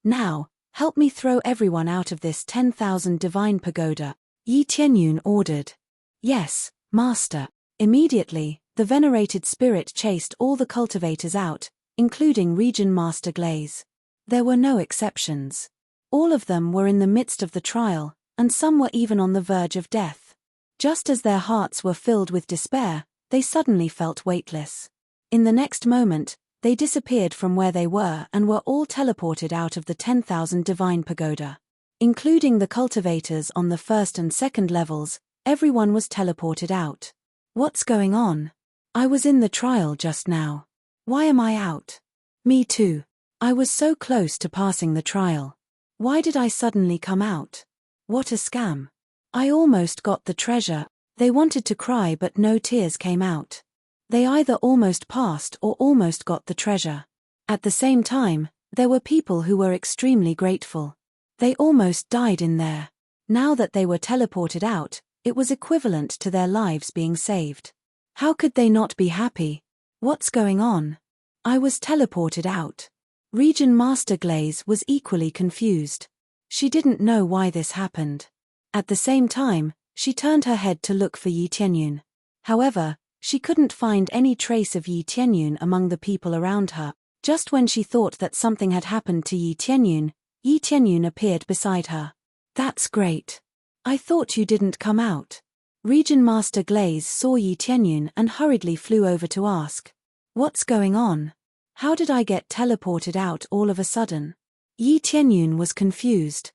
Now, help me throw everyone out of this 10,000 divine pagoda, Yi Tianyun ordered. Yes, master. Immediately, the venerated spirit chased all the cultivators out, including Region Master Glaze. There were no exceptions. All of them were in the midst of the trial, and some were even on the verge of death. Just as their hearts were filled with despair, they suddenly felt weightless. In the next moment, they disappeared from where they were and were all teleported out of the 10,000 divine pagoda. Including the cultivators on the first and second levels, everyone was teleported out. What's going on? I was in the trial just now. Why am I out? Me too. I was so close to passing the trial. Why did I suddenly come out? What a scam. I almost got the treasure. They wanted to cry but no tears came out. They either almost passed or almost got the treasure. At the same time, there were people who were extremely grateful. They almost died in there. Now that they were teleported out, it was equivalent to their lives being saved. How could they not be happy? What's going on? I was teleported out. Region Master Glaze was equally confused. She didn't know why this happened. At the same time, she turned her head to look for Yi Tianyun. However, she couldn't find any trace of Yi Tianyun among the people around her. Just when she thought that something had happened to Yi Tianyun appeared beside her. That's great. I thought you didn't come out. Region Master Glaze saw Yi Tianyun and hurriedly flew over to ask. What's going on? How did I get teleported out all of a sudden? Yi Tianyun was confused.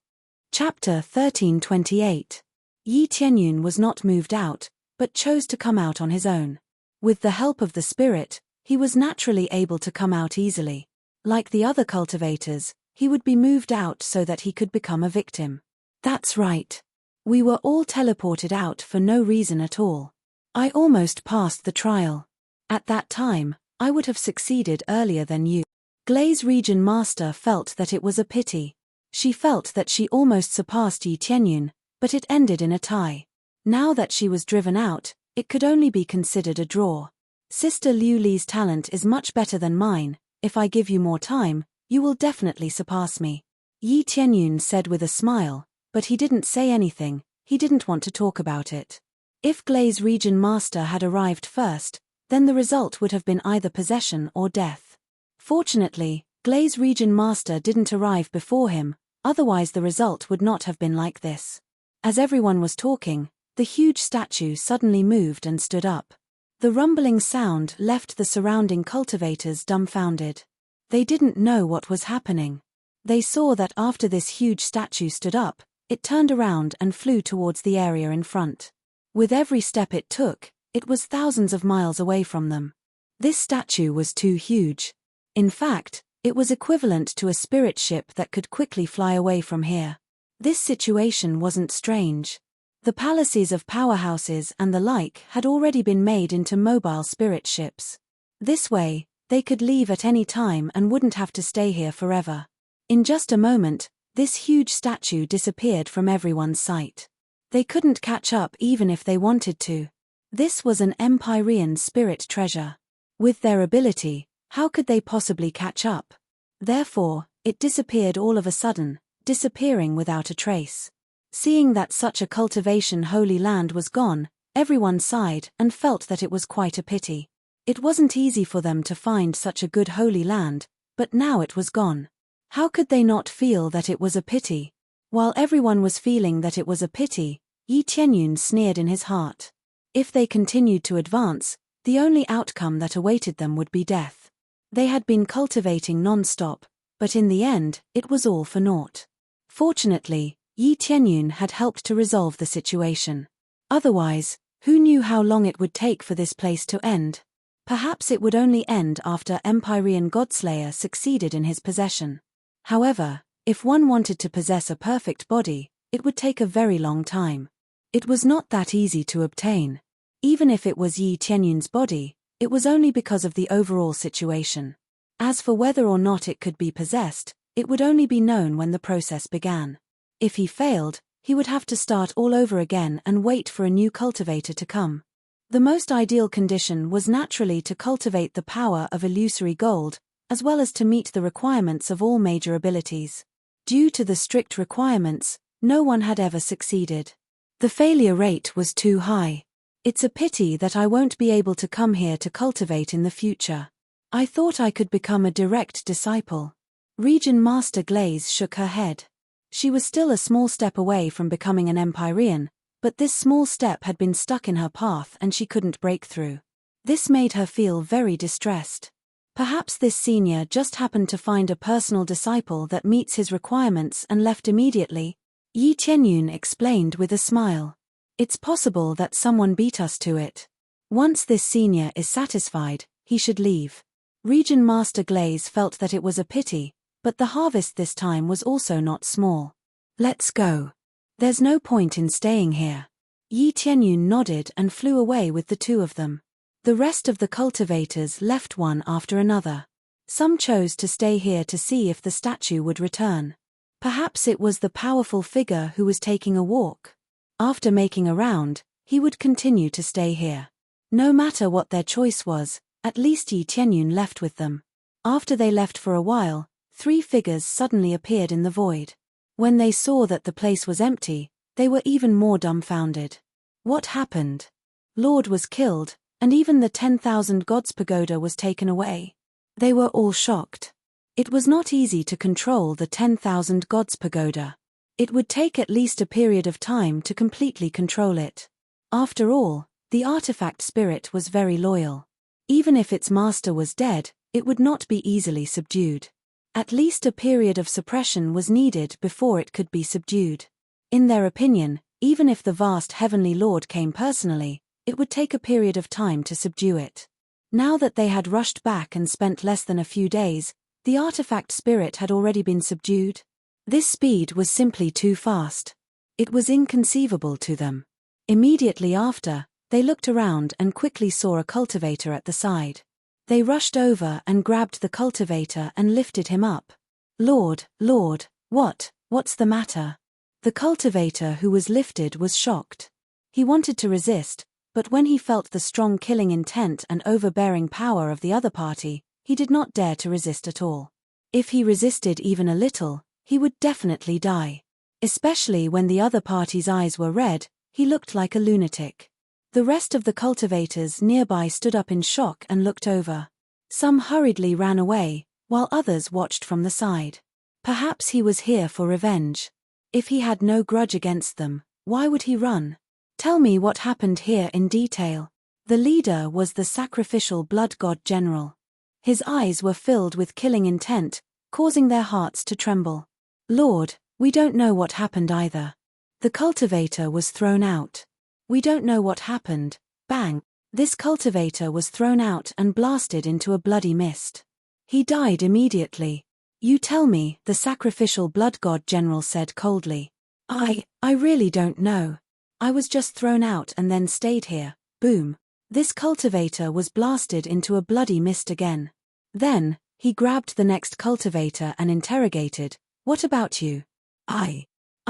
Chapter 1328. Yi Tianyun was not moved out, but chose to come out on his own. With the help of the spirit, he was naturally able to come out easily. Like the other cultivators, he would be moved out so that he could become a victim. That's right. We were all teleported out for no reason at all. I almost passed the trial. At that time, I would have succeeded earlier than you. Glaze Region Master felt that it was a pity. She felt that she almost surpassed Yi Tianyun, but it ended in a tie. Now that she was driven out, it could only be considered a draw. Sister Liu Li's talent is much better than mine. If I give you more time, you will definitely surpass me. Yi Tianyun said with a smile, but he didn't say anything. He didn't want to talk about it. If Glaze Region Master had arrived first, then the result would have been either possession or death. Fortunately, Glaze Region Master didn't arrive before him, otherwise the result would not have been like this. As everyone was talking, the huge statue suddenly moved and stood up. The rumbling sound left the surrounding cultivators dumbfounded. They didn't know what was happening. They saw that after this huge statue stood up, it turned around and flew towards the area in front. With every step it took, it was thousands of miles away from them. This statue was too huge. In fact, it was equivalent to a spirit ship that could quickly fly away from here. This situation wasn't strange. The palaces of powerhouses and the like had already been made into mobile spirit ships. This way, they could leave at any time and wouldn't have to stay here forever. In just a moment, this huge statue disappeared from everyone's sight. They couldn't catch up even if they wanted to. This was an Empyrean spirit treasure. With their ability, how could they possibly catch up? Therefore, it disappeared all of a sudden, disappearing without a trace. Seeing that such a cultivation holy land was gone, everyone sighed and felt that it was quite a pity. It wasn't easy for them to find such a good holy land, but now it was gone. How could they not feel that it was a pity? While everyone was feeling that it was a pity, Yi Qianyun sneered in his heart. If they continued to advance, the only outcome that awaited them would be death. They had been cultivating non-stop, but in the end, it was all for naught. Fortunately, Yi Qianyun had helped to resolve the situation. Otherwise, who knew how long it would take for this place to end? Perhaps it would only end after Empyrean Godslayer succeeded in his possession. However, if one wanted to possess a perfect body, it would take a very long time. It was not that easy to obtain. Even if it was Yi Qianyun's body, it was only because of the overall situation. As for whether or not it could be possessed, it would only be known when the process began. If he failed, he would have to start all over again and wait for a new cultivator to come. The most ideal condition was naturally to cultivate the power of illusory gold, as well as to meet the requirements of all major abilities. Due to the strict requirements, no one had ever succeeded. The failure rate was too high. It's a pity that I won't be able to come here to cultivate in the future. I thought I could become a direct disciple. Region Master Glaze shook her head. She was still a small step away from becoming an Empyrean, but this small step had been stuck in her path and she couldn't break through. This made her feel very distressed. Perhaps this senior just happened to find a personal disciple that meets his requirements and left immediately. Yi Qianyun explained with a smile. It's possible that someone beat us to it. Once this senior is satisfied, he should leave. Region Master Glaze felt that it was a pity, but the harvest this time was also not small. Let's go. There's no point in staying here. Yi Qianyun nodded and flew away with the two of them. The rest of the cultivators left one after another. Some chose to stay here to see if the statue would return. Perhaps it was the powerful figure who was taking a walk. After making a round, he would continue to stay here. No matter what their choice was, at least Yi Qianyun left with them. After they left for a while, 3 figures suddenly appeared in the void. When they saw that the place was empty, they were even more dumbfounded. What happened? Lord was killed, and even the 10,000 gods pagoda was taken away. They were all shocked. It was not easy to control the 10,000 gods pagoda. It would take at least a period of time to completely control it. After all, the artifact spirit was very loyal. Even if its master was dead, it would not be easily subdued. At least a period of suppression was needed before it could be subdued. In their opinion, even if the vast heavenly lord came personally, it would take a period of time to subdue it. Now that they had rushed back and spent less than a few days, the artifact spirit had already been subdued. This speed was simply too fast. It was inconceivable to them. Immediately after, they looked around and quickly saw a cultivator at the side. They rushed over and grabbed the cultivator and lifted him up. Lord, what's the matter? The cultivator who was lifted was shocked. He wanted to resist, but when he felt the strong killing intent and overbearing power of the other party, he did not dare to resist at all. If he resisted even a little, he would definitely die. Especially when the other party's eyes were red, he looked like a lunatic. The rest of the cultivators nearby stood up in shock and looked over. Some hurriedly ran away, while others watched from the side. Perhaps he was here for revenge. If he had no grudge against them, why would he run? Tell me what happened here in detail. The leader was the sacrificial blood god general. His eyes were filled with killing intent, causing their hearts to tremble. Lord, we don't know what happened either. The cultivator was thrown out. We don't know what happened. Bang! This cultivator was thrown out and blasted into a bloody mist. He died immediately. You tell me, the sacrificial blood god general said coldly. I really don't know. I was just thrown out and then stayed here. Boom. This cultivator was blasted into a bloody mist again. Then, he grabbed the next cultivator and interrogated, "What about you?" I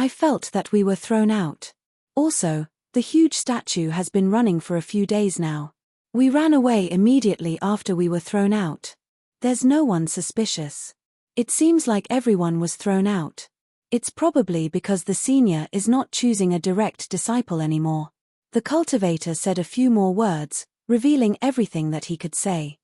felt that we were thrown out. Also, the huge statue has been running for a few days now. We ran away immediately after we were thrown out. There's no one suspicious. It seems like everyone was thrown out. It's probably because the senior is not choosing a direct disciple anymore. The cultivator said a few more words, revealing everything that he could say.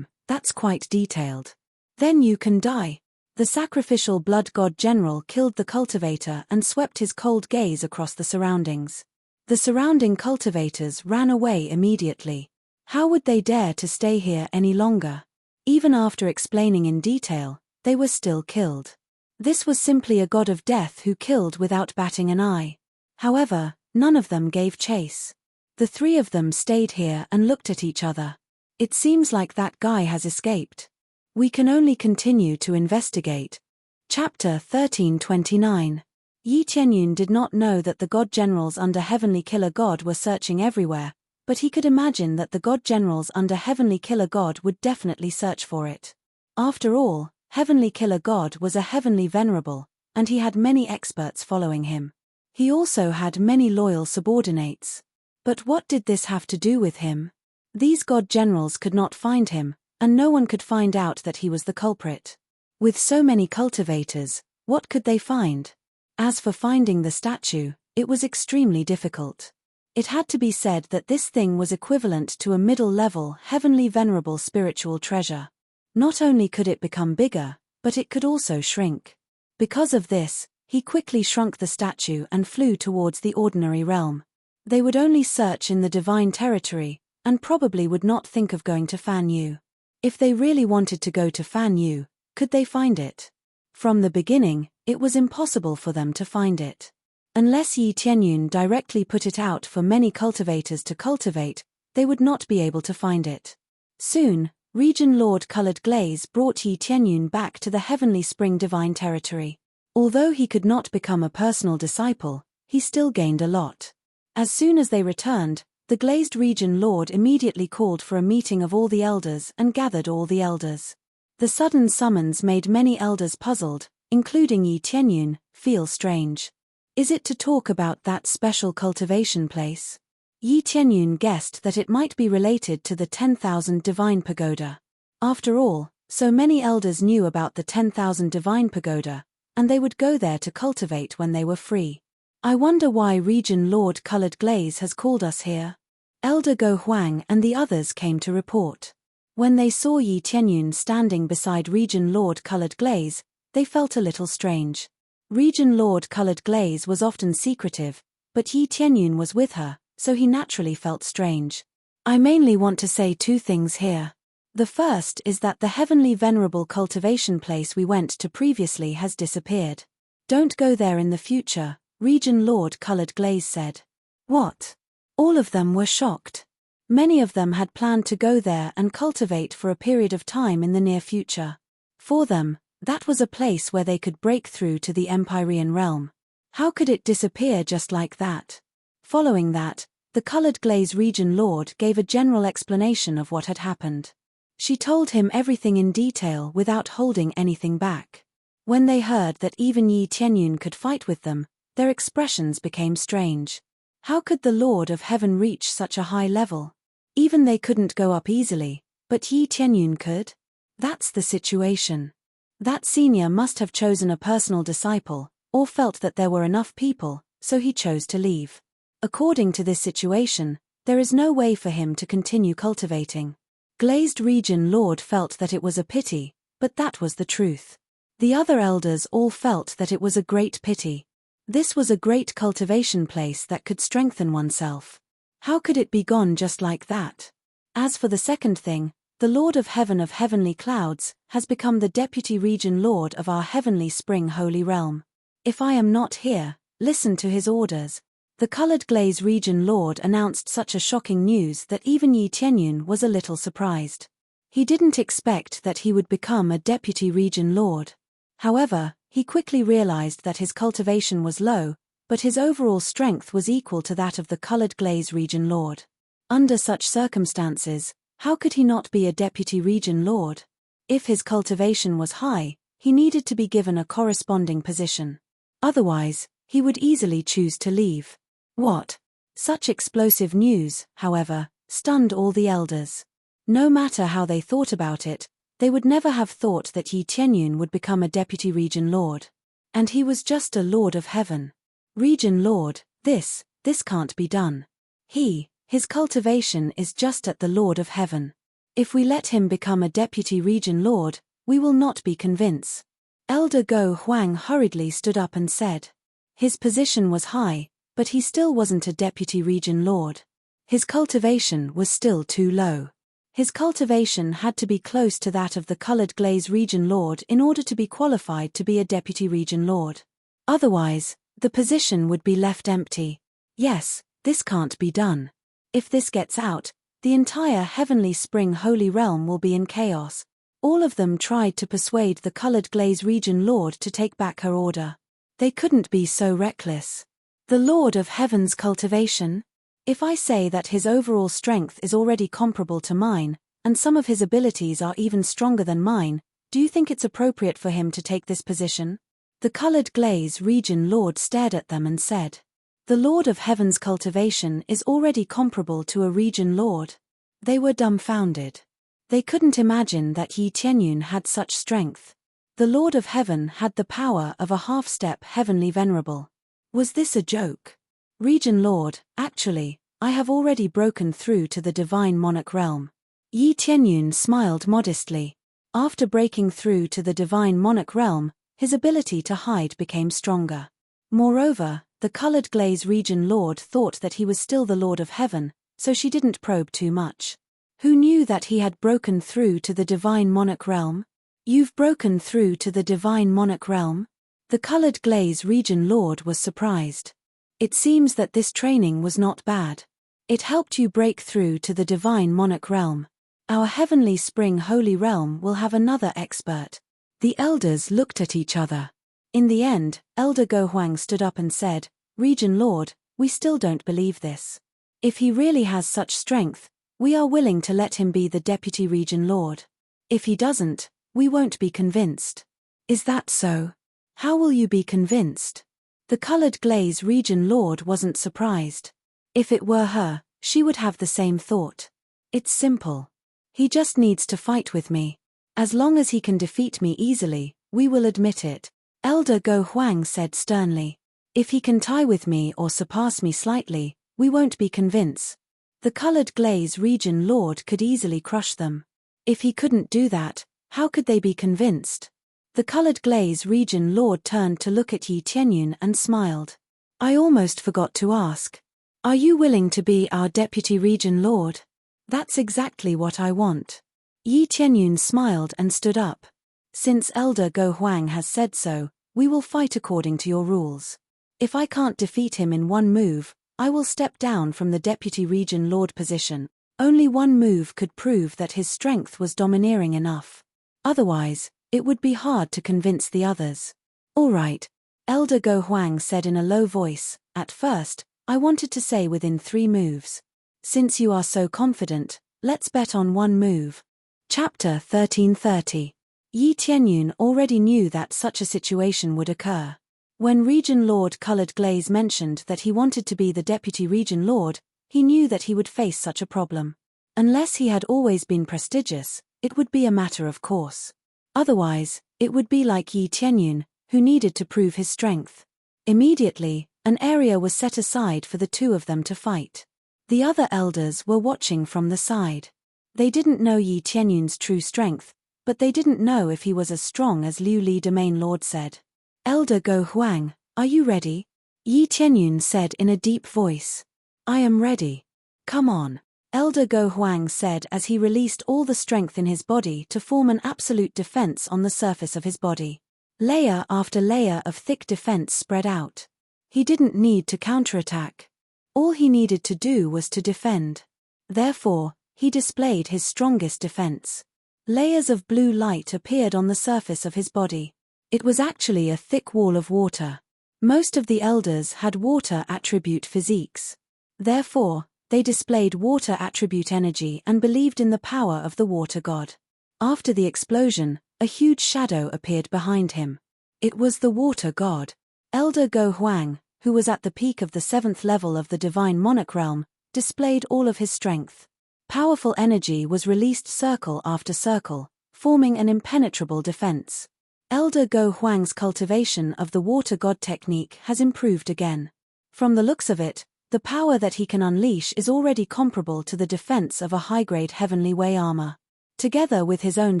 That's quite detailed. Then you can die. The sacrificial blood god general killed the cultivator and swept his cold gaze across the surroundings. The surrounding cultivators ran away immediately. How would they dare to stay here any longer? Even after explaining in detail, they were still killed. This was simply a god of death who killed without batting an eye. However, none of them gave chase. The three of them stayed here and looked at each other. It seems like that guy has escaped. We can only continue to investigate. Chapter 1329. Yi Tianyun did not know that the god generals under Heavenly Killer God were searching everywhere, but he could imagine that the god generals under Heavenly Killer God would definitely search for it. After all, Heavenly Killer God was a heavenly venerable, and he had many experts following him. He also had many loyal subordinates. But what did this have to do with him? These god generals could not find him, and no one could find out that he was the culprit. With so many cultivators, what could they find? As for finding the statue, it was extremely difficult. It had to be said that this thing was equivalent to a middle-level, heavenly venerable spiritual treasure. Not only could it become bigger, but it could also shrink. Because of this, he quickly shrunk the statue and flew towards the ordinary realm. They would only search in the divine territory, and probably would not think of going to Fan Yu. If they really wanted to go to Fan Yu, could they find it? From the beginning, it was impossible for them to find it. Unless Yi Tianyun directly put it out for many cultivators to cultivate, they would not be able to find it. Soon, Region Lord Colored Glaze brought Yi Tianyun back to the Heavenly Spring Divine Territory. Although he could not become a personal disciple, he still gained a lot. As soon as they returned, the Glazed Region Lord immediately called for a meeting of all the elders and gathered all the elders. The sudden summons made many elders puzzled, including Yi Tianyun, feel strange. Is it to talk about that special cultivation place? Yi Tianyun guessed that it might be related to the 10,000 Divine Pagoda. After all, so many elders knew about the 10,000 Divine Pagoda, and they would go there to cultivate when they were free. I wonder why Region Lord Colored Glaze has called us here. Elder Go Huang and the others came to report. When they saw Yi Tianyun standing beside Region Lord Colored Glaze, they felt a little strange. Region Lord Colored Glaze was often secretive, but Yi Tianyun was with her, so he naturally felt strange. I mainly want to say two things here. The first is that the heavenly venerable cultivation place we went to previously has disappeared. Don't go there in the future, Region Lord Colored Glaze said. What? All of them were shocked. Many of them had planned to go there and cultivate for a period of time in the near future. For them, that was a place where they could break through to the Empyrean realm. How could it disappear just like that? Following that, the Colored Glaze Region Lord gave a general explanation of what had happened. She told him everything in detail without holding anything back. When they heard that even Yi Tianyun could fight with them, their expressions became strange. How could the Lord of Heaven reach such a high level? Even they couldn't go up easily, but Yi Tianyun could? That's the situation. That senior must have chosen a personal disciple, or felt that there were enough people, so he chose to leave. According to this situation, there is no way for him to continue cultivating. Glazed Region Lord felt that it was a pity, but that was the truth. The other elders all felt that it was a great pity. This was a great cultivation place that could strengthen oneself. How could it be gone just like that? As for the second thing, the Lord of Heaven of Heavenly Clouds has become the Deputy Region Lord of our Heavenly Spring Holy Realm. If I am not here, listen to his orders. The Colored Glaze Region Lord announced such a shocking news that even Yi Tianyun was a little surprised. He didn't expect that he would become a Deputy Region Lord. However, he quickly realized that his cultivation was low, but his overall strength was equal to that of the Colored Glaze Region Lord. Under such circumstances, how could he not be a Deputy Region Lord? If his cultivation was high, he needed to be given a corresponding position. Otherwise, he would easily choose to leave. What? Such explosive news, however, stunned all the elders. No matter how they thought about it, they would never have thought that Yi Tianyun would become a Deputy Region Lord. And he was just a Lord of Heaven. Region Lord, this can't be done. He His cultivation is just at the Lord of Heaven. If we let him become a deputy region lord, we will not be convinced. Elder Go Huang hurriedly stood up and said. His position was high, but he still wasn't a deputy region lord. His cultivation was still too low. His cultivation had to be close to that of the colored glaze region lord in order to be qualified to be a deputy region lord. Otherwise, the position would be left empty. Yes, this can't be done. If this gets out, the entire Heavenly Spring Holy Realm will be in chaos. All of them tried to persuade the colored glaze region lord to take back her order. They couldn't be so reckless. The Lord of Heaven's cultivation? If I say that his overall strength is already comparable to mine, and some of his abilities are even stronger than mine, do you think it's appropriate for him to take this position? The colored glaze region lord stared at them and said. The Lord of Heaven's cultivation is already comparable to a region lord. They were dumbfounded. They couldn't imagine that Yi Tianyun had such strength. The Lord of Heaven had the power of a half-step heavenly venerable. Was this a joke? Region Lord, actually, I have already broken through to the divine monarch realm. Yi Tianyun smiled modestly. After breaking through to the divine monarch realm, his ability to hide became stronger. Moreover, the colored glaze region lord thought that he was still the Lord of Heaven, so she didn't probe too much. Who knew that he had broken through to the divine monarch realm? You've broken through to the divine monarch realm? The colored glaze region lord was surprised. It seems that this training was not bad. It helped you break through to the divine monarch realm. Our heavenly spring holy realm will have another expert. The elders looked at each other. In the end, Elder Go Huang stood up and said, Region Lord, we still don't believe this. If he really has such strength, we are willing to let him be the deputy region lord. If he doesn't, we won't be convinced. Is that so? How will you be convinced? The colored glaze region lord wasn't surprised. If it were her, she would have the same thought. It's simple. He just needs to fight with me. As long as he can defeat me easily, we will admit it. Elder Go Huang said sternly. If he can tie with me or surpass me slightly, we won't be convinced. The colored glaze region lord could easily crush them. If he couldn't do that, how could they be convinced? The colored glaze region lord turned to look at Yi Tianyun and smiled. I almost forgot to ask. Are you willing to be our deputy region lord? That's exactly what I want. Yi Tianyun smiled and stood up. Since Elder Go Huang has said so, we will fight according to your rules. If I can't defeat him in one move, I will step down from the deputy region lord position. Only one move could prove that his strength was domineering enough. Otherwise, it would be hard to convince the others. All right, Elder Go Huang said in a low voice. At first, I wanted to say within 3 moves. Since you are so confident, let's bet on one move. Chapter 1330. Yi Tianyun already knew that such a situation would occur. When Region Lord Colored Glaze mentioned that he wanted to be the Deputy Region Lord, he knew that he would face such a problem. Unless he had always been prestigious, it would be a matter of course. Otherwise, it would be like Yi Tianyun, who needed to prove his strength. Immediately, an area was set aside for the two of them to fight. The other elders were watching from the side. They didn't know Yi Tianyun's true strength, but they didn't know if he was as strong as Liu Li Domain Lord said. Elder Go Huang, are you ready? Yi Tianyun said in a deep voice. I am ready. Come on. Elder Go Huang said as he released all the strength in his body to form an absolute defense on the surface of his body. Layer after layer of thick defense spread out. He didn't need to counterattack. All he needed to do was to defend. Therefore, he displayed his strongest defense. Layers of blue light appeared on the surface of his body. It was actually a thick wall of water. Most of the elders had water attribute physiques. Therefore, they displayed water attribute energy and believed in the power of the water god. After the explosion, a huge shadow appeared behind him. It was the water god. Elder Go Huang, who was at the peak of the 7th level of the divine monarch realm, displayed all of his strength. Powerful energy was released circle after circle, forming an impenetrable defense. Elder Go Huang's cultivation of the water god technique has improved again. From the looks of it, The power that he can unleash is already comparable to the defense of a high-grade Heavenly Way armor. Together with his own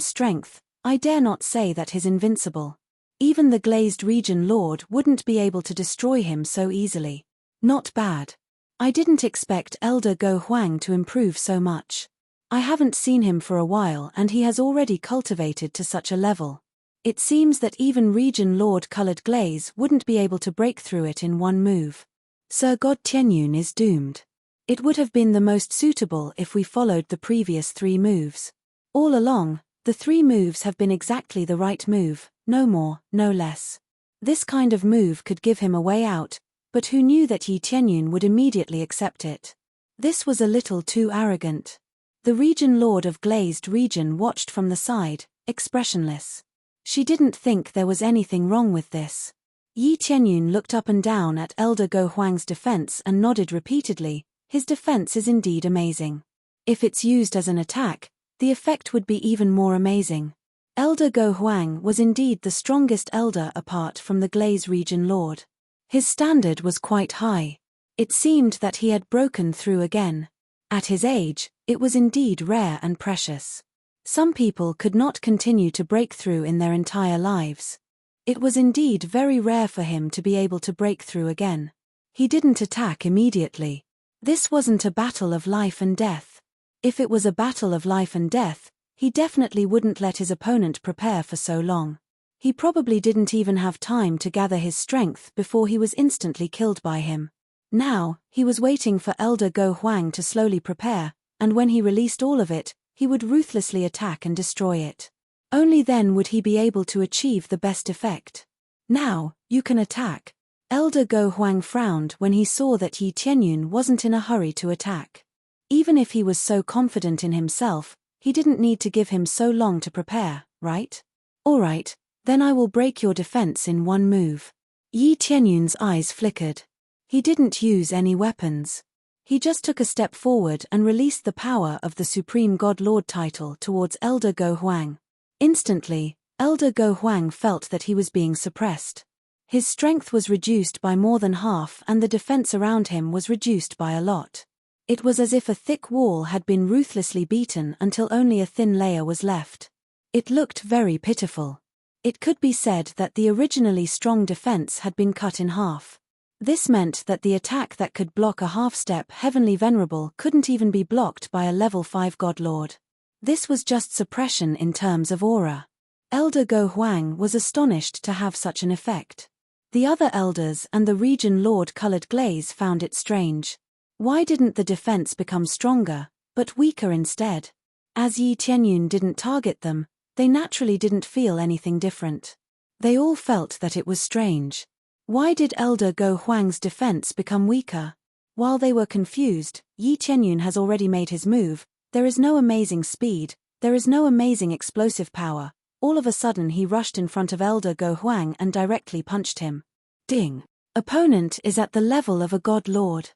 strength, I dare not say that he's invincible. Even the Glazed Region Lord wouldn't be able to destroy him so easily. Not bad. I didn't expect Elder Go Huang to improve so much. I haven't seen him for a while and he has already cultivated to such a level. It seems that even Region Lord Colored Glaze wouldn't be able to break through it in one move. Sir God Tianyun is doomed. It would have been the most suitable if we followed the previous 3 moves. All along, the 3 moves have been exactly the right move, no more, no less. This kind of move could give him a way out, but who knew that Yi Tianyun would immediately accept it? This was a little too arrogant. The Region Lord of Glazed Region watched from the side, expressionless. She didn't think there was anything wrong with this. Yi Tianyun looked up and down at Elder Go Huang's defense and nodded repeatedly. His defense is indeed amazing. If it's used as an attack, the effect would be even more amazing. Elder Go Huang was indeed the strongest elder apart from the Glaze Region Lord. His standard was quite high. It seemed that he had broken through again. At his age, it was indeed rare and precious. Some people could not continue to break through in their entire lives. It was indeed very rare for him to be able to break through again. He didn't attack immediately. This wasn't a battle of life and death. If it was a battle of life and death, he definitely wouldn't let his opponent prepare for so long. He probably didn't even have time to gather his strength before he was instantly killed by him. Now, he was waiting for Elder Go Huang to slowly prepare, and when he released all of it, he would ruthlessly attack and destroy it. Only then would he be able to achieve the best effect. Now, you can attack. Elder Go Huang frowned when he saw that Yi Tianyun wasn't in a hurry to attack. Even if he was so confident in himself, he didn't need to give him so long to prepare, right? Alright, then I will break your defense in one move. Yi Tianyun's eyes flickered. He didn't use any weapons. He just took a step forward and released the power of the Supreme God Lord title towards Elder Go Huang. Instantly, Elder Go Huang felt that he was being suppressed. His strength was reduced by more than half and the defense around him was reduced by a lot. It was as if a thick wall had been ruthlessly beaten until only a thin layer was left. It looked very pitiful. It could be said that the originally strong defense had been cut in half. This meant that the attack that could block a half-step Heavenly Venerable couldn't even be blocked by a level 5 God Lord. This was just suppression in terms of aura. Elder Go Huang was astonished to have such an effect. The other elders and the Region Lord Colored Glaze found it strange. Why didn't the defense become stronger, but weaker instead? As Yi Tianyun didn't target them, they naturally didn't feel anything different. They all felt that it was strange. Why did Elder Go Huang's defense become weaker? While they were confused, Yi Tianyun has already made his move. There is no amazing speed, there is no amazing explosive power. All of a sudden he rushed in front of Elder Go Huang and directly punched him. Ding! Opponent is at the level of a God Lord.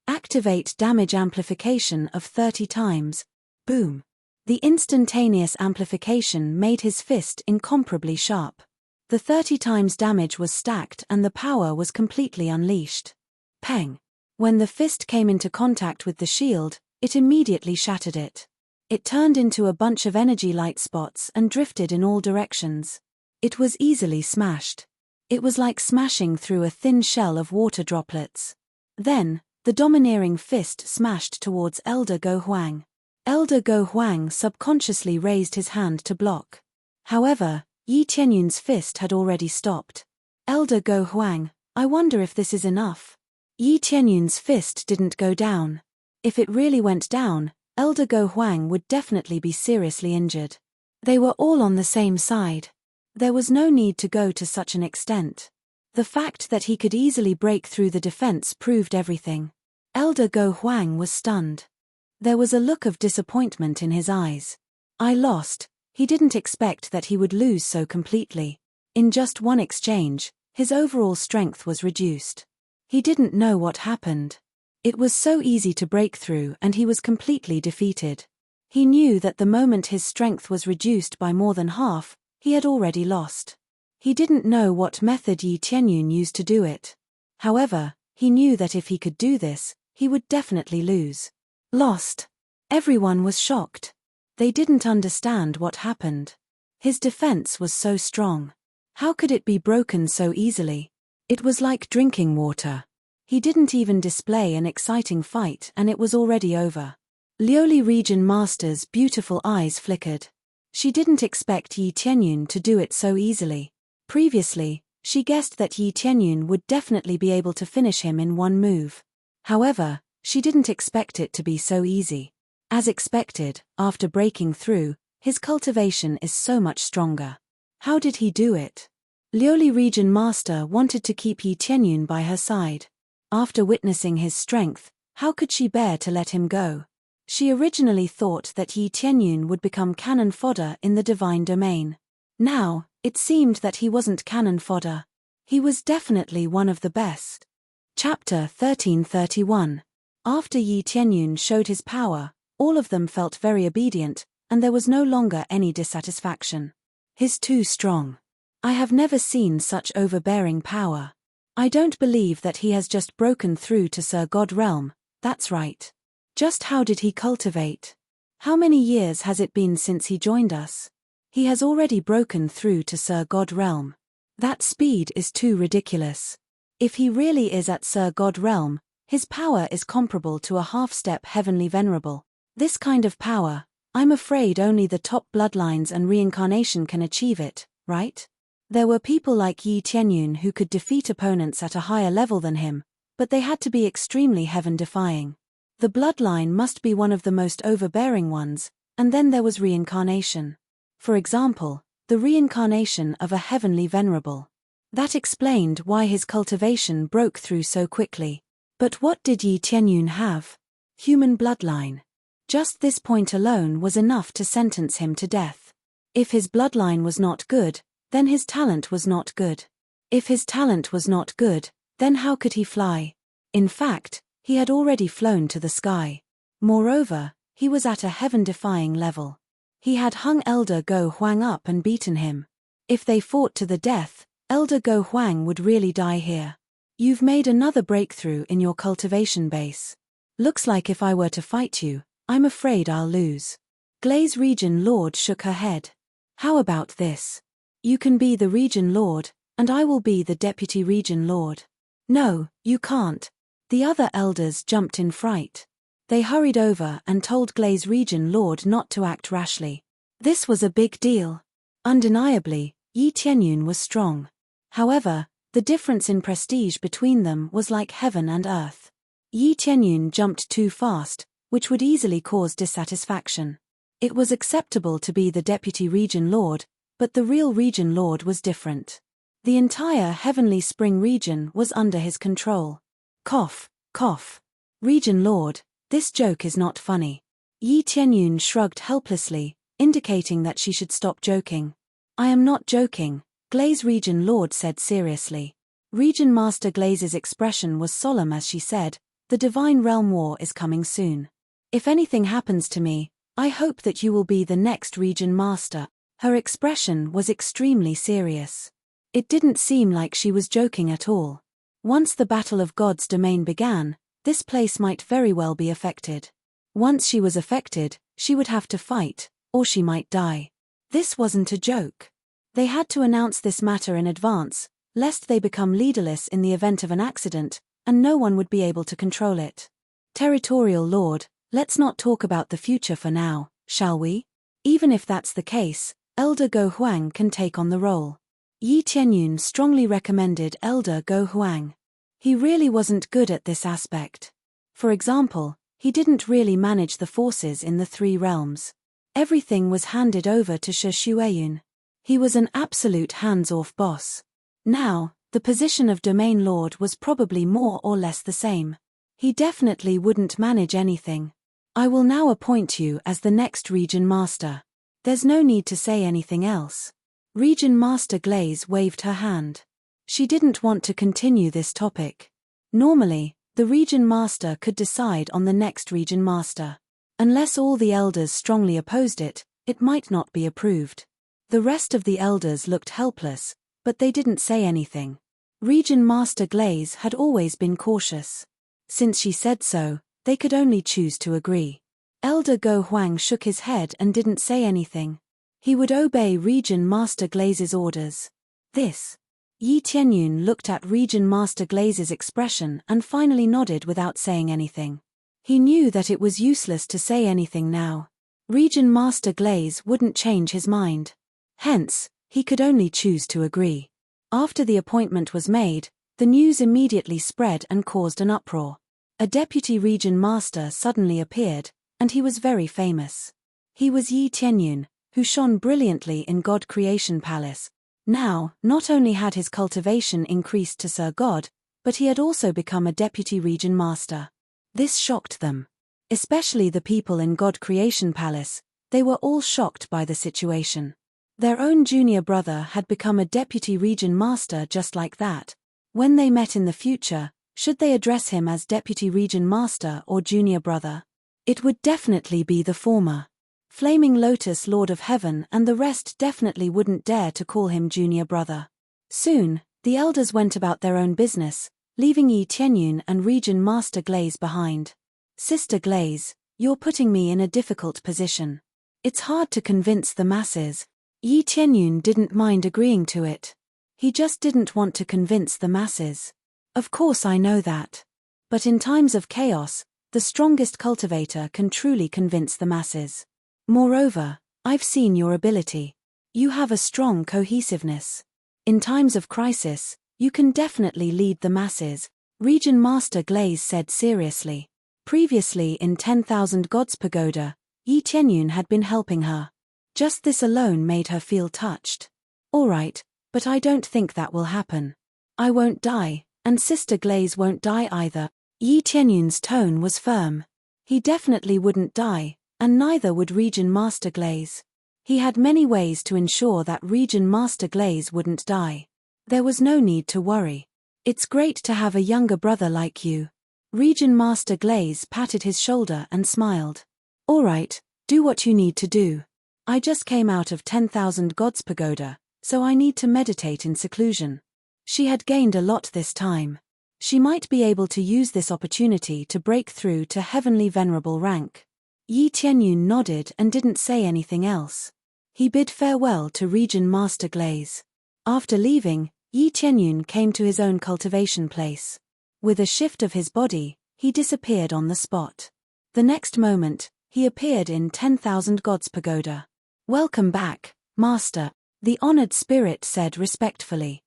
Activate damage amplification of 30 times. Boom! The instantaneous amplification made his fist incomparably sharp. The 30 times damage was stacked and the power was completely unleashed. Peng! When the fist came into contact with the shield, it immediately shattered it. It turned into a bunch of energy light spots and drifted in all directions. It was easily smashed. It was like smashing through a thin shell of water droplets. Then, the domineering fist smashed towards Elder Go Huang. Elder Go Huang subconsciously raised his hand to block. However, Yi Tianyun's fist had already stopped. Elder Go Huang, I wonder if this is enough. Yi Tianyun's fist didn't go down. If it really went down, Elder Go Huang would definitely be seriously injured. They were all on the same side. There was no need to go to such an extent. The fact that he could easily break through the defense proved everything. Elder Go Huang was stunned. There was a look of disappointment in his eyes. I lost. He didn't expect that he would lose so completely. In just one exchange, his overall strength was reduced. He didn't know what happened. It was so easy to break through and he was completely defeated. He knew that the moment his strength was reduced by more than half, he had already lost. He didn't know what method Yi Tianyun used to do it. However, he knew that if he could do this, He would definitely lose. Lost. Everyone was shocked. They didn't understand what happened. His defense was so strong. How could it be broken so easily? It was like drinking water. He didn't even display an exciting fight and it was already over. Lioli Region Master's beautiful eyes flickered. She didn't expect Yi Tianyun to do it so easily. Previously, she guessed that Yi Tianyun would definitely be able to finish him in one move. However, she didn't expect it to be so easy. As expected, after breaking through, his cultivation is so much stronger. How did he do it? Lioli Region Master wanted to keep Yi Tianyun by her side. After witnessing his strength, how could she bear to let him go? She originally thought that Yi Tianyun would become cannon fodder in the divine domain. Now, it seemed that he wasn't cannon fodder. He was definitely one of the best. Chapter 1331. After Yi Tianyun showed his power, all of them felt very obedient, and there was no longer any dissatisfaction. He's too strong. I have never seen such overbearing power. I don't believe that he has just broken through to Sir God Realm, that's right. Just how did he cultivate? How many years has it been since he joined us? He has already broken through to Sir God Realm. That speed is too ridiculous. If he really is at Sir God Realm, his power is comparable to a half-step heavenly venerable. This kind of power, I'm afraid only the top bloodlines and reincarnation can achieve it, right? There were people like Yi Tianyun who could defeat opponents at a higher level than him, but they had to be extremely heaven-defying. The bloodline must be one of the most overbearing ones, and then there was reincarnation. For example, the reincarnation of a heavenly venerable. That explained why his cultivation broke through so quickly. But what did Yi Tianyun have? Human bloodline. Just this point alone was enough to sentence him to death. If his bloodline was not good, then his talent was not good. If his talent was not good, then how could he fly? In fact, he had already flown to the sky. Moreover, he was at a heaven-defying level. He had hung Elder Go Huang up and beaten him. If they fought to the death, Elder Go Huang would really die here. You've made another breakthrough in your cultivation base. Looks like if I were to fight you, I'm afraid I'll lose. Glaze Region Lord shook her head. How about this? You can be the Region Lord, and I will be the Deputy Region Lord. No, you can't. The other elders jumped in fright. They hurried over and told Glaze Region Lord not to act rashly. This was a big deal. Undeniably, Yi Tianyun was strong. However, the difference in prestige between them was like heaven and earth. Yi Tianyun jumped too fast, which would easily cause dissatisfaction. It was acceptable to be the Deputy Region Lord, but the real Region Lord was different. The entire Heavenly Spring region was under his control. Cough, cough. Region Lord, this joke is not funny. Yi Tianyun shrugged helplessly, indicating that she should stop joking. I am not joking, Glaze Region Lord said seriously. Region Master Glaze's expression was solemn as she said, the Divine Realm War is coming soon. If anything happens to me, I hope that you will be the next Region Master. Her expression was extremely serious. It didn't seem like she was joking at all. Once the Battle of God's Domain began, this place might very well be affected. Once she was affected, she would have to fight, or she might die. This wasn't a joke. They had to announce this matter in advance, lest they become leaderless in the event of an accident, and no one would be able to control it. Territorial Lord, let's not talk about the future for now, shall we? Even if that's the case, Elder Go Huang can take on the role. Yi Tianyun strongly recommended Elder Go Huang. He really wasn't good at this aspect. For example, he didn't really manage the forces in the three realms. Everything was handed over to Shi Xueyun. He was an absolute hands-off boss. Now, the position of Domain Lord was probably more or less the same. He definitely wouldn't manage anything. I will now appoint you as the next Region Master. There's no need to say anything else. Region Master Glaze waved her hand. She didn't want to continue this topic. Normally, the Region Master could decide on the next Region Master. Unless all the elders strongly opposed it, it might not be approved. The rest of the elders looked helpless, but they didn't say anything. Region Master Glaze had always been cautious. Since she said so, they could only choose to agree. Elder Go Huang shook his head and didn't say anything. He would obey Region Master Glaze's orders. This. Yi Tianyun looked at Region Master Glaze's expression and finally nodded without saying anything. He knew that it was useless to say anything now. Region Master Glaze wouldn't change his mind. Hence, he could only choose to agree. After the appointment was made, the news immediately spread and caused an uproar. A deputy region master suddenly appeared, and he was very famous. He was Yi Tianyun, who shone brilliantly in God Creation Palace. Now, not only had his cultivation increased to Sir God, but he had also become a deputy region master. This shocked them. Especially the people in God Creation Palace, they were all shocked by the situation. Their own junior brother had become a deputy region master just like that. When they met in the future, should they address him as deputy region master or junior brother? It would definitely be the former. Flaming Lotus Lord of Heaven and the rest definitely wouldn't dare to call him junior brother. Soon, the elders went about their own business, leaving Yi Tianyun and Region Master Glaze behind. Sister Glaze, you're putting me in a difficult position. It's hard to convince the masses. Yi Tianyun didn't mind agreeing to it. He just didn't want to convince the masses. Of course I know that. But in times of chaos, the strongest cultivator can truly convince the masses. Moreover, I've seen your ability. You have a strong cohesiveness. In times of crisis, you can definitely lead the masses, Region Master Glaze said seriously. Previously in 10,000 Gods Pagoda, Yi Tianyun had been helping her. Just this alone made her feel touched. Alright, but I don't think that will happen. I won't die, and Sister Glaze won't die either. Yi Tianyun's tone was firm. He definitely wouldn't die, and neither would Region Master Glaze. He had many ways to ensure that Region Master Glaze wouldn't die. There was no need to worry. It's great to have a younger brother like you. Region Master Glaze patted his shoulder and smiled. Alright, do what you need to do. I just came out of 10,000 Gods Pagoda, so I need to meditate in seclusion. She had gained a lot this time. She might be able to use this opportunity to break through to Heavenly Venerable rank. Yi Tianyun nodded and didn't say anything else. He bid farewell to Region Master Glaze. After leaving, Yi Tianyun came to his own cultivation place. With a shift of his body, he disappeared on the spot. The next moment, he appeared in 10,000 Gods Pagoda. Welcome back, Master, the honored spirit said respectfully.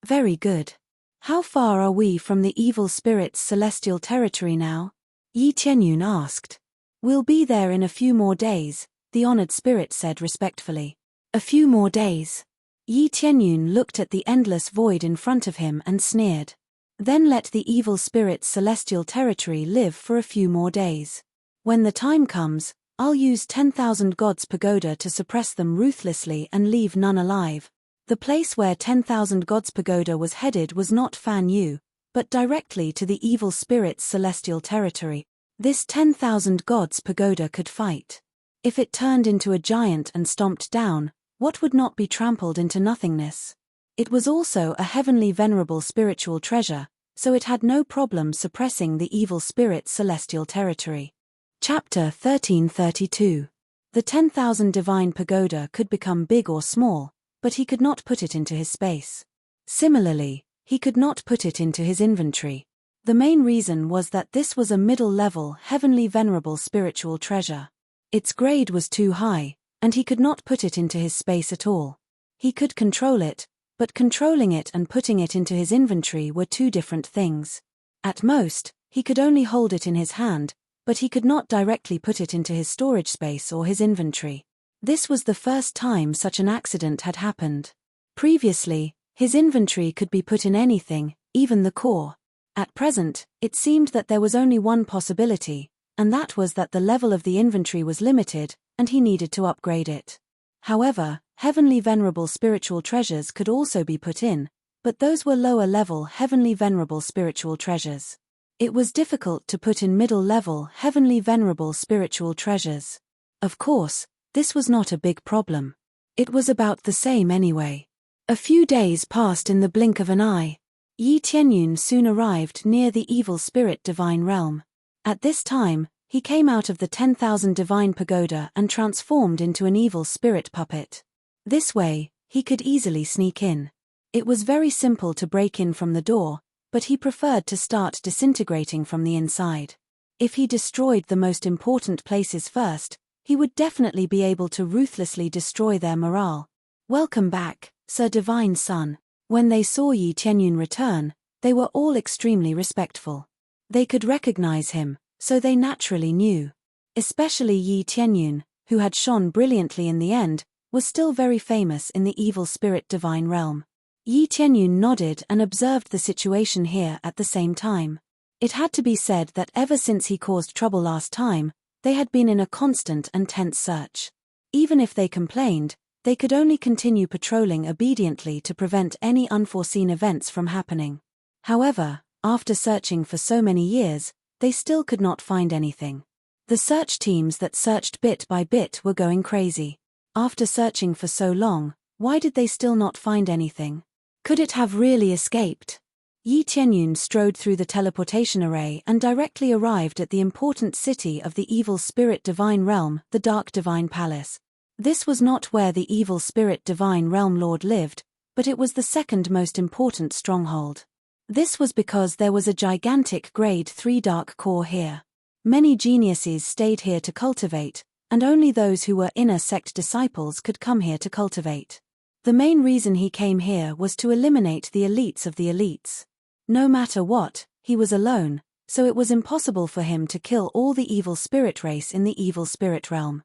Very good. How far are we from the evil spirit's celestial territory now? Yi Tianyun asked. We'll be there in a few more days, the honored spirit said respectfully. A few more days. Yi Tianyun looked at the endless void in front of him and sneered. Then let the evil spirit's celestial territory live for a few more days. When the time comes, I'll use 10,000 Gods Pagoda to suppress them ruthlessly and leave none alive. The place where 10,000 Gods Pagoda was headed was not Fan Yu, but directly to the evil spirit's celestial territory. This 10,000 Gods Pagoda could fight. If it turned into a giant and stomped down, what would not be trampled into nothingness? It was also a heavenly venerable spiritual treasure, so it had no problem suppressing the evil spirit's celestial territory. Chapter 1332. The 10,000 divine pagoda could become big or small, but he could not put it into his space. Similarly, he could not put it into his inventory. The main reason was that this was a middle-level heavenly venerable spiritual treasure. Its grade was too high, and he could not put it into his space at all. He could control it, but controlling it and putting it into his inventory were two different things. At most, he could only hold it in his hand, but he could not directly put it into his storage space or his inventory. This was the first time such an accident had happened. Previously, his inventory could be put in anything, even the core. At present, it seemed that there was only one possibility, and that was that the level of the inventory was limited, and he needed to upgrade it. However, heavenly venerable spiritual treasures could also be put in, but those were lower-level heavenly venerable spiritual treasures. It was difficult to put in middle-level heavenly venerable spiritual treasures. Of course, this was not a big problem. It was about the same anyway. A few days passed in the blink of an eye. Yi Tianyun soon arrived near the evil spirit divine realm. At this time, he came out of the 10,000 divine pagoda and transformed into an evil spirit puppet. This way, he could easily sneak in. It was very simple to break in from the door, but he preferred to start disintegrating from the inside. If he destroyed the most important places first, he would definitely be able to ruthlessly destroy their morale. Welcome back, Sir Divine Son. When they saw Yi Tianyun return, they were all extremely respectful. They could recognize him, so they naturally knew. Especially Yi Tianyun, who had shone brilliantly in the end, was still very famous in the evil spirit divine realm. Yi Tianyun nodded and observed the situation here at the same time. It had to be said that ever since he caused trouble last time, they had been in a constant and tense search. Even if they complained, they could only continue patrolling obediently to prevent any unforeseen events from happening. However, after searching for so many years, they still could not find anything. The search teams that searched bit by bit were going crazy. After searching for so long, why did they still not find anything? Could it have really escaped? Yi Tianyun strode through the teleportation array and directly arrived at the important city of the evil spirit divine realm, the Dark Divine Palace. This was not where the evil spirit divine realm lord lived, but it was the second most important stronghold. This was because there was a gigantic grade 3 dark core here. Many geniuses stayed here to cultivate, and only those who were inner sect disciples could come here to cultivate. The main reason he came here was to eliminate the elites of the elites. No matter what, he was alone, so it was impossible for him to kill all the evil spirit race in the evil spirit realm.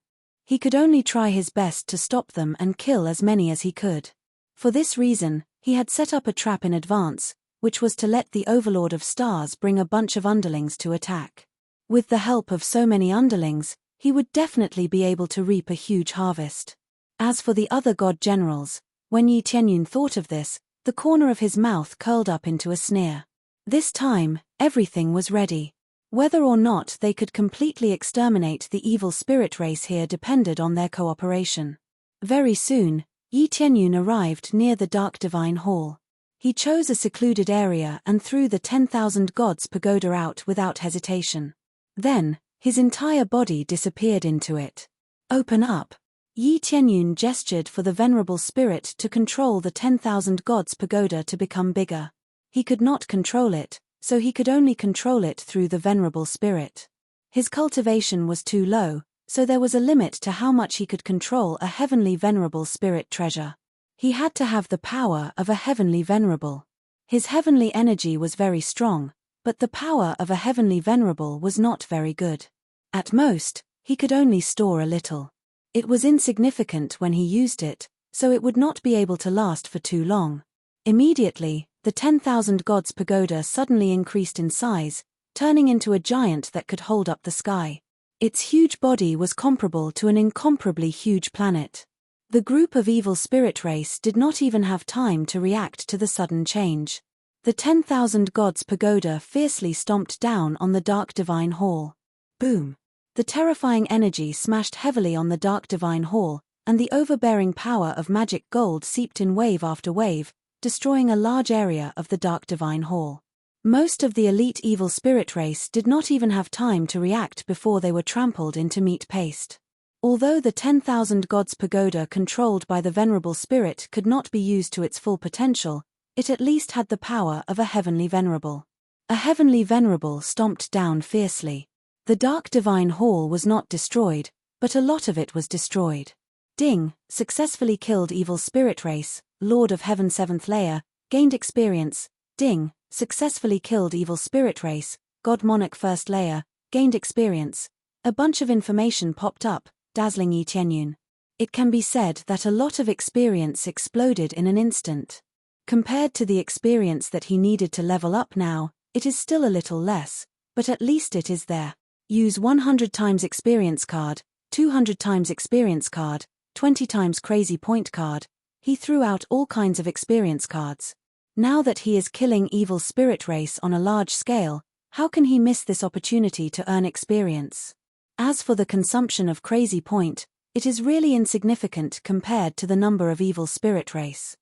He could only try his best to stop them and kill as many as he could. For this reason, he had set up a trap in advance, which was to let the Overlord of Stars bring a bunch of underlings to attack. With the help of so many underlings, he would definitely be able to reap a huge harvest. As for the other god generals, when Yi Tianyun thought of this, the corner of his mouth curled up into a sneer. This time, everything was ready. Whether or not they could completely exterminate the evil spirit race here depended on their cooperation. Very soon, Yi Tianyun arrived near the Dark Divine Hall. He chose a secluded area and threw the 10,000 gods pagoda out without hesitation. Then, his entire body disappeared into it. Open up. Yi Tianyun gestured for the venerable spirit to control the 10,000 gods pagoda to become bigger. He could not control it, so he could only control it through the venerable spirit. His cultivation was too low, so there was a limit to how much he could control a heavenly venerable spirit treasure. He had to have the power of a heavenly venerable. His heavenly energy was very strong, but the power of a heavenly venerable was not very good. At most, he could only store a little. It was insignificant when he used it, so it would not be able to last for too long. Immediately, the 10,000 gods pagoda suddenly increased in size, turning into a giant that could hold up the sky. Its huge body was comparable to an incomparably huge planet. The group of evil spirit race did not even have time to react to the sudden change. The 10,000 gods pagoda fiercely stomped down on the Dark Divine Hall. Boom! The terrifying energy smashed heavily on the Dark Divine Hall, and the overbearing power of magic gold seeped in wave after wave, destroying a large area of the Dark Divine Hall. Most of the elite evil spirit race did not even have time to react before they were trampled into meat paste. Although the 10,000 gods pagoda controlled by the venerable spirit could not be used to its full potential, it at least had the power of a heavenly venerable. A heavenly venerable stomped down fiercely. The Dark Divine Hall was not destroyed, but a lot of it was destroyed. Ding, successfully killed evil spirit race, Lord of Heaven 7th layer, gained experience. Ding, successfully killed evil spirit race, God Monarch 1st layer, gained experience. A bunch of information popped up, dazzling Yi Tianyun. It can be said that a lot of experience exploded in an instant. Compared to the experience that he needed to level up now, it is still a little less, but at least it is there. Use 100 times experience card, 200 times experience card, 20 times crazy point card. He threw out all kinds of experience cards. Now that he is killing evil spirit race on a large scale, how can he miss this opportunity to earn experience? As for the consumption of crazy point, it is really insignificant compared to the number of evil spirit race.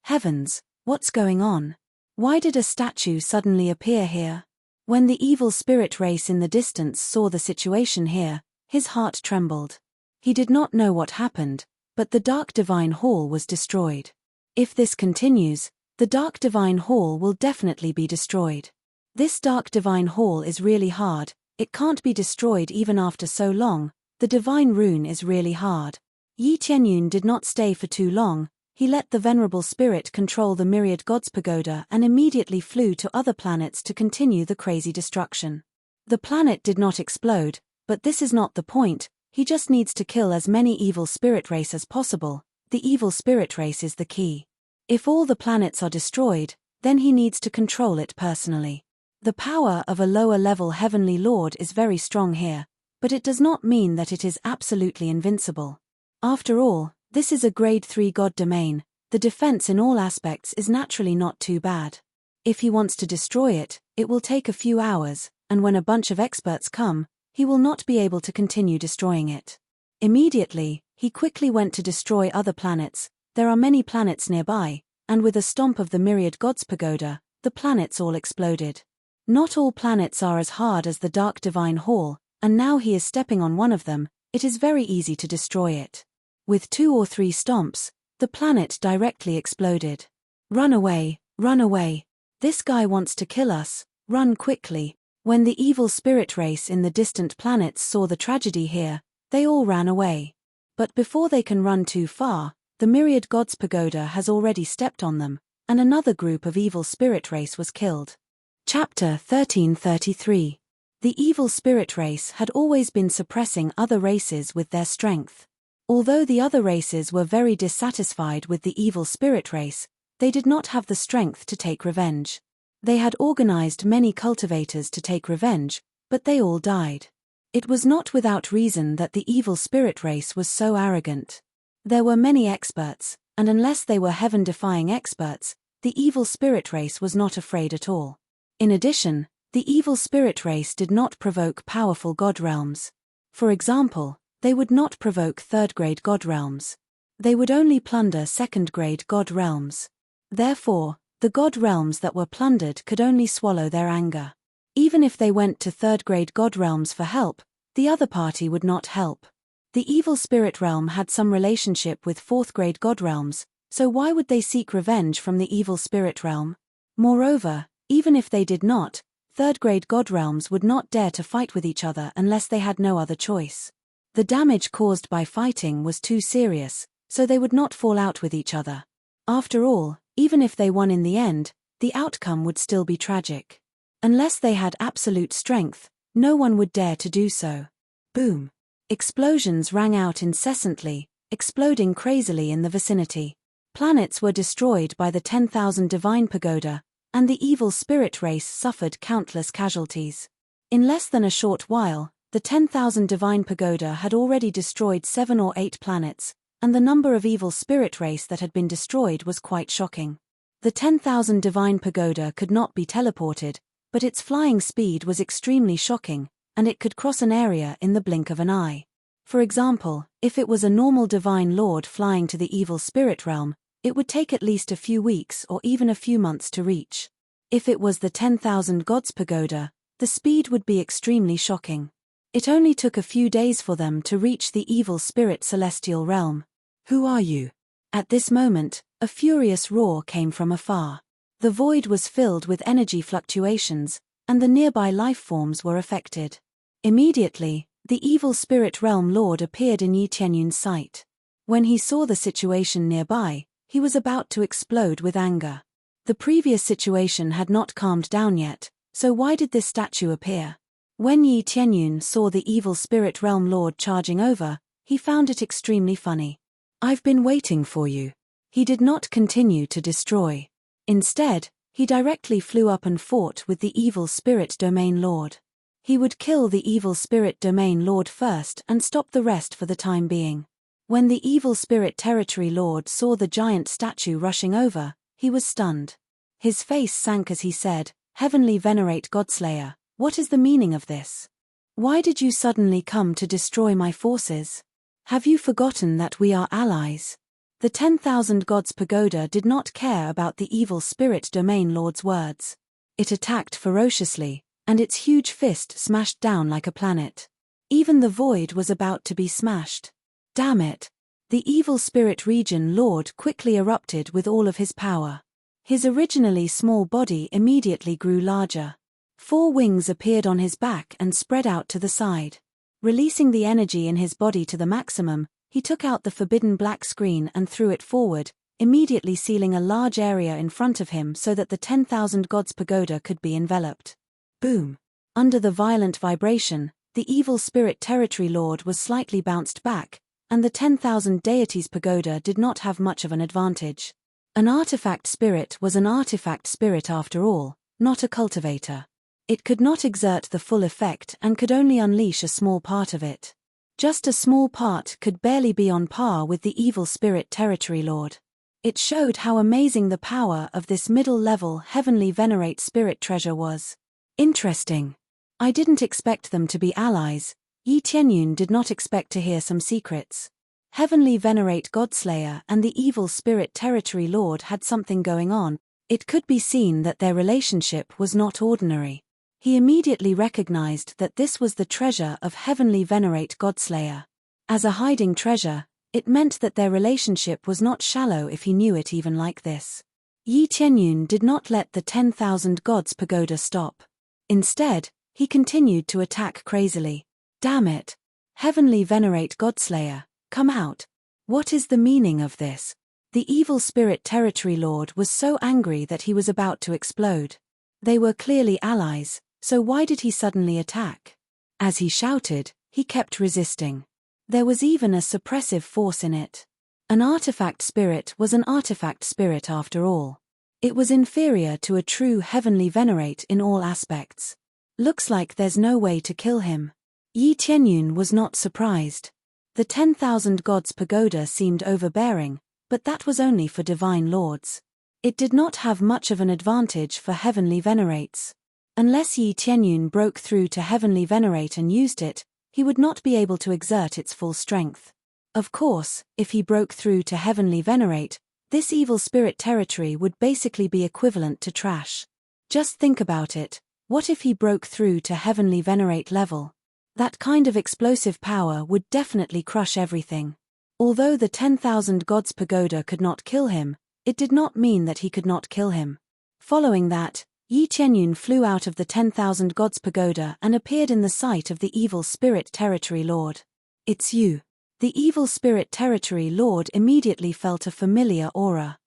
Heavens, what's going on? Why did a statue suddenly appear here? When the evil spirit race in the distance saw the situation here, his heart trembled. He did not know what happened, but the Dark Divine Hall was destroyed. If this continues, the Dark Divine Hall will definitely be destroyed. This Dark Divine Hall is really hard, it can't be destroyed even after so long, the Divine Rune is really hard. Yi Qianyun did not stay for too long, he let the Venerable Spirit control the Myriad Gods Pagoda and immediately flew to other planets to continue the crazy destruction. The planet did not explode, but this is not the point, he just needs to kill as many evil spirit race as possible, the evil spirit race is the key. If all the planets are destroyed, then he needs to control it personally. The power of a lower-level heavenly lord is very strong here, but it does not mean that it is absolutely invincible. After all, this is a grade 3 god domain, the defense in all aspects is naturally not too bad. If he wants to destroy it, it will take a few hours, and when a bunch of experts come, he will not be able to continue destroying it. Immediately, he quickly went to destroy other planets, there are many planets nearby, and with a stomp of the Myriad Gods Pagoda, the planets all exploded. Not all planets are as hard as the Dark Divine Hall, and now he is stepping on one of them, it is very easy to destroy it. With 2 or 3 stomps, the planet directly exploded. Run away, run away. This guy wants to kill us, run quickly. When the evil spirit race in the distant planets saw the tragedy here, they all ran away. But before they can run too far, the Myriad Gods Pagoda has already stepped on them, and another group of evil spirit race was killed. Chapter 1333. The evil spirit race had always been suppressing other races with their strength. Although the other races were very dissatisfied with the evil spirit race, they did not have the strength to take revenge. They had organized many cultivators to take revenge, but they all died. It was not without reason that the evil spirit race was so arrogant. There were many experts, and unless they were heaven-defying experts, the evil spirit race was not afraid at all. In addition, the evil spirit race did not provoke powerful god realms. For example, they would not provoke third-grade god realms. They would only plunder second-grade god realms. Therefore, the god realms that were plundered could only swallow their anger. Even if they went to third-grade god realms for help, the other party would not help. The evil spirit realm had some relationship with fourth-grade god realms, so why would they seek revenge from the evil spirit realm? Moreover, even if they did not, third-grade god realms would not dare to fight with each other unless they had no other choice. The damage caused by fighting was too serious, so they would not fall out with each other. After all, even if they won in the end, the outcome would still be tragic. Unless they had absolute strength, no one would dare to do so. Boom! Explosions rang out incessantly, exploding crazily in the vicinity. Planets were destroyed by the 10,000 Divine Pagoda, and the evil spirit race suffered countless casualties. In less than a short while, the 10,000 Divine Pagoda had already destroyed 7 or 8 planets, and the number of evil spirit race that had been destroyed was quite shocking. The 10,000 Divine Pagoda could not be teleported, but its flying speed was extremely shocking, and it could cross an area in the blink of an eye. For example, if it was a normal Divine Lord flying to the evil spirit realm, it would take at least a few weeks or even a few months to reach. If it was the 10,000 Gods Pagoda, the speed would be extremely shocking. It only took a few days for them to reach the evil spirit celestial realm. Who are you? At this moment, a furious roar came from afar. The void was filled with energy fluctuations, and the nearby life forms were affected. Immediately, the evil spirit realm lord appeared in Yi Qianyun's sight. When he saw the situation nearby, he was about to explode with anger. The previous situation had not calmed down yet, so why did this statue appear? When Yi Qianyun saw the evil spirit realm lord charging over, he found it extremely funny. I've been waiting for you. He did not continue to destroy. Instead, he directly flew up and fought with the evil spirit domain lord. He would kill the evil spirit domain lord first and stop the rest for the time being. When the evil spirit territory lord saw the giant statue rushing over, he was stunned. His face sank as he said, "Heavenly Venerate Godslayer, what is the meaning of this? Why did you suddenly come to destroy my forces? Have you forgotten that we are allies?" The 10,000 Gods Pagoda did not care about the evil spirit domain lord's words. It attacked ferociously, and its huge fist smashed down like a planet. Even the void was about to be smashed. Damn it! The evil spirit region lord quickly erupted with all of his power. His originally small body immediately grew larger. 4 wings appeared on his back and spread out to the side. Releasing the energy in his body to the maximum, he took out the forbidden black screen and threw it forward, immediately sealing a large area in front of him so that the 10,000 Gods Pagoda could be enveloped. Boom! Under the violent vibration, the evil spirit territory lord was slightly bounced back, and the 10,000 deities pagoda did not have much of an advantage. An artifact spirit was an artifact spirit after all, not a cultivator. It could not exert the full effect and could only unleash a small part of it. Just a small part could barely be on par with the evil spirit territory lord. It showed how amazing the power of this middle-level heavenly venerate spirit treasure was. Interesting. I didn't expect them to be allies. Yi Tianyun did not expect to hear some secrets. Heavenly venerate Godslayer and the evil spirit territory lord had something going on. It could be seen that their relationship was not ordinary. He immediately recognized that this was the treasure of heavenly venerate Godslayer. As a hiding treasure, it meant that their relationship was not shallow if he knew it even like this. Yi Tianyun did not let the 10,000 Gods Pagoda stop. Instead, he continued to attack crazily. Damn it! Heavenly venerate Godslayer, come out! What is the meaning of this? The evil spirit territory lord was so angry that he was about to explode. They were clearly allies, so why did he suddenly attack? As he shouted, he kept resisting. There was even a suppressive force in it. An artifact spirit was an artifact spirit after all. It was inferior to a true heavenly venerate in all aspects. Looks like there's no way to kill him. Yi Tianyun was not surprised. The 10,000 Gods Pagoda seemed overbearing, but that was only for divine lords. It did not have much of an advantage for heavenly venerates. Unless Yi Tianyun broke through to heavenly venerate and used it, he would not be able to exert its full strength. Of course, if he broke through to heavenly venerate, this evil spirit territory would basically be equivalent to trash. Just think about it, what if he broke through to heavenly venerate level? That kind of explosive power would definitely crush everything. Although the 10,000 Gods Pagoda could not kill him, it did not mean that he could not kill him. Following that, Yi Tianyun flew out of the 10,000 Gods Pagoda and appeared in the sight of the evil spirit territory lord. It's you. The evil spirit territory lord immediately felt a familiar aura.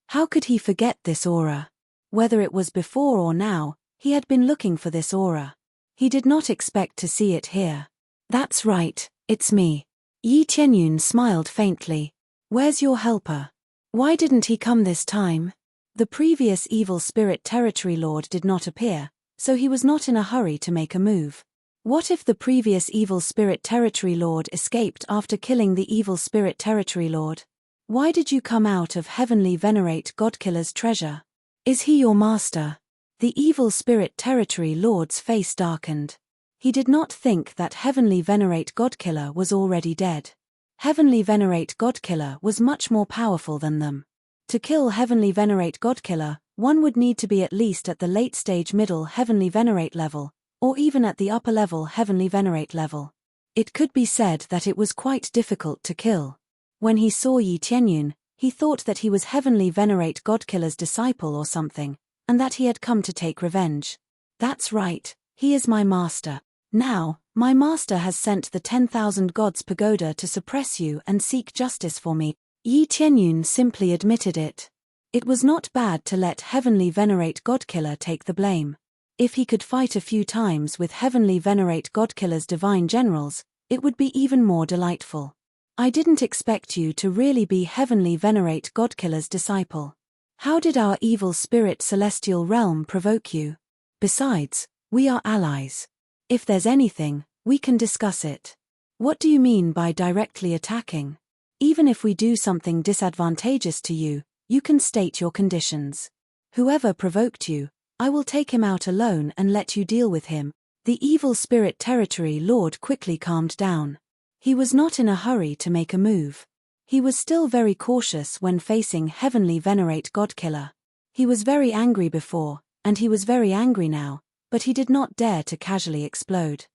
How could he forget this aura? Whether it was before or now, he had been looking for this aura. He did not expect to see it here. That's right, it's me. Yi Tianyun smiled faintly. Where's your helper? Why didn't he come this time? The previous evil spirit territory lord did not appear, so he was not in a hurry to make a move. What if the previous evil spirit territory lord escaped after killing the evil spirit territory lord? Why did you come out of heavenly venerate Godkiller's treasure? Is he your master? The evil spirit territory lord's face darkened. He did not think that heavenly venerate Godkiller was already dead. Heavenly venerate Godkiller was much more powerful than them. To kill heavenly venerate Godkiller, one would need to be at least at the late stage middle heavenly venerate level, or even at the upper level heavenly venerate level. It could be said that it was quite difficult to kill. When he saw Yi Tianyun, he thought that he was heavenly venerate Godkiller's disciple or something, and that he had come to take revenge. That's right, he is my master. Now, my master has sent the 10,000 Gods Pagoda to suppress you and seek justice for me. Yi Tianyun simply admitted it. It was not bad to let heavenly venerate Godkiller take the blame. If he could fight a few times with heavenly venerate Godkiller's divine generals, it would be even more delightful. I didn't expect you to really be heavenly venerate Godkiller's disciple. How did our evil spirit celestial realm provoke you? Besides, we are allies. If there's anything, we can discuss it. What do you mean by directly attacking? Even if we do something disadvantageous to you, you can state your conditions. Whoever provoked you, I will take him out alone and let you deal with him. The evil spirit territory lord quickly calmed down. He was not in a hurry to make a move. He was still very cautious when facing Heavenly Venerate Godkiller. He was very angry before, and he was very angry now, but he did not dare to casually explode.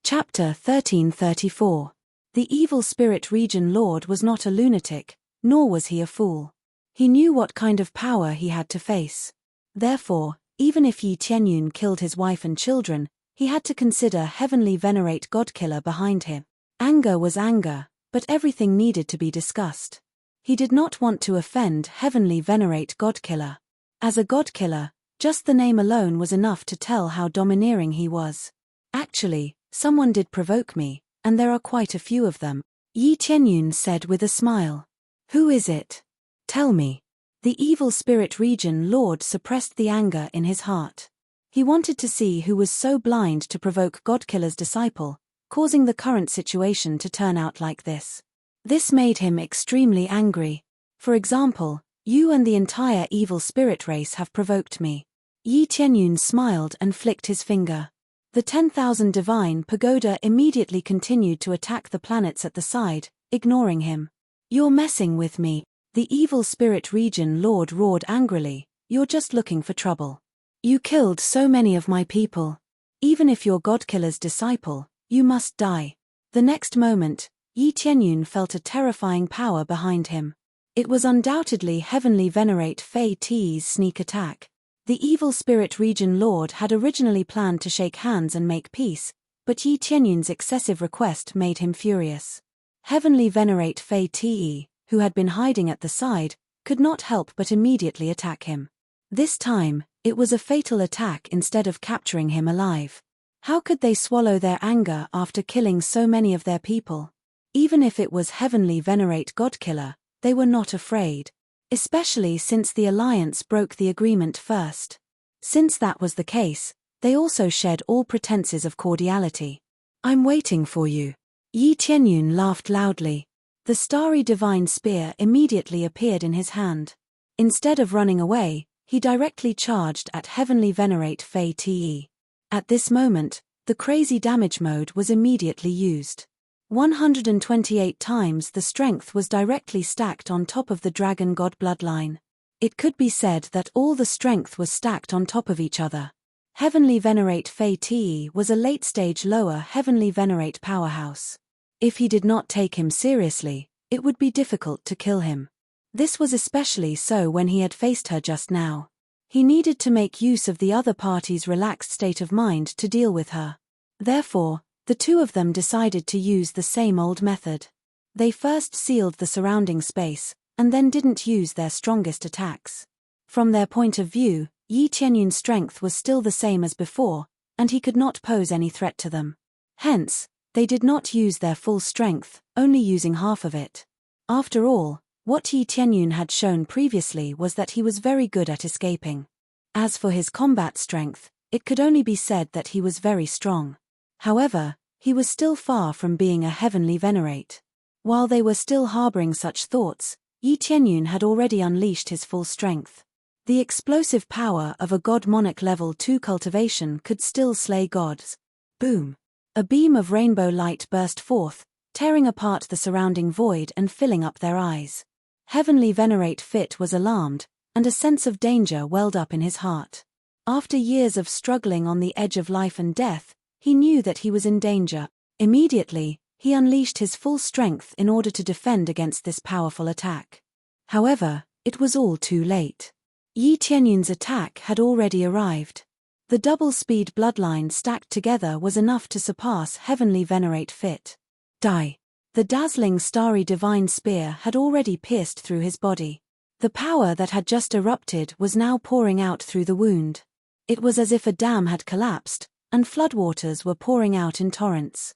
Chapter 1334. The Evil Spirit Region Lord was not a lunatic, nor was he a fool. He knew what kind of power he had to face. Therefore, even if Yi Tianyun killed his wife and children, he had to consider Heavenly Venerate Godkiller behind him. Anger was anger, but everything needed to be discussed. He did not want to offend Heavenly Venerate Godkiller. As a Godkiller, just the name alone was enough to tell how domineering he was. Actually, someone did provoke me, and there are quite a few of them, Yi Tianyun said with a smile. Who is it? Tell me. The Evil Spirit Region Lord suppressed the anger in his heart. He wanted to see who was so blind to provoke Godkiller's disciple, causing the current situation to turn out like this. This made him extremely angry. For example, you and the entire evil spirit race have provoked me. Yi Tianyun smiled and flicked his finger. The 10,000 divine pagoda immediately continued to attack the planets at the side, ignoring him. You're messing with me, the Evil Spirit Region Lord roared angrily. You're just looking for trouble. You killed so many of my people. Even if you're Godkiller's disciple, you must die. The next moment, Yi Tianyun felt a terrifying power behind him. It was undoubtedly Heavenly Venerate Fei Ti's sneak attack. The Evil Spirit Region Lord had originally planned to shake hands and make peace, but Yi Tianyun's excessive request made him furious. Heavenly Venerate Fei Ti, who had been hiding at the side, could not help but immediately attack him. This time, it was a fatal attack instead of capturing him alive. How could they swallow their anger after killing so many of their people? Even if it was Heavenly Venerate Godkiller, they were not afraid. Especially since the alliance broke the agreement first. Since that was the case, they also shed all pretenses of cordiality. I'm waiting for you. Yi Tianyun laughed loudly. The starry divine spear immediately appeared in his hand. Instead of running away, he directly charged at Heavenly Venerate Fei Ti. At this moment, the crazy damage mode was immediately used. 128 times the strength was directly stacked on top of the Dragon God bloodline. It could be said that all the strength was stacked on top of each other. Heavenly Venerate Fei Ti was a late-stage lower Heavenly Venerate powerhouse. If he did not take him seriously, it would be difficult to kill him. This was especially so when he had faced her just now. He needed to make use of the other party's relaxed state of mind to deal with her. Therefore, the two of them decided to use the same old method. They first sealed the surrounding space, and then didn't use their strongest attacks. From their point of view, Yi Tianyun's strength was still the same as before, and he could not pose any threat to them. Hence, they did not use their full strength, only using half of it. After all, what Yi Tianyun had shown previously was that he was very good at escaping. As for his combat strength, it could only be said that he was very strong. However, he was still far from being a Heavenly Venerate. While they were still harboring such thoughts, Yi Tianyun had already unleashed his full strength. The explosive power of a God Monarch Level 2 cultivation could still slay gods. Boom! A beam of rainbow light burst forth, tearing apart the surrounding void and filling up their eyes. Heavenly Venerate Fit was alarmed, and a sense of danger welled up in his heart. After years of struggling on the edge of life and death, he knew that he was in danger. Immediately, he unleashed his full strength in order to defend against this powerful attack. However, it was all too late. Yi Tianyun's attack had already arrived. The double-speed bloodline stacked together was enough to surpass Heavenly Venerate Fit. Die! The dazzling starry divine spear had already pierced through his body. The power that had just erupted was now pouring out through the wound. It was as if a dam had collapsed, and floodwaters were pouring out in torrents.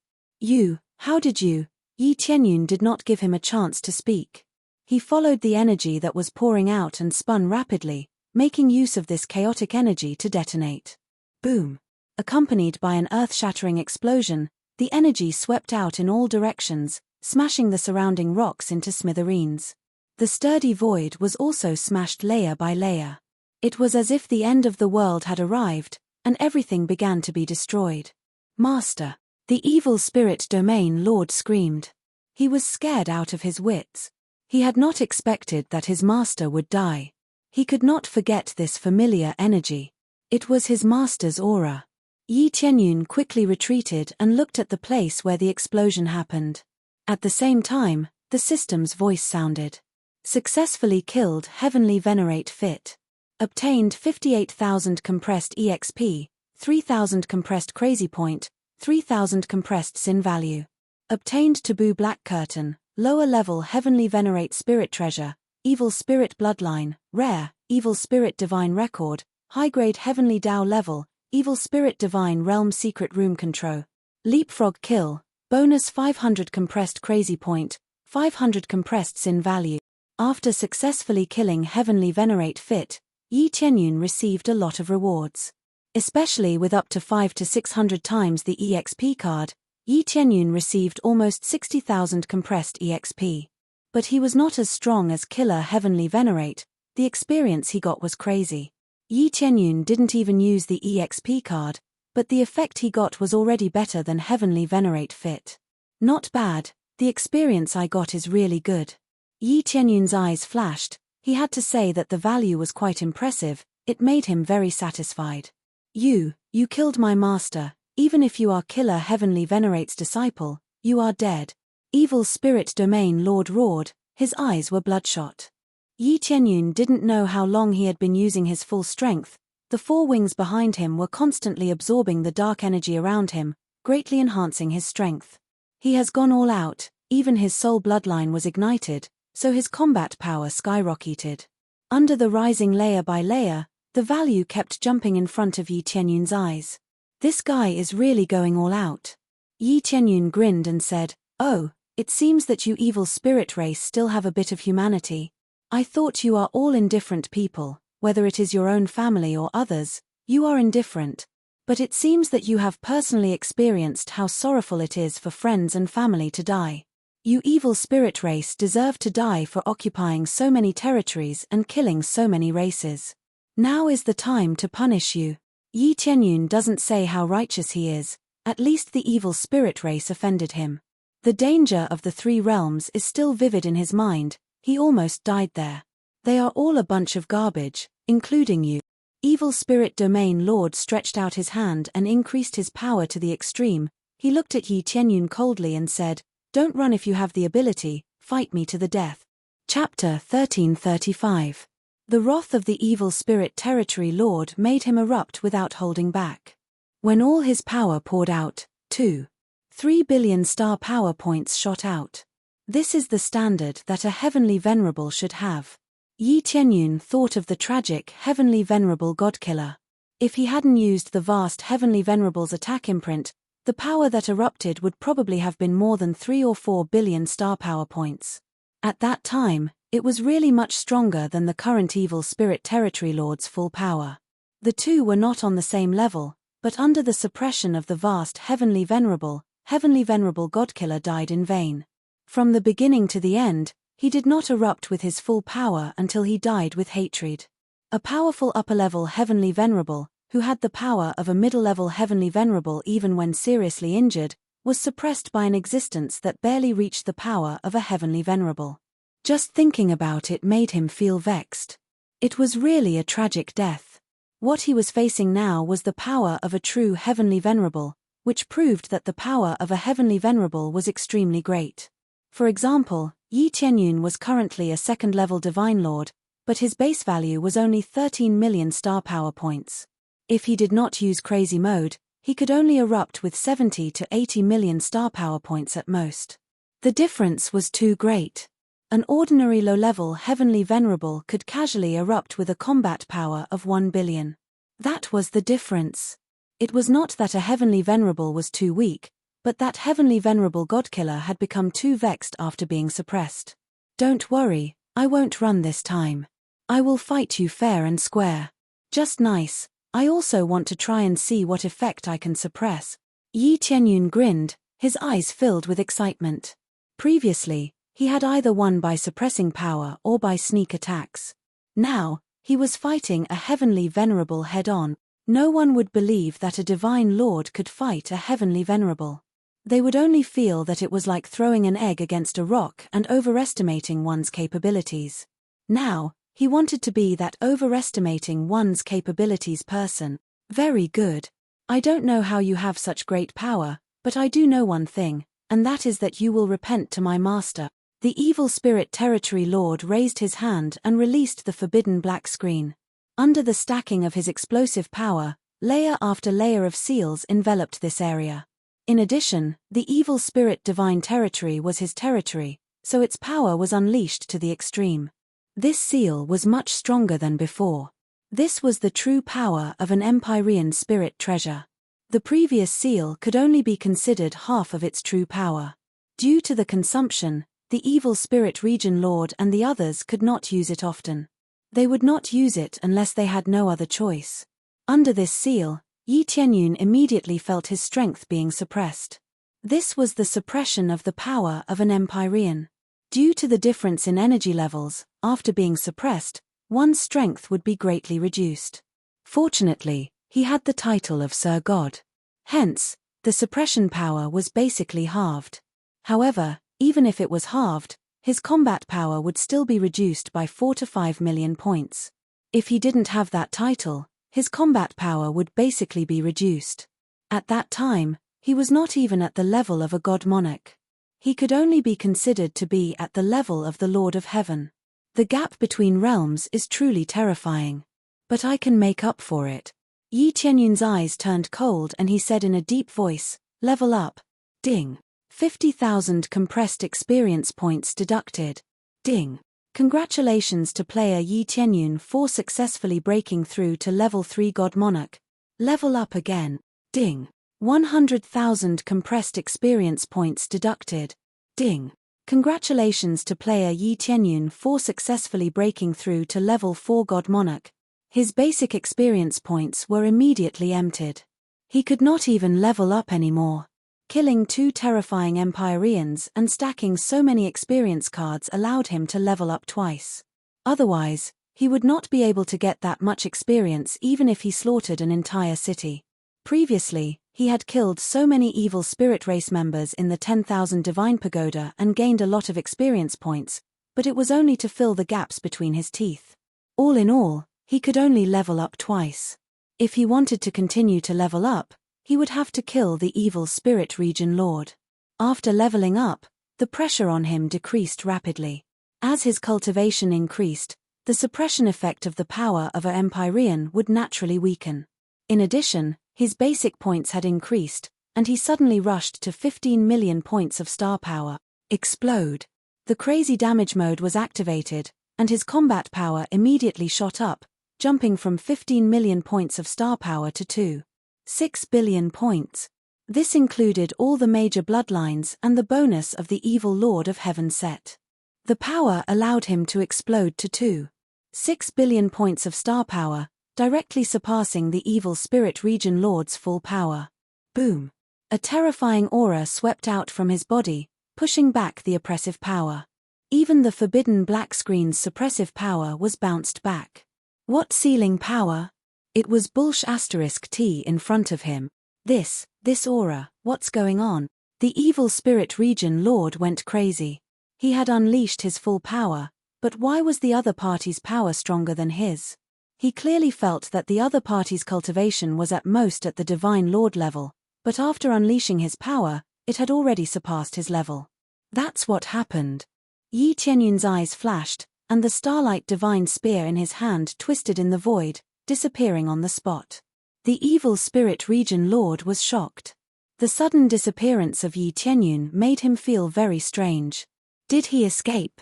How did you? Yi Tianyun did not give him a chance to speak. He followed the energy that was pouring out and spun rapidly, making use of this chaotic energy to detonate. Boom! Accompanied by an earth-shattering explosion, the energy swept out in all directions, smashing the surrounding rocks into smithereens. The sturdy void was also smashed layer by layer. It was as if the end of the world had arrived, and everything began to be destroyed. Master! The evil spirit domain lord screamed. He was scared out of his wits. He had not expected that his master would die. He could not forget this familiar energy. It was his master's aura. Yi Qianyun quickly retreated and looked at the place where the explosion happened. At the same time, the system's voice sounded. Successfully killed Heavenly Venerate Fit. Obtained 58,000 compressed EXP, 3,000 compressed Crazy Point, 3,000 compressed Sin Value. Obtained Taboo Black Curtain, lower level Heavenly Venerate Spirit Treasure, Evil Spirit Bloodline, Rare, Evil Spirit Divine Record, high-grade Heavenly Dao level, Evil Spirit Divine Realm Secret Room Control. Leapfrog Kill, bonus 500 compressed Crazy Point, 500 compressed Sin Value. After successfully killing Heavenly Venerate Fit, Yi Qianyun received a lot of rewards. Especially with up to 500 to 600 times the EXP card, Yi Qianyun received almost 60,000 compressed EXP. But he was not as strong as Killer Heavenly Venerate. The experience he got was crazy. Yi Qianyun didn't even use the EXP card, but the effect he got was already better than Heavenly Venerate Fit. Not bad, the experience I got is really good. Yi Qianyun's eyes flashed. He had to say that the value was quite impressive. It made him very satisfied. You killed my master. Even if you are Killer Heavenly Venerate's disciple, you are dead. Evil Spirit Domain Lord roared. His eyes were bloodshot. Yi Qianyun didn't know how long he had been using his full strength. The four wings behind him were constantly absorbing the dark energy around him, greatly enhancing his strength. He has gone all out. Even his soul bloodline was ignited, so his combat power skyrocketed. Under the rising layer by layer, the value kept jumping in front of Yi Qianyun's eyes. This guy is really going all out. Yi Qianyun grinned and said, "Oh, it seems that you evil spirit race still have a bit of humanity. I thought you are all indifferent people, whether it is your own family or others, you are indifferent. But it seems that you have personally experienced how sorrowful it is for friends and family to die. You evil spirit race deserve to die for occupying so many territories and killing so many races. Now is the time to punish you." Yi Qianyun doesn't say how righteous he is. At least the evil spirit race offended him. The danger of the three realms is still vivid in his mind. He almost died there. They are all a bunch of garbage, including you. Evil Spirit Domain Lord stretched out his hand and increased his power to the extreme. He looked at Yi Qianyun coldly and said, "Don't run if you have the ability, fight me to the death." Chapter 1335. The wrath of the Evil Spirit Territory Lord made him erupt without holding back. When all his power poured out, 3 billion star power points shot out. This is the standard that a Heavenly Venerable should have. Yi Qianyun thought of the tragic Heavenly Venerable Godkiller. If he hadn't used the vast Heavenly Venerable's attack imprint, the power that erupted would probably have been more than 3 or 4 billion star power points. At that time, it was really much stronger than the current Evil Spirit Territory Lord's full power. The two were not on the same level, but under the suppression of the vast Heavenly Venerable Godkiller died in vain. From the beginning to the end, he did not erupt with his full power until he died with hatred. A powerful upper-level Heavenly Venerable, who had the power of a middle-level Heavenly Venerable even when seriously injured, was suppressed by an existence that barely reached the power of a Heavenly Venerable. Just thinking about it made him feel vexed. It was really a tragic death. What he was facing now was the power of a true Heavenly Venerable, which proved that the power of a Heavenly Venerable was extremely great. For example, Yi Qianyun was currently a second-level Divine Lord, but his base value was only 13 million star power points. If he did not use Crazy Mode, he could only erupt with 70 to 80 million star power points at most. The difference was too great. An ordinary low-level Heavenly Venerable could casually erupt with a combat power of 1 billion. That was the difference. It was not that a Heavenly Venerable was too weak, but that Heavenly Venerable Godkiller had become too vexed after being suppressed. "Don't worry, I won't run this time. I will fight you fair and square. Just nice, I also want to try and see what effect I can suppress." Yi Qianyun grinned, his eyes filled with excitement. Previously, he had either won by suppressing power or by sneak attacks. Now, he was fighting a Heavenly Venerable head-on. No one would believe that a Divine Lord could fight a Heavenly Venerable. They would only feel that it was like throwing an egg against a rock and overestimating one's capabilities. Now, he wanted to be that overestimating one's capabilities person. Very good. I don't know how you have such great power, but I do know one thing, and that is that you will repent to my master. The evil spirit territory lord raised his hand and released the forbidden black screen. Under the stacking of his explosive power, layer after layer of seals enveloped this area. In addition, the evil spirit divine territory was his territory, so its power was unleashed to the extreme. This seal was much stronger than before. This was the true power of an Empyrean spirit treasure. The previous seal could only be considered half of its true power. Due to the consumption, the evil spirit region lord and the others could not use it often. They would not use it unless they had no other choice. Under this seal, Yi Tianyun immediately felt his strength being suppressed. This was the suppression of the power of an Empyrean. Due to the difference in energy levels, after being suppressed, one's strength would be greatly reduced. Fortunately, he had the title of Sir God. Hence, the suppression power was basically halved. However, even if it was halved, his combat power would still be reduced by 4 to 5 million points. If he didn't have that title, his combat power would basically be reduced. At that time, he was not even at the level of a god monarch. He could only be considered to be at the level of the Lord of Heaven. The gap between realms is truly terrifying. But I can make up for it. Yi Tianyun's eyes turned cold and he said in a deep voice, "Level up." Ding. 50,000 compressed experience points deducted. Ding. Congratulations to player Yi Tianyun for successfully breaking through to level 3 God Monarch. Level up again. Ding. 100,000 compressed experience points deducted. Ding. Congratulations to player Yi Tianyun for successfully breaking through to level 4 God Monarch. His basic experience points were immediately emptied. He could not even level up anymore. Killing 2 terrifying Empyreans and stacking so many experience cards allowed him to level up twice. Otherwise, he would not be able to get that much experience even if he slaughtered an entire city. Previously, he had killed so many evil spirit race members in the 10,000 Divine Pagoda and gained a lot of experience points, but it was only to fill the gaps between his teeth. All in all, he could only level up twice. If he wanted to continue to level up, he would have to kill the evil spirit region lord. After leveling up, the pressure on him decreased rapidly. As his cultivation increased, the suppression effect of the power of an Empyrean would naturally weaken. In addition, his basic points had increased, and he suddenly rushed to 15 million points of star power. Explode. The crazy damage mode was activated, and his combat power immediately shot up, jumping from 15 million points of star power to 2.6 billion points. This included all the major bloodlines and the bonus of the evil Lord of Heaven set. The power allowed him to explode to 2.6 billion points of star power, directly surpassing the evil spirit region lord's full power. Boom. A terrifying aura swept out from his body, pushing back the oppressive power. Even the forbidden black screen's suppressive power was bounced back. What ceiling power? It was Bulsh *T in front of him. This aura, what's going on? The evil spirit region lord went crazy. He had unleashed his full power, but why was the other party's power stronger than his? He clearly felt that the other party's cultivation was at most at the divine lord level, but after unleashing his power, it had already surpassed his level. That's what happened. Yi Tianyun's eyes flashed, and the starlight divine spear in his hand twisted in the void, disappearing on the spot. The evil spirit region lord was shocked. The sudden disappearance of Yi Tianyun made him feel very strange. Did he escape?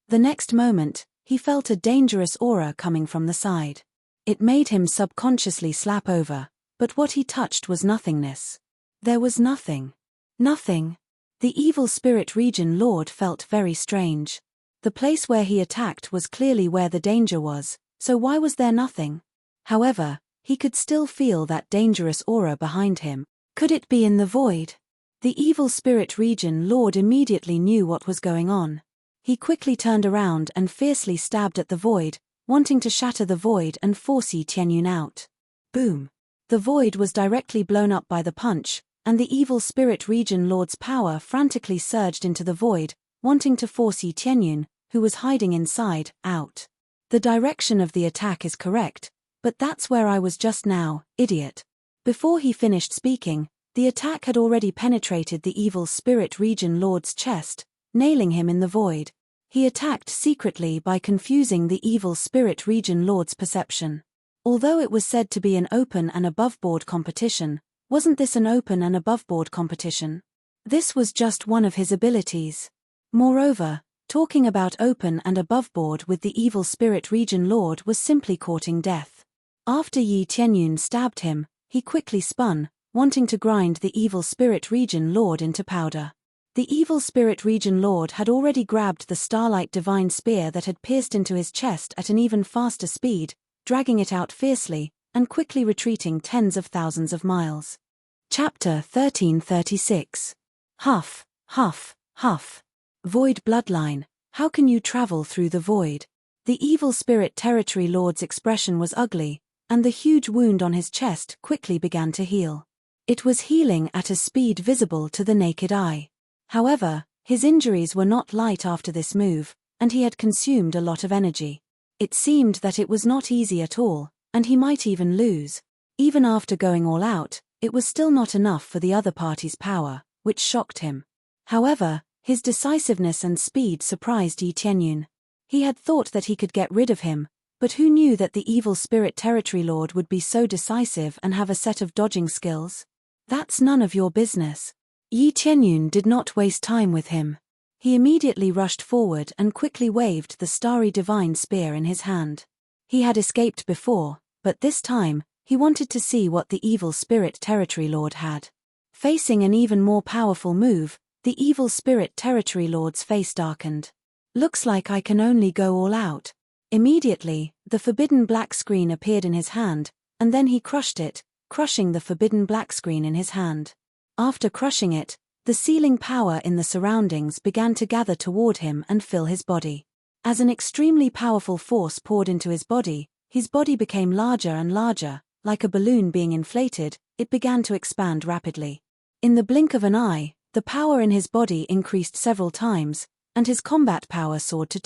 The next moment, he felt a dangerous aura coming from the side. It made him subconsciously slap over, but what he touched was nothingness. There was nothing. Nothing. The evil spirit region lord felt very strange. The place where he attacked was clearly where the danger was, so why was there nothing? However, he could still feel that dangerous aura behind him. Could it be in the void? The evil spirit region lord immediately knew what was going on. He quickly turned around and fiercely stabbed at the void, wanting to shatter the void and force Yi Tianyun out. Boom. The void was directly blown up by the punch, and the evil spirit region lord's power frantically surged into the void, wanting to force Yi Tianyun, who was hiding inside, out. The direction of the attack is correct, but that's where I was just now, idiot. Before he finished speaking, the attack had already penetrated the evil spirit region lord's chest, nailing him in the void. He attacked secretly by confusing the evil spirit region lord's perception. Although it was said to be an open and aboveboard competition, wasn't this an open and aboveboard competition? This was just one of his abilities. Moreover, talking about open and aboveboard with the evil spirit region lord was simply courting death. After Yi Tianyun stabbed him, he quickly spun, wanting to grind the evil spirit region lord into powder. The evil spirit region lord had already grabbed the starlight divine spear that had pierced into his chest at an even faster speed, dragging it out fiercely, and quickly retreating tens of thousands of miles. Chapter 1336. Huff, huff, huff. Void bloodline, how can you travel through the void? The evil spirit territory lord's expression was ugly, and the huge wound on his chest quickly began to heal. It was healing at a speed visible to the naked eye. However, his injuries were not light after this move, and he had consumed a lot of energy. It seemed that it was not easy at all, and he might even lose. Even after going all out, it was still not enough for the other party's power, which shocked him. However, his decisiveness and speed surprised Yi Tianyun. He had thought that he could get rid of him, but who knew that the evil spirit territory lord would be so decisive and have a set of dodging skills? That's none of your business. Yi Tianyun did not waste time with him. He immediately rushed forward and quickly waved the starry divine spear in his hand. He had escaped before, but this time, he wanted to see what the evil spirit territory lord had. Facing an even more powerful move, the evil spirit territory lord's face darkened. Looks like I can only go all out. Immediately, the forbidden black screen appeared in his hand, and then he crushed it, crushing the forbidden black screen in his hand. After crushing it, the sealing power in the surroundings began to gather toward him and fill his body. As an extremely powerful force poured into his body became larger and larger, like a balloon being inflated, it began to expand rapidly. In the blink of an eye, the power in his body increased several times, and his combat power soared to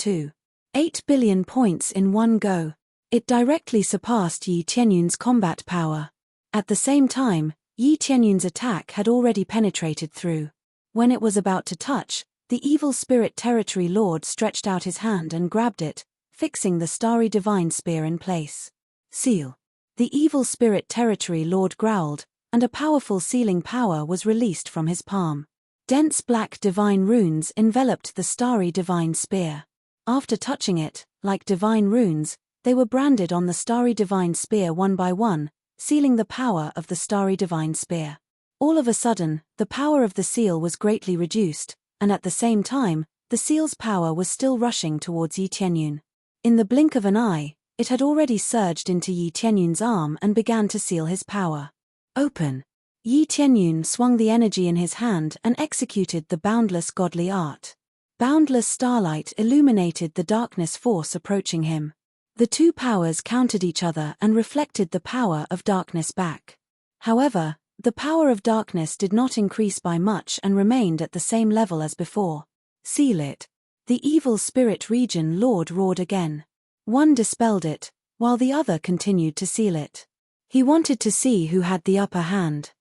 2.8 billion points in one go. It directly surpassed Yi Tianyun's combat power. At the same time, Yi Tianyun's attack had already penetrated through. When it was about to touch, the evil spirit territory lord stretched out his hand and grabbed it, fixing the starry divine spear in place. Seal. The evil spirit territory lord growled, and a powerful sealing power was released from his palm. Dense black divine runes enveloped the starry divine spear. After touching it, like divine runes, they were branded on the starry divine spear one by one, sealing the power of the starry divine spear. All of a sudden, the power of the seal was greatly reduced, and at the same time, the seal's power was still rushing towards Yi Tianyun. In the blink of an eye, it had already surged into Yi Tianyun's arm and began to seal his power. Open. Yi Tianyun swung the energy in his hand and executed the boundless godly art. Boundless starlight illuminated the darkness force approaching him. The two powers countered each other and reflected the power of darkness back. However, the power of darkness did not increase by much and remained at the same level as before. Seal it. The evil spirit region lord roared again. One dispelled it, while the other continued to seal it. He wanted to see who had the upper hand.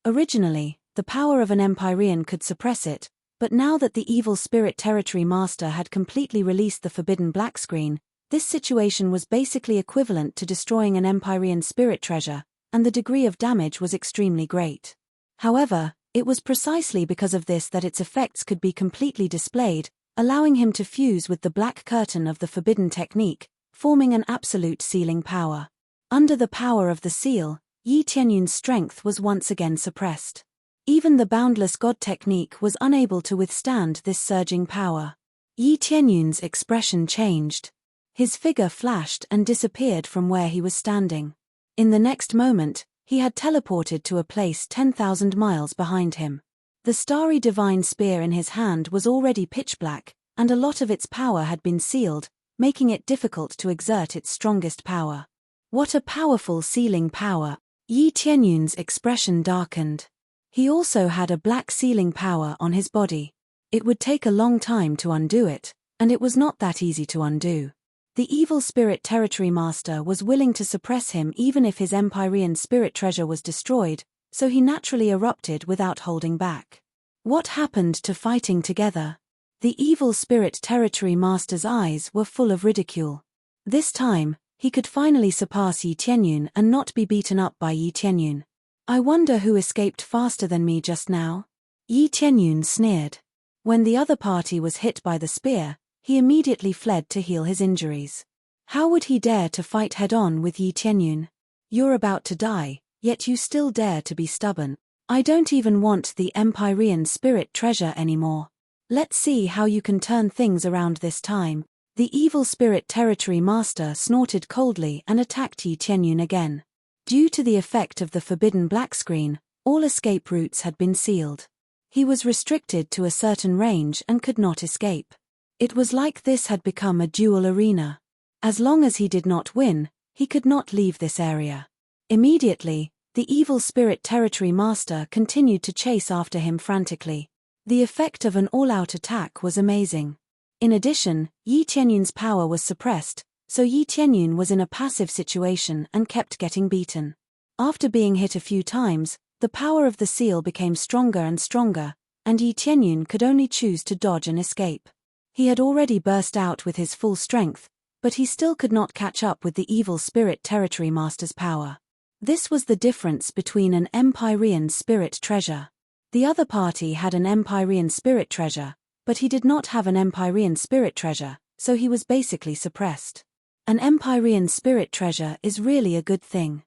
Originally, the power of an Empyrean could suppress it, but now that the evil spirit territory master had completely released the forbidden black screen, this situation was basically equivalent to destroying an Empyrean spirit treasure, and the degree of damage was extremely great. However, it was precisely because of this that its effects could be completely displayed, allowing him to fuse with the black curtain of the forbidden technique, forming an absolute sealing power. Under the power of the seal, Yi Tianyun's strength was once again suppressed. Even the boundless god technique was unable to withstand this surging power. Yi Tianyun's expression changed. His figure flashed and disappeared from where he was standing. In the next moment, he had teleported to a place 10,000 miles behind him. The starry divine spear in his hand was already pitch black, and a lot of its power had been sealed, making it difficult to exert its strongest power. What a powerful sealing power! Yi Tianyun's expression darkened. He also had a black sealing power on his body. It would take a long time to undo it, and it was not that easy to undo. The evil spirit territory master was willing to suppress him even if his Empyrean spirit treasure was destroyed, so he naturally erupted without holding back. What happened to fighting together? The evil spirit territory master's eyes were full of ridicule. This time, he could finally surpass Yi Tianyun and not be beaten up by Yi Tianyun. I wonder who escaped faster than me just now? Yi Tianyun sneered. When the other party was hit by the spear, he immediately fled to heal his injuries. How would he dare to fight head-on with Yi Tianyun? You're about to die, yet you still dare to be stubborn. I don't even want the Empyrean spirit treasure anymore. Let's see how you can turn things around this time. The evil spirit territory master snorted coldly and attacked Yi Tianyun again. Due to the effect of the forbidden black screen, all escape routes had been sealed. He was restricted to a certain range and could not escape. It was like this had become a duel arena. As long as he did not win, he could not leave this area. Immediately, the evil spirit territory master continued to chase after him frantically. The effect of an all-out attack was amazing. In addition, Yi Tianyun's power was suppressed, so Yi Tianyun was in a passive situation and kept getting beaten. After being hit a few times, the power of the seal became stronger and stronger, and Yi Tianyun could only choose to dodge and escape. He had already burst out with his full strength, but he still could not catch up with the evil spirit territory master's power. This was the difference between an Empyrean spirit treasure. The other party had an Empyrean spirit treasure, but he did not have an Empyrean spirit treasure, so he was basically suppressed. An Empyrean spirit treasure is really a good thing.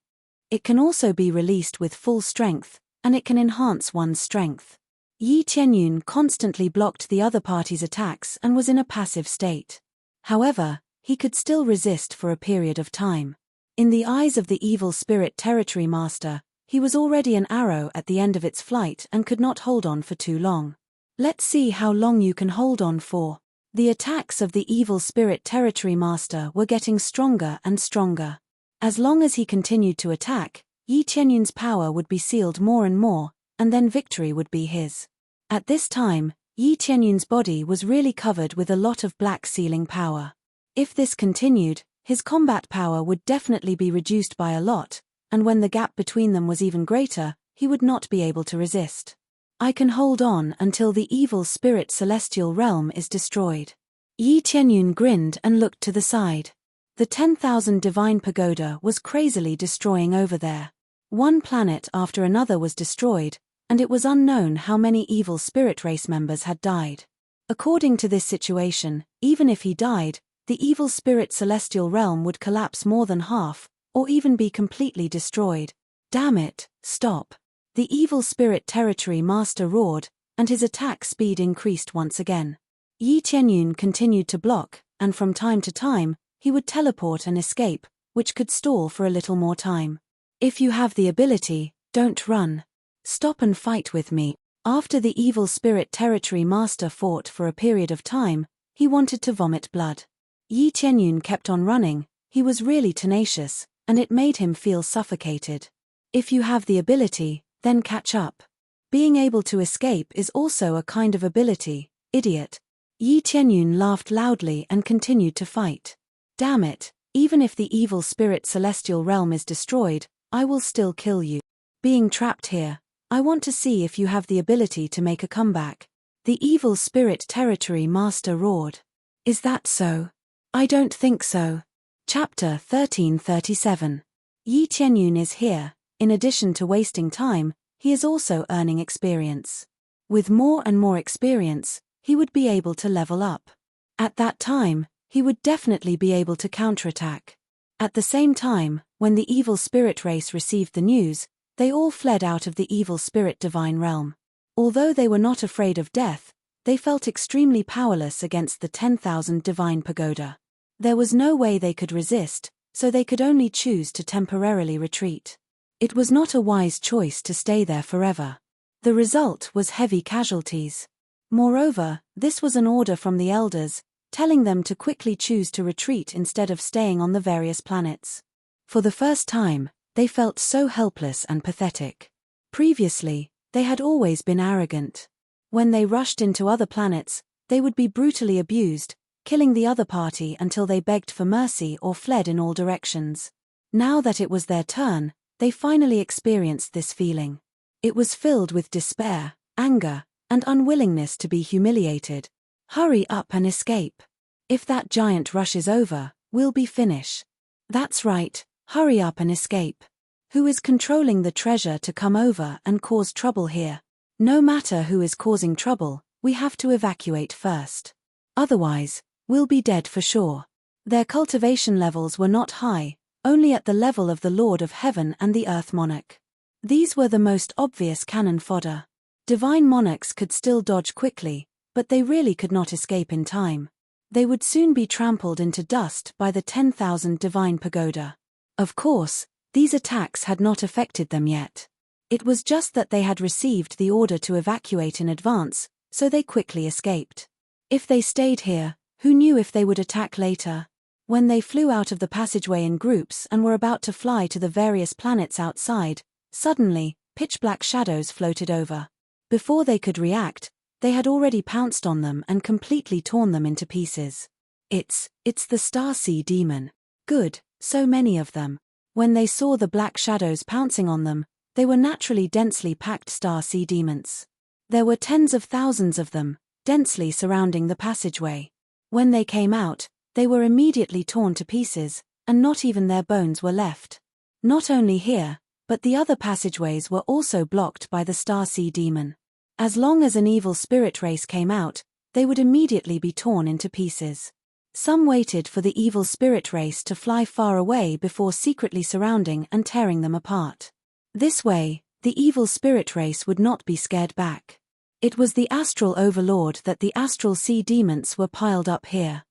It can also be released with full strength, and it can enhance one's strength. Yi Tianyun constantly blocked the other party's attacks and was in a passive state. However, he could still resist for a period of time. In the eyes of the evil spirit territory master, he was already an arrow at the end of its flight and could not hold on for too long. Let's see how long you can hold on for. The attacks of the evil spirit territory master were getting stronger and stronger. As long as he continued to attack, Yi Tianyun's power would be sealed more and more, and then victory would be his. At this time, Yi Tianyun's body was really covered with a lot of black sealing power. If this continued, his combat power would definitely be reduced by a lot, and when the gap between them was even greater, he would not be able to resist. I can hold on until the evil spirit celestial realm is destroyed. Yi Tianyun grinned and looked to the side. The 10,000 divine pagoda was crazily destroying over there. One planet after another was destroyed, and it was unknown how many evil spirit race members had died. According to this situation, even if he died, the evil spirit celestial realm would collapse more than half, or even be completely destroyed. Damn it, stop. The evil spirit territory master roared, and his attack speed increased once again. Yi Tianyun continued to block, and from time to time, he would teleport and escape, which could stall for a little more time. If you have the ability, don't run. Stop and fight with me. After the evil spirit territory master fought for a period of time, he wanted to vomit blood. Yi Tianyun kept on running. He was really tenacious, and it made him feel suffocated. If you have the ability, then catch up. Being able to escape is also a kind of ability, idiot. Yi Tianyun laughed loudly and continued to fight. Damn it, even if the evil spirit celestial realm is destroyed, I will still kill you. Being trapped here, I want to see if you have the ability to make a comeback. The evil spirit territory master roared. Is that so? I don't think so. Chapter 1337. Yi Tianyun is here. In addition to wasting time, he is also earning experience. With more and more experience, he would be able to level up. At that time, he would definitely be able to counterattack. At the same time, when the evil spirit race received the news, they all fled out of the evil spirit divine realm. Although they were not afraid of death, they felt extremely powerless against the 10,000 divine pagoda. There was no way they could resist, so they could only choose to temporarily retreat. It was not a wise choice to stay there forever. The result was heavy casualties. Moreover, this was an order from the elders, telling them to quickly choose to retreat instead of staying on the various planets. For the first time, they felt so helpless and pathetic. Previously, They had always been arrogant. When they rushed into other planets, they would be brutally abused, killing the other party until they begged for mercy or fled in all directions. Now that it was their turn, they finally experienced this feeling. It was filled with despair, anger, and unwillingness to be humiliated. Hurry up and escape. If that giant rushes over, we'll be finished. That's right, hurry up and escape. Who is controlling the treasure to come over and cause trouble here? No matter who is causing trouble, we have to evacuate first. Otherwise, we'll be dead for sure. Their cultivation levels were not high, only at the level of the Lord of Heaven and the Earth Monarch. These were the most obvious cannon fodder. Divine monarchs could still dodge quickly, but they really could not escape in time. They would soon be trampled into dust by the 10,000 divine pagoda. Of course, these attacks had not affected them yet. It was just that they had received the order to evacuate in advance, so they quickly escaped. If they stayed here, who knew if they would attack later? When they flew out of the passageway in groups and were about to fly to the various planets outside, suddenly, pitch-black shadows floated over. Before they could react, they had already pounced on them and completely torn them into pieces. It's the Star Sea Demon. Good, so many of them. When they saw the black shadows pouncing on them, they were naturally densely packed Star Sea Demons. There were tens of thousands of them, densely surrounding the passageway. When they came out, they were immediately torn to pieces, and not even their bones were left. Not only here, but the other passageways were also blocked by the Star Sea Demon. As long as an evil spirit race came out, they would immediately be torn into pieces. Some waited for the evil spirit race to fly far away before secretly surrounding and tearing them apart. This way, the evil spirit race would not be scared back. It was the astral overlord that the astral sea demons were piled up here.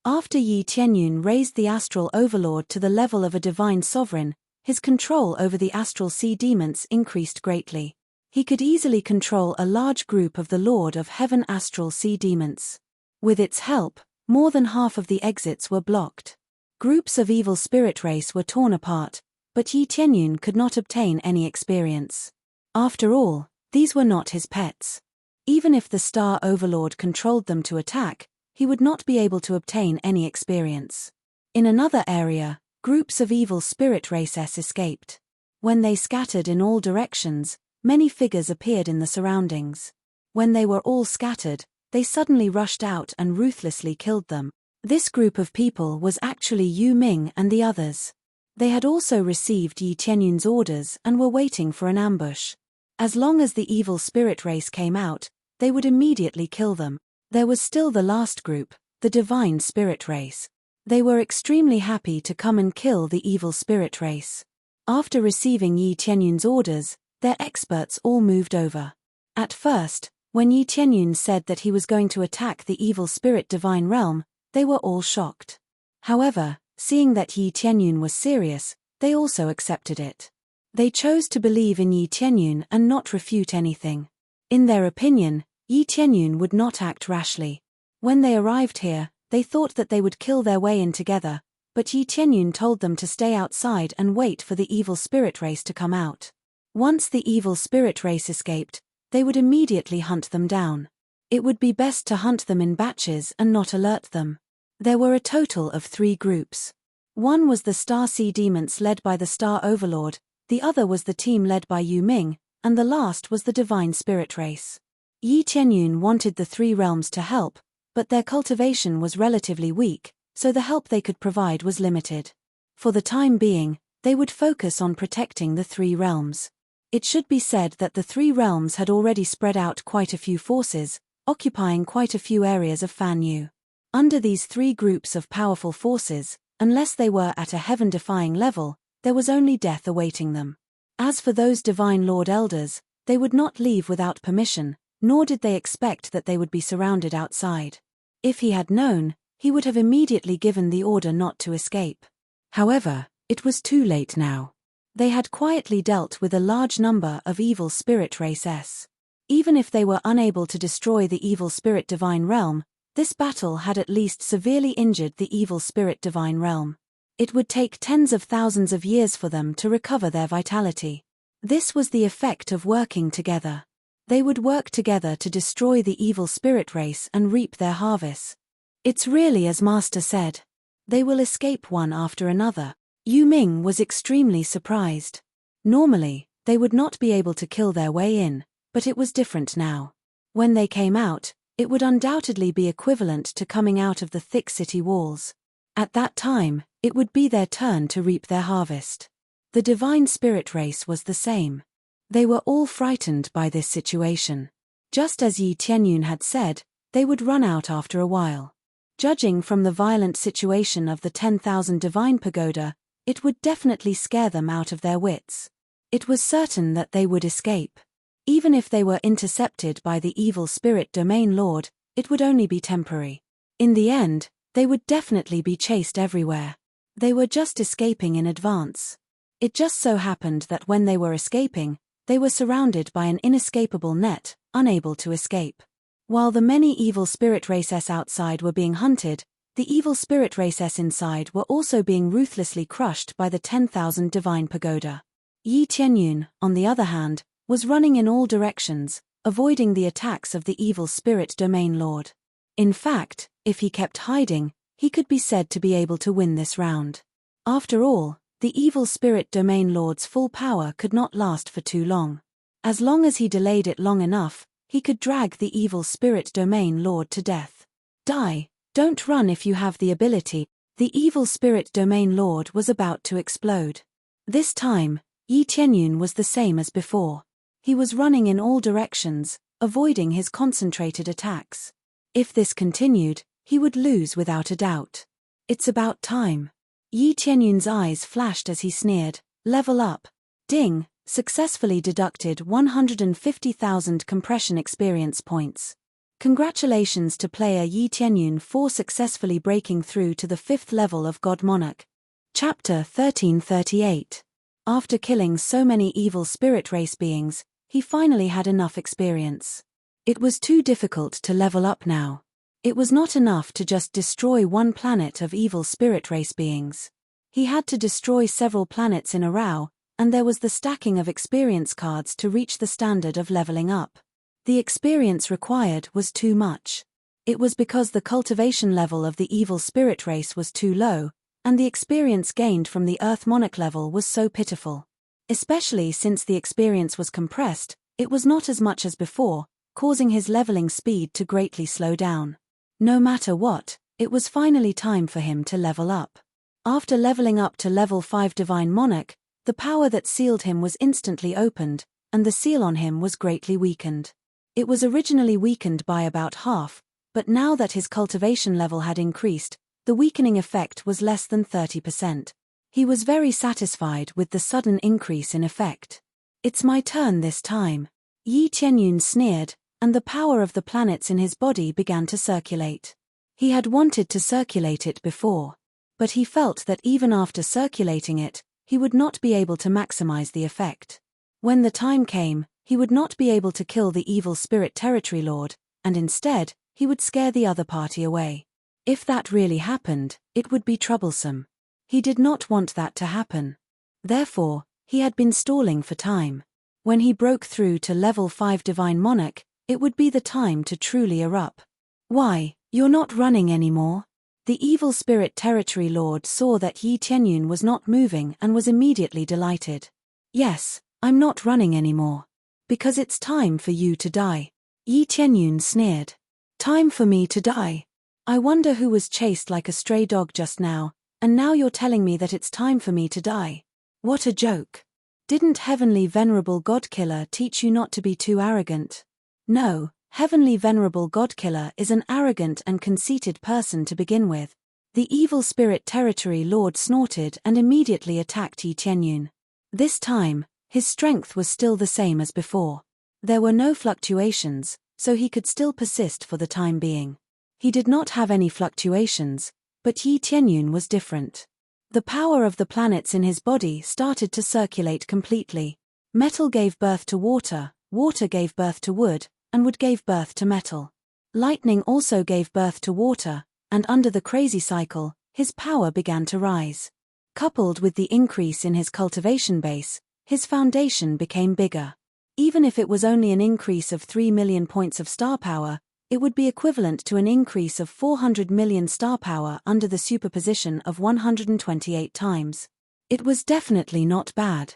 After Yi Tianyun raised the astral overlord to the level of a divine sovereign, his control over the astral sea demons increased greatly. He could easily control a large group of the Lord of Heaven astral sea demons. With its help, more than half of the exits were blocked. Groups of evil spirit race were torn apart, but Yi Tianyun could not obtain any experience. After all, these were not his pets. Even if the Star Overlord controlled them to attack, he would not be able to obtain any experience. In another area, groups of evil spirit races escaped. When they scattered in all directions, many figures appeared in the surroundings. When they were all scattered, they suddenly rushed out and ruthlessly killed them. This group of people was actually Yu Ming and the others. They had also received Yi Tianyun's orders and were waiting for an ambush. As long as the evil spirit race came out, they would immediately kill them. There was still the last group, the divine spirit race. They were extremely happy to come and kill the evil spirit race. After receiving Yi Tianyun's orders, their experts all moved over. At first, when Yi Tianyun said that he was going to attack the evil spirit divine realm, they were all shocked. However, seeing that Yi Tianyun was serious, they also accepted it. They chose to believe in Yi Tianyun and not refute anything. In their opinion, Yi Tianyun would not act rashly. When they arrived here, they thought that they would kill their way in together, but Yi Tianyun told them to stay outside and wait for the evil spirit race to come out. Once the evil spirit race escaped, they would immediately hunt them down. It would be best to hunt them in batches and not alert them. There were a total of 3 groups. One was the Star Sea Demons led by the Star Overlord, the other was the team led by Yu Ming, and the last was the Divine Spirit Race. Yi Tianyun wanted the 3 realms to help, but their cultivation was relatively weak, so the help they could provide was limited. For the time being, they would focus on protecting the 3 realms. It should be said that the 3 realms had already spread out quite a few forces, occupying quite a few areas of Fan Yu. Under these 3 groups of powerful forces, unless they were at a heaven-defying level, there was only death awaiting them. As for those Divine Lord Elders, they would not leave without permission, nor did they expect that they would be surrounded outside. If he had known, he would have immediately given the order not to escape. However, it was too late now. They had quietly dealt with a large number of evil spirit races. Even if they were unable to destroy the evil spirit divine realm, this battle had at least severely injured the evil spirit divine realm. It would take tens of thousands of years for them to recover their vitality. This was the effect of working together. They would work together to destroy the evil spirit race and reap their harvest. It's really as Master said. They will escape one after another. Yu Ming was extremely surprised. Normally, they would not be able to kill their way in, but it was different now. When they came out, it would undoubtedly be equivalent to coming out of the thick city walls. At that time, it would be their turn to reap their harvest. The divine spirit race was the same. They were all frightened by this situation. Just as Yi Tianyun had said, they would run out after a while. Judging from the violent situation of the 10,000 divine pagoda, it would definitely scare them out of their wits. It was certain that they would escape. Even if they were intercepted by the evil spirit domain lord, it would only be temporary. In the end, they would definitely be chased everywhere. They were just escaping in advance. It just so happened that when they were escaping, they were surrounded by an inescapable net, unable to escape. While the many evil spirit races outside were being hunted, the evil spirit races inside were also being ruthlessly crushed by the 10,000 divine pagoda. Yi Tianyun, on the other hand, was running in all directions, avoiding the attacks of the evil spirit domain lord. In fact, if he kept hiding, he could be said to be able to win this round. After all, the evil spirit domain lord's full power could not last for too long. As long as he delayed it long enough, he could drag the evil spirit domain lord to death. Die, don't run if you have the ability. The evil spirit domain lord was about to explode. This time, Yi Tianyun was the same as before. He was running in all directions, avoiding his concentrated attacks. If this continued, he would lose without a doubt. It's about time. Yi Tianyun's eyes flashed as he sneered, level up. Ding, successfully deducted 150,000 compression experience points. Congratulations to player Yi Tianyun for successfully breaking through to the 5th level of God Monarch. Chapter 1338. After killing so many evil spirit race beings, he finally had enough experience. It was too difficult to level up now. It was not enough to just destroy one planet of evil spirit race beings. He had to destroy several planets in a row, and there was the stacking of experience cards to reach the standard of leveling up. The experience required was too much. It was because the cultivation level of the evil spirit race was too low, and the experience gained from the Earth Monarch level was so pitiful. Especially since the experience was compressed, it was not as much as before, causing his leveling speed to greatly slow down. No matter what, it was finally time for him to level up. After leveling up to level 5 Divine Monarch, the power that sealed him was instantly opened, and the seal on him was greatly weakened. It was originally weakened by about half, but now that his cultivation level had increased, the weakening effect was less than 30%. He was very satisfied with the sudden increase in effect. It's my turn this time. Yi Tianyun sneered, and the power of the planets in his body began to circulate. He had wanted to circulate it before, but he felt that even after circulating it, he would not be able to maximize the effect. When the time came, he would not be able to kill the evil spirit territory lord, and instead, he would scare the other party away. If that really happened, it would be troublesome. He did not want that to happen. Therefore, he had been stalling for time. When he broke through to level 5 Divine Monarch, it would be the time to truly erupt. Why, you're not running anymore? The evil spirit territory lord saw that Yi Tianyun was not moving and was immediately delighted. Yes, I'm not running anymore. Because it's time for you to die. Yi Tianyun sneered. Time for me to die? I wonder who was chased like a stray dog just now, and now you're telling me that it's time for me to die. What a joke. Didn't Heavenly Venerable Godkiller teach you not to be too arrogant? No, Heavenly Venerable Godkiller is an arrogant and conceited person to begin with. The evil spirit territory lord snorted and immediately attacked Yi Tianyun. This time, his strength was still the same as before. There were no fluctuations, so he could still persist for the time being. He did not have any fluctuations, but Yi Tianyun was different. The power of the planets in his body started to circulate completely. Metal gave birth to water, water gave birth to wood, and wood gave birth to metal. Lightning also gave birth to water, and under the crazy cycle, his power began to rise. Coupled with the increase in his cultivation base, his foundation became bigger. Even if it was only an increase of 3 million points of star power, it would be equivalent to an increase of 400 million star power under the superposition of 128 times. It was definitely not bad.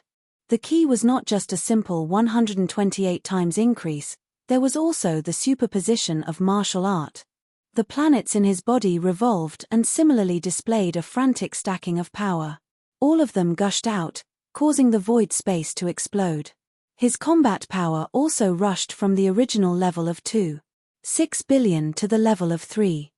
The key was not just a simple 128 times increase, there was also the superposition of martial art. The planets in his body revolved and similarly displayed a frantic stacking of power. All of them gushed out, causing the void space to explode. His combat power also rushed from the original level of 2.6 billion to the level of 3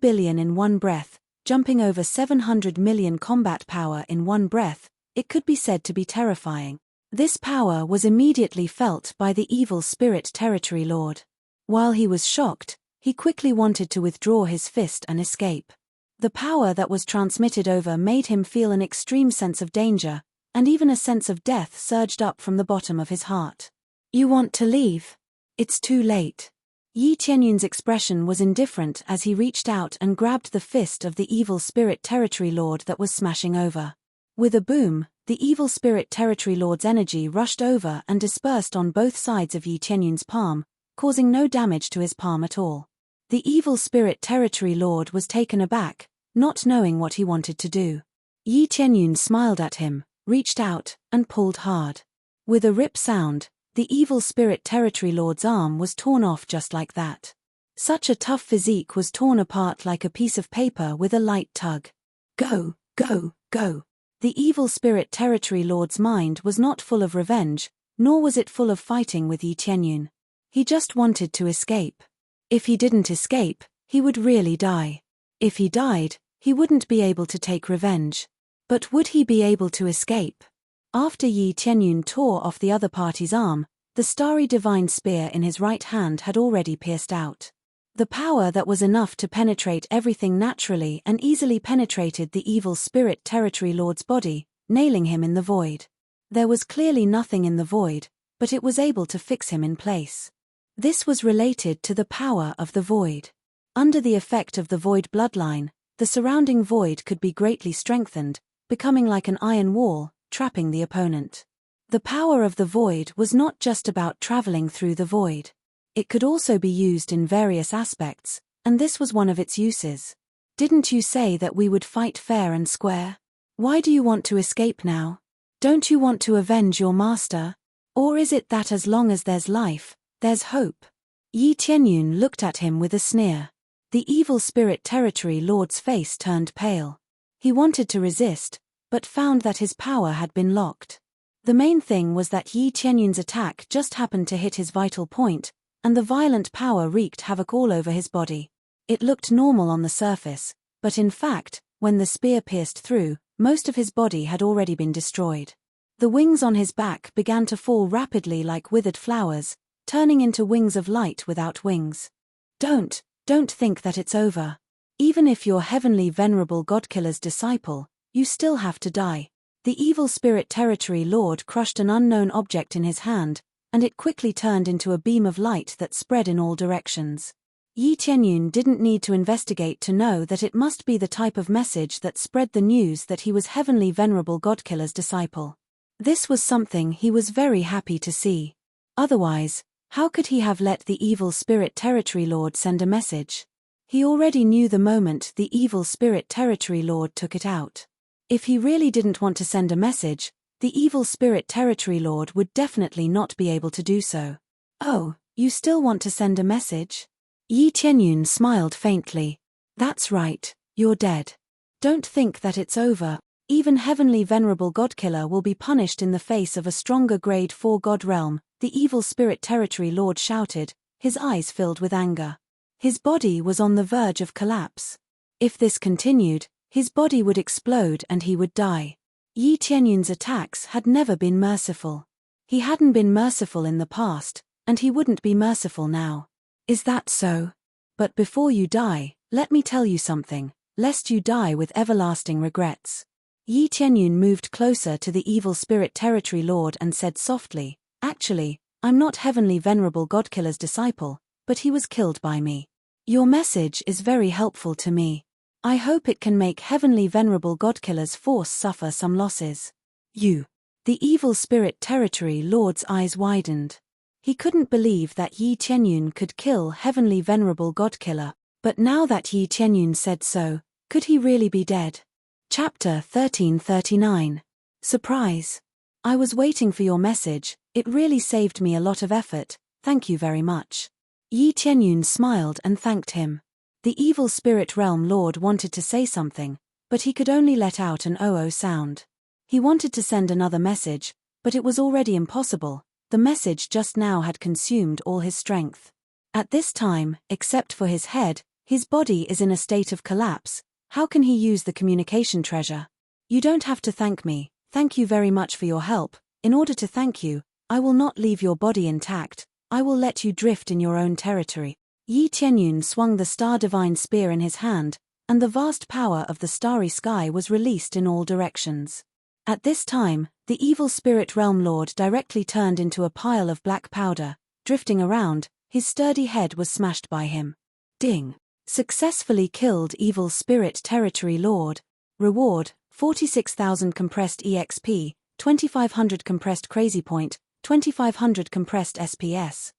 billion in one breath, jumping over 700 million combat power in one breath. It could be said to be terrifying. This power was immediately felt by the evil spirit territory lord. While he was shocked, he quickly wanted to withdraw his fist and escape. The power that was transmitted over made him feel an extreme sense of danger, and even a sense of death surged up from the bottom of his heart. You want to leave? It's too late. Yi Qianyun's expression was indifferent as he reached out and grabbed the fist of the evil spirit territory lord that was smashing over. With a boom, the evil spirit territory lord's energy rushed over and dispersed on both sides of Yi Qianyun's palm, causing no damage to his palm at all. The evil spirit territory lord was taken aback, not knowing what he wanted to do. Yi Qianyun smiled at him, reached out, and pulled hard. With a rip sound, the evil spirit territory lord's arm was torn off just like that. Such a tough physique was torn apart like a piece of paper with a light tug. Go, go, go. The evil spirit territory lord's mind was not full of revenge, nor was it full of fighting with Yi Qianyun. He just wanted to escape. If he didn't escape, he would really die. If he died, he wouldn't be able to take revenge. But would he be able to escape? After Yi Qianyun tore off the other party's arm, the starry divine spear in his right hand had already pierced out. The power that was enough to penetrate everything naturally and easily penetrated the evil spirit territory lord's body, nailing him in the void. There was clearly nothing in the void, but it was able to fix him in place. This was related to the power of the void. Under the effect of the void bloodline, the surrounding void could be greatly strengthened, becoming like an iron wall, trapping the opponent. The power of the void was not just about traveling through the void. It could also be used in various aspects, and this was one of its uses. Didn't you say that we would fight fair and square? Why do you want to escape now? Don't you want to avenge your master? Or is it that as long as there's life, there's hope? Yi Qianyun looked at him with a sneer. The evil spirit territory lord's face turned pale. He wanted to resist, but found that his power had been locked. The main thing was that Yi Qianyun's attack just happened to hit his vital point, and the violent power wreaked havoc all over his body. It looked normal on the surface, but in fact, when the spear pierced through, most of his body had already been destroyed. The wings on his back began to fall rapidly like withered flowers, turning into wings of light without wings. Don't think that it's over. Even if you're heavenly venerable Godkiller's disciple, you still have to die. The evil spirit territory lord crushed an unknown object in his hand, and it quickly turned into a beam of light that spread in all directions. Yi Qianyun didn't need to investigate to know that it must be the type of message that spread the news that he was heavenly venerable Godkiller's disciple. This was something he was very happy to see. Otherwise, how could he have let the evil spirit territory lord send a message? He already knew the moment the evil spirit territory lord took it out. If he really didn't want to send a message, the evil spirit territory lord would definitely not be able to do so. Oh, you still want to send a message? Yi Qianyun smiled faintly. That's right, you're dead. Don't think that it's over. Even heavenly venerable Godkiller will be punished in the face of a stronger grade 4 god realm, the evil spirit territory lord shouted, his eyes filled with anger. His body was on the verge of collapse. If this continued, his body would explode and he would die. Yi Qianyun's attacks had never been merciful. He hadn't been merciful in the past, and he wouldn't be merciful now. Is that so? But before you die, let me tell you something, lest you die with everlasting regrets. Yi Qianyun moved closer to the evil spirit territory lord and said softly, actually, I'm not heavenly venerable Godkiller's disciple, but he was killed by me. Your message is very helpful to me. I hope it can make heavenly venerable Godkiller's force suffer some losses. You The evil spirit territory lord's eyes widened. He couldn't believe that Yi Qianyun could kill heavenly venerable godkiller, but now that Yi Qianyun said so, could he really be dead? Chapter 1339. Surprise. I was waiting for your message, it really saved me a lot of effort, thank you very much. Yi Qianyun smiled and thanked him. The evil spirit realm lord wanted to say something, but he could only let out an "oh-oh" sound. He wanted to send another message, but it was already impossible, the message just now had consumed all his strength. At this time, except for his head, his body is in a state of collapse. How can he use the communication treasure? You don't have to thank me, thank you very much for your help. In order to thank you, I will not leave your body intact, I will let you drift in your own territory. Yi Qianyun swung the star divine spear in his hand, and the vast power of the starry sky was released in all directions. At this time, the evil spirit realm lord directly turned into a pile of black powder, drifting around, his sturdy head was smashed by him. Ding! Successfully killed evil spirit territory lord. Reward, 46,000 compressed EXP, 2,500 compressed crazy point, 2,500 compressed SPS.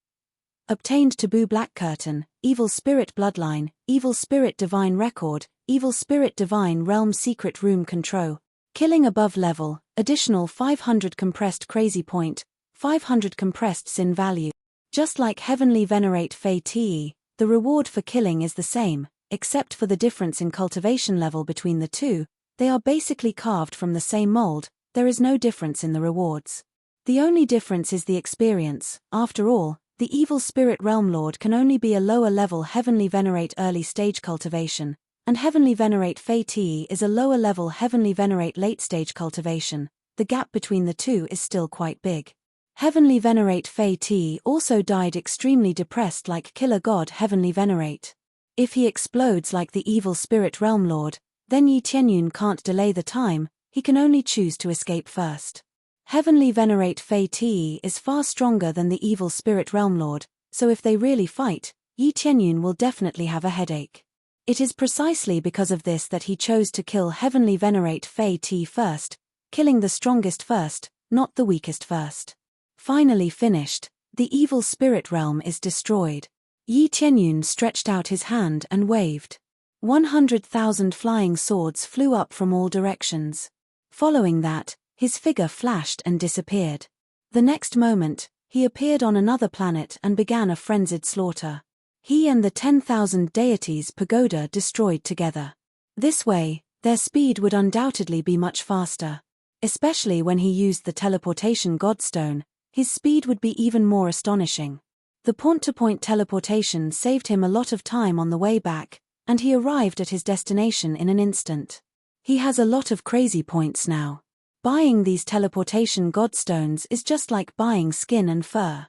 Obtained taboo black curtain, evil spirit bloodline, evil spirit divine record, evil spirit divine realm secret room control. Killing above level, additional 500 compressed crazy point, 500 compressed sin value. Just like heavenly venerate Fei Te, the reward for killing is the same, except for the difference in cultivation level between the two. They are basically carved from the same mold, there is no difference in the rewards. The only difference is the experience. After all, the evil spirit realm lord can only be a lower level heavenly venerate early stage cultivation, and heavenly venerate Fei Te is a lower level heavenly venerate late stage cultivation. The gap between the two is still quite big. Heavenly venerate Fei Te also died extremely depressed like killer god heavenly venerate. If he explodes like the evil spirit realm lord, then Yi Qianyun can't delay the time, he can only choose to escape first. Heavenly venerate Fei Te is far stronger than the evil spirit realm lord, so if they really fight, Yi Qianyun will definitely have a headache. It is precisely because of this that he chose to kill heavenly venerate Fei Te first, killing the strongest first, not the weakest first. Finally finished, the evil spirit realm is destroyed. Yi Qianyun stretched out his hand and waved. 100,000 flying swords flew up from all directions. Following that, his figure flashed and disappeared. The next moment, he appeared on another planet and began a frenzied slaughter. He and the 10,000 deities pagoda destroyed together. This way, their speed would undoubtedly be much faster. Especially when he used the teleportation godstone, his speed would be even more astonishing. The point-to-point teleportation saved him a lot of time on the way back, and he arrived at his destination in an instant. He has a lot of crazy points now. Buying these teleportation godstones is just like buying skin and fur.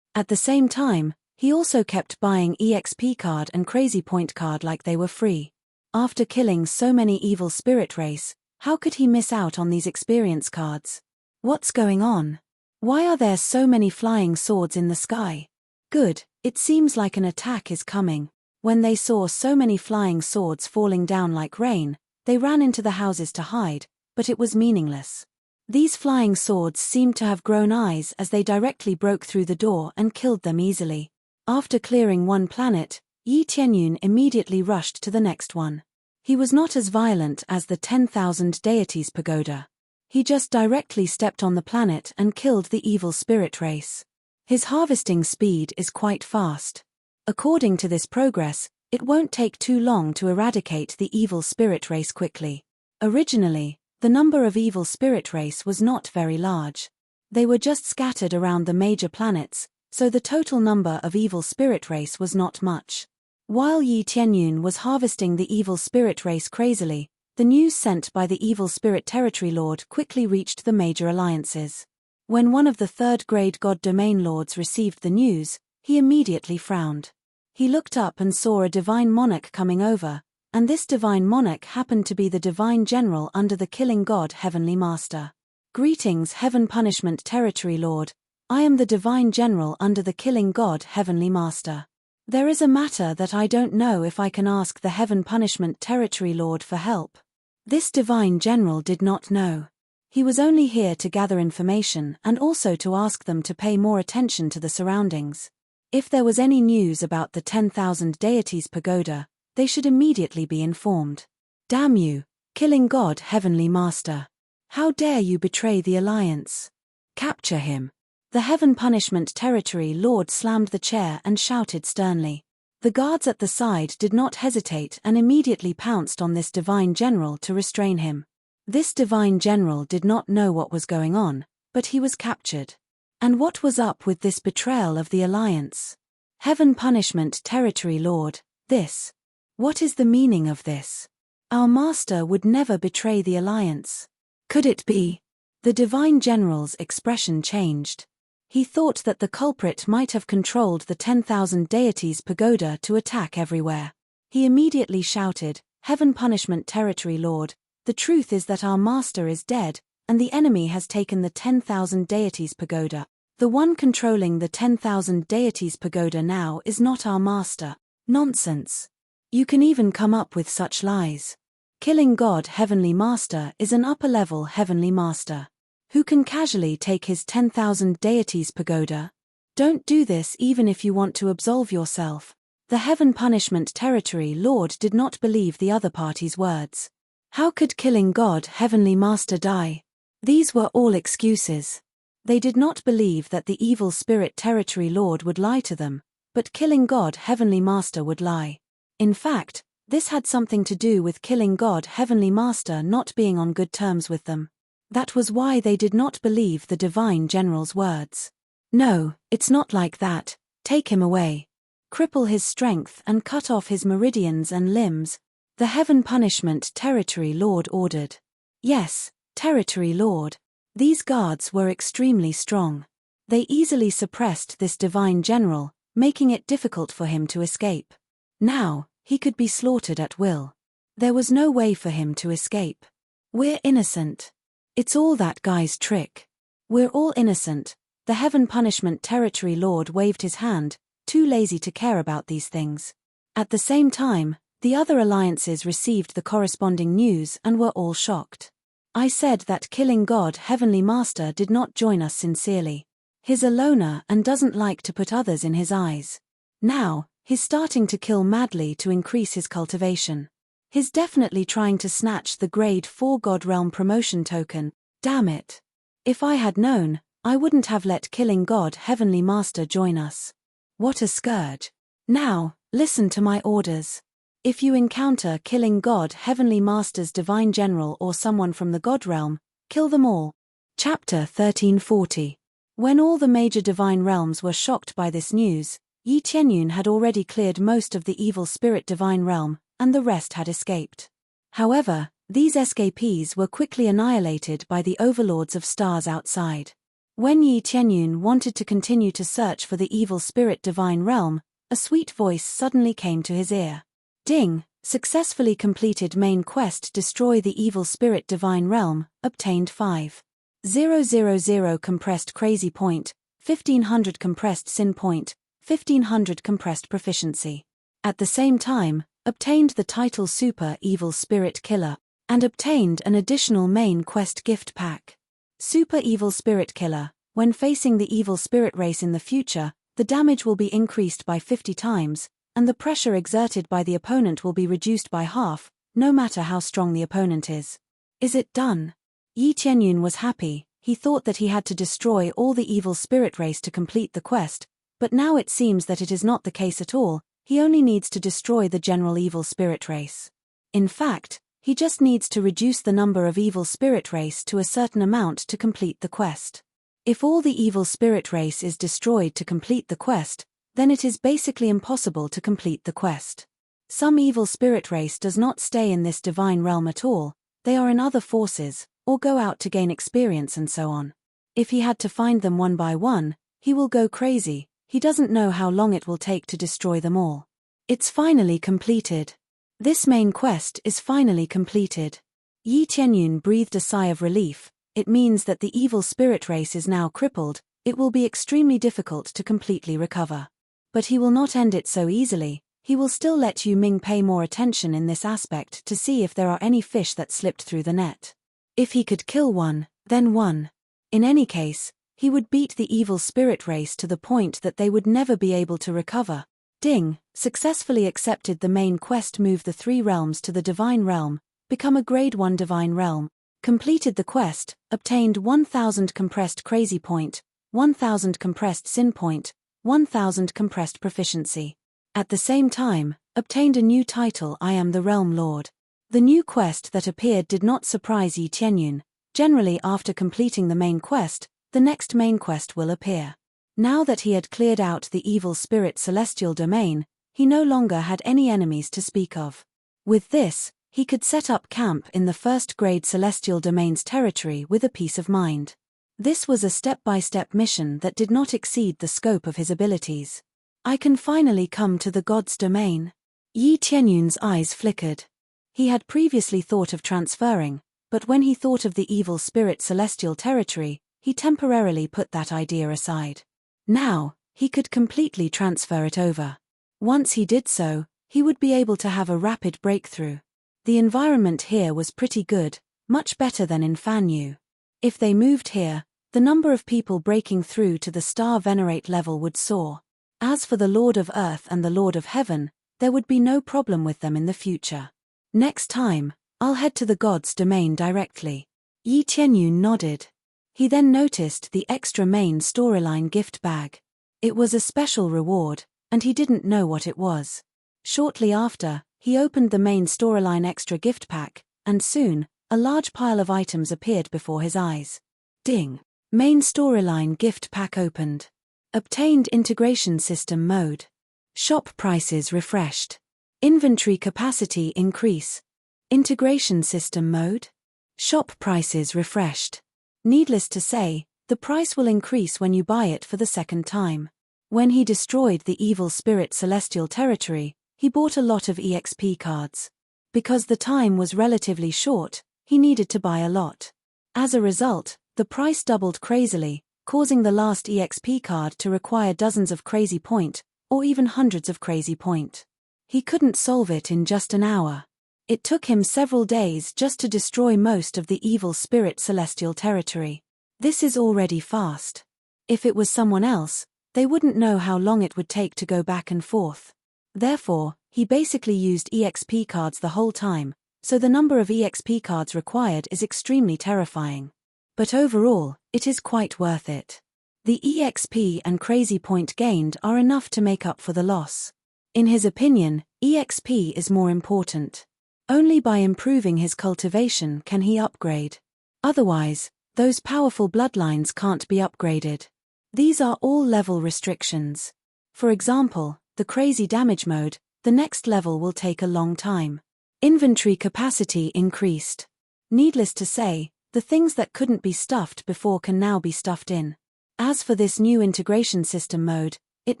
At the same time, he also kept buying EXP card and crazy point card like they were free. After killing so many evil spirit race, how could he miss out on these experience cards? What's going on? Why are there so many flying swords in the sky? Good, it seems like an attack is coming. When they saw so many flying swords falling down like rain, they ran into the houses to hide, but it was meaningless. These flying swords seemed to have grown eyes as they directly broke through the door and killed them easily. After clearing one planet, Yi Qianyun immediately rushed to the next one. He was not as violent as the 10,000 deities pagoda. He just directly stepped on the planet and killed the evil spirit race. His harvesting speed is quite fast. According to this progress, it won't take too long to eradicate the evil spirit race quickly. Originally, the number of evil spirit race was not very large. They were just scattered around the major planets, so the total number of evil spirit race was not much. While Yi Qianyun was harvesting the evil spirit race crazily, the news sent by the evil spirit territory lord quickly reached the major alliances. When one of the third-grade god domain lords received the news, he immediately frowned. He looked up and saw a divine monarch coming over, and this divine monarch happened to be the divine general under the killing god Heavenly Master. Greetings Heaven Punishment Territory Lord, I am the divine general under the killing god Heavenly Master. There is a matter that I don't know if I can ask the Heaven Punishment Territory Lord for help. This divine general did not know. He was only here to gather information and also to ask them to pay more attention to the surroundings. If there was any news about the 10,000 deities pagoda, they should immediately be informed. Damn you, killing God, Heavenly Master. How dare you betray the alliance? Capture him. The Heaven Punishment Territory Lord slammed the chair and shouted sternly. The guards at the side did not hesitate and immediately pounced on this divine general to restrain him. This divine general did not know what was going on, but he was captured. And what was up with this betrayal of the alliance? Heaven Punishment Territory Lord, this. What is the meaning of this? Our master would never betray the alliance. Could it be? The divine general's expression changed. He thought that the culprit might have controlled the 10,000 deities pagoda to attack everywhere. He immediately shouted, Heaven Punishment Territory Lord, the truth is that our master is dead, and the enemy has taken the 10,000 deities pagoda. The one controlling the 10,000 deities pagoda now is not our master. Nonsense. You can even come up with such lies. Killing God Heavenly Master is an upper-level Heavenly Master. Who can casually take his 10,000 deities pagoda? Don't do this even if you want to absolve yourself. The Heaven Punishment Territory Lord did not believe the other party's words. How could killing God Heavenly Master die? These were all excuses. They did not believe that the evil spirit Territory Lord would lie to them, but killing God Heavenly Master would lie. In fact, this had something to do with killing God Heavenly Master not being on good terms with them. That was why they did not believe the divine general's words. No, it's not like that. Take him away. Cripple his strength and cut off his meridians and limbs. The Heaven Punishment Territory Lord ordered. Yes, Territory Lord. These guards were extremely strong. They easily suppressed this divine general, making it difficult for him to escape. Now, he could be slaughtered at will. There was no way for him to escape. We're innocent. It's all that guy's trick. We're all innocent. The Heaven Punishment Territory Lord waved his hand, too lazy to care about these things. At the same time, the other alliances received the corresponding news and were all shocked. I said that killing God Heavenly Master did not join us sincerely. He's a loner and doesn't like to put others in his eyes. Now, he's starting to kill madly to increase his cultivation. He's definitely trying to snatch the grade 4 God Realm promotion token. Damn it. If I had known, I wouldn't have let killing God Heavenly Master join us. What a scourge. Now, listen to my orders. If you encounter killing God Heavenly Master's Divine General or someone from the God Realm, kill them all. Chapter 1340. When all the major divine realms were shocked by this news, Yi Tianyun had already cleared most of the evil spirit divine realm, and the rest had escaped. However, these escapees were quickly annihilated by the overlords of stars outside. When Yi Tianyun wanted to continue to search for the evil spirit divine realm, a sweet voice suddenly came to his ear. Ding! Successfully completed main quest. Destroy the evil spirit divine realm, obtained 5,000 compressed crazy point, 1500 compressed sin point, 1500 compressed proficiency. At the same time, obtained the title Super Evil Spirit Killer, and obtained an additional main quest gift pack. Super Evil Spirit Killer. When facing the evil spirit race in the future, the damage will be increased by 50 times, and the pressure exerted by the opponent will be reduced by half, no matter how strong the opponent is. Is it done? Yi Tianyun was happy. He thought that he had to destroy all the evil spirit race to complete the quest, but now it seems that it is not the case at all. He only needs to destroy the general evil spirit race. In fact, he just needs to reduce the number of evil spirit race to a certain amount to complete the quest. If all the evil spirit race is destroyed to complete the quest, then it is basically impossible to complete the quest. Some evil spirit race does not stay in this divine realm at all, they are in other forces, or go out to gain experience and so on. If he had to find them one by one, he will go crazy. He doesn't know how long it will take to destroy them all. It's finally completed. This main quest is finally completed. Yi Tianyun breathed a sigh of relief. It means that the evil spirit race is now crippled. It will be extremely difficult to completely recover. But he will not end it so easily. He will still let Yu Ming pay more attention in this aspect to see if there are any fish that slipped through the net. If he could kill one, then 1. In any case, he would beat the evil spirit race to the point that they would never be able to recover. Ding, successfully accepted the main quest, move the 3 realms to the divine realm, become a grade 1 divine realm, completed the quest, obtained 1000 compressed crazy point, 1000 compressed sin point, 1000 compressed proficiency. At the same time, obtained a new title, I am the Realm Lord. The new quest that appeared did not surprise Yi Tianyun. Generally after completing the main quest, the next main quest will appear. Now that he had cleared out the evil spirit celestial domain, he no longer had any enemies to speak of. With this, he could set up camp in the first grade celestial domain's territory with a peace of mind. This was a step-by-step mission that did not exceed the scope of his abilities. I can finally come to the god's domain. Yi Tianyun's eyes flickered. He had previously thought of transferring, but when he thought of the evil spirit celestial territory, he temporarily put that idea aside. Now, he could completely transfer it over. Once he did so, he would be able to have a rapid breakthrough. The environment here was pretty good, much better than in Fanyu. If they moved here, the number of people breaking through to the star venerate level would soar. As for the Lord of Earth and the Lord of Heaven, there would be no problem with them in the future. Next time, I'll head to the god's domain directly. Yi Tianyun nodded. He then noticed the extra main storyline gift bag. It was a special reward, and he didn't know what it was. Shortly after, he opened the main storyline extra gift pack, and soon, a large pile of items appeared before his eyes. Ding! Main storyline gift pack opened. Obtained integration system mode. Shop prices refreshed. Inventory capacity increase. Integration system mode. Shop prices refreshed. Needless to say, the price will increase when you buy it for the second time. When he destroyed the evil spirit celestial territory, he bought a lot of EXP cards. Because the time was relatively short, he needed to buy a lot. As a result, the price doubled crazily, causing the last EXP card to require dozens of crazy point, or even hundreds of crazy point. He couldn't solve it in just an hour. It took him several days just to destroy most of the evil spirit celestial territory. This is already fast. If it was someone else, they wouldn't know how long it would take to go back and forth. Therefore, he basically used EXP cards the whole time, so the number of EXP cards required is extremely terrifying. But overall, it is quite worth it. The EXP and crazy point gained are enough to make up for the loss. In his opinion, EXP is more important. Only by improving his cultivation can he upgrade. Otherwise, those powerful bloodlines can't be upgraded. These are all level restrictions. For example, the crazy damage mode, the next level will take a long time. Inventory capacity increased. Needless to say, the things that couldn't be stuffed before can now be stuffed in. As for this new integration system mode, it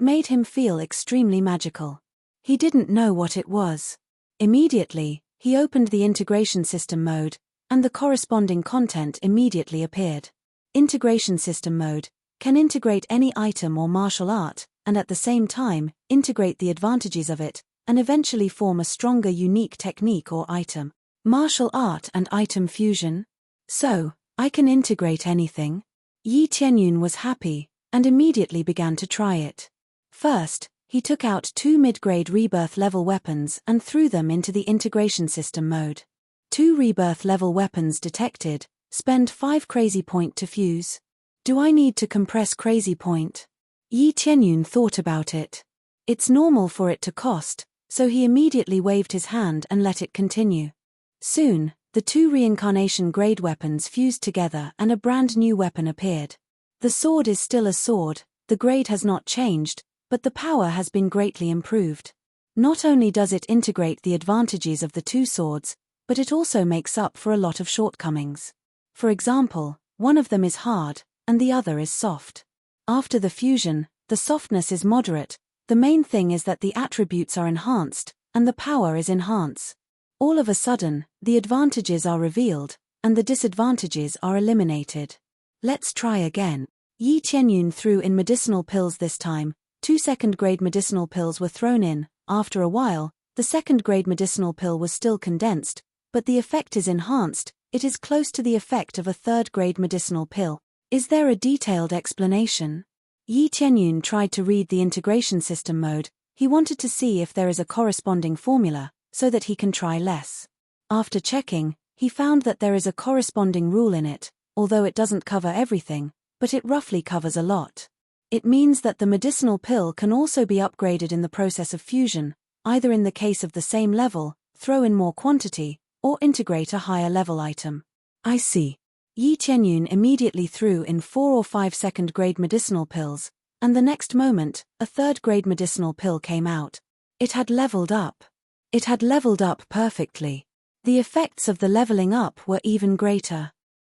made him feel extremely magical. He didn't know what it was. Immediately, he opened the integration system mode, and the corresponding content immediately appeared. Integration system mode can integrate any item or martial art, and at the same time, integrate the advantages of it, and eventually form a stronger unique technique or item. Martial art and item fusion? So, I can integrate anything? Yi Tianyun was happy, and immediately began to try it. First, he took out 2 mid-grade rebirth level weapons and threw them into the integration system mode. 2 rebirth level weapons detected, spend 5 crazy point to fuse. Do I need to compress crazy point? Yi Tianyun thought about it. It's normal for it to cost, so he immediately waved his hand and let it continue. Soon, the 2 reincarnation grade weapons fused together and a brand new weapon appeared. The sword is still a sword, the grade has not changed, but the power has been greatly improved. Not only does it integrate the advantages of the 2 swords, but it also makes up for a lot of shortcomings. For example, one of them is hard, and the other is soft. After the fusion, the softness is moderate, the main thing is that the attributes are enhanced, and the power is enhanced. All of a sudden, the advantages are revealed, and the disadvantages are eliminated. Let's try again. Yi Tianyun threw in medicinal pills this time. 2 second-grade medicinal pills were thrown in. After a while, the second-grade medicinal pill was still condensed, but the effect is enhanced, It is close to the effect of a third-grade medicinal pill. Is there a detailed explanation? Yi Qianyun tried to read the integration system mode. He wanted to see if there is a corresponding formula, so that he can try less. After checking, he found that there is a corresponding rule in it, although it doesn't cover everything, but it roughly covers a lot. It means that the medicinal pill can also be upgraded in the process of fusion, either in the case of the same level, throw in more quantity, or integrate a higher level item. I see. Yi Qianyun immediately threw in 4 or 5 second-grade medicinal pills, and the next moment, a third-grade medicinal pill came out. It had leveled up. It had leveled up perfectly. The effects of the leveling up were even greater.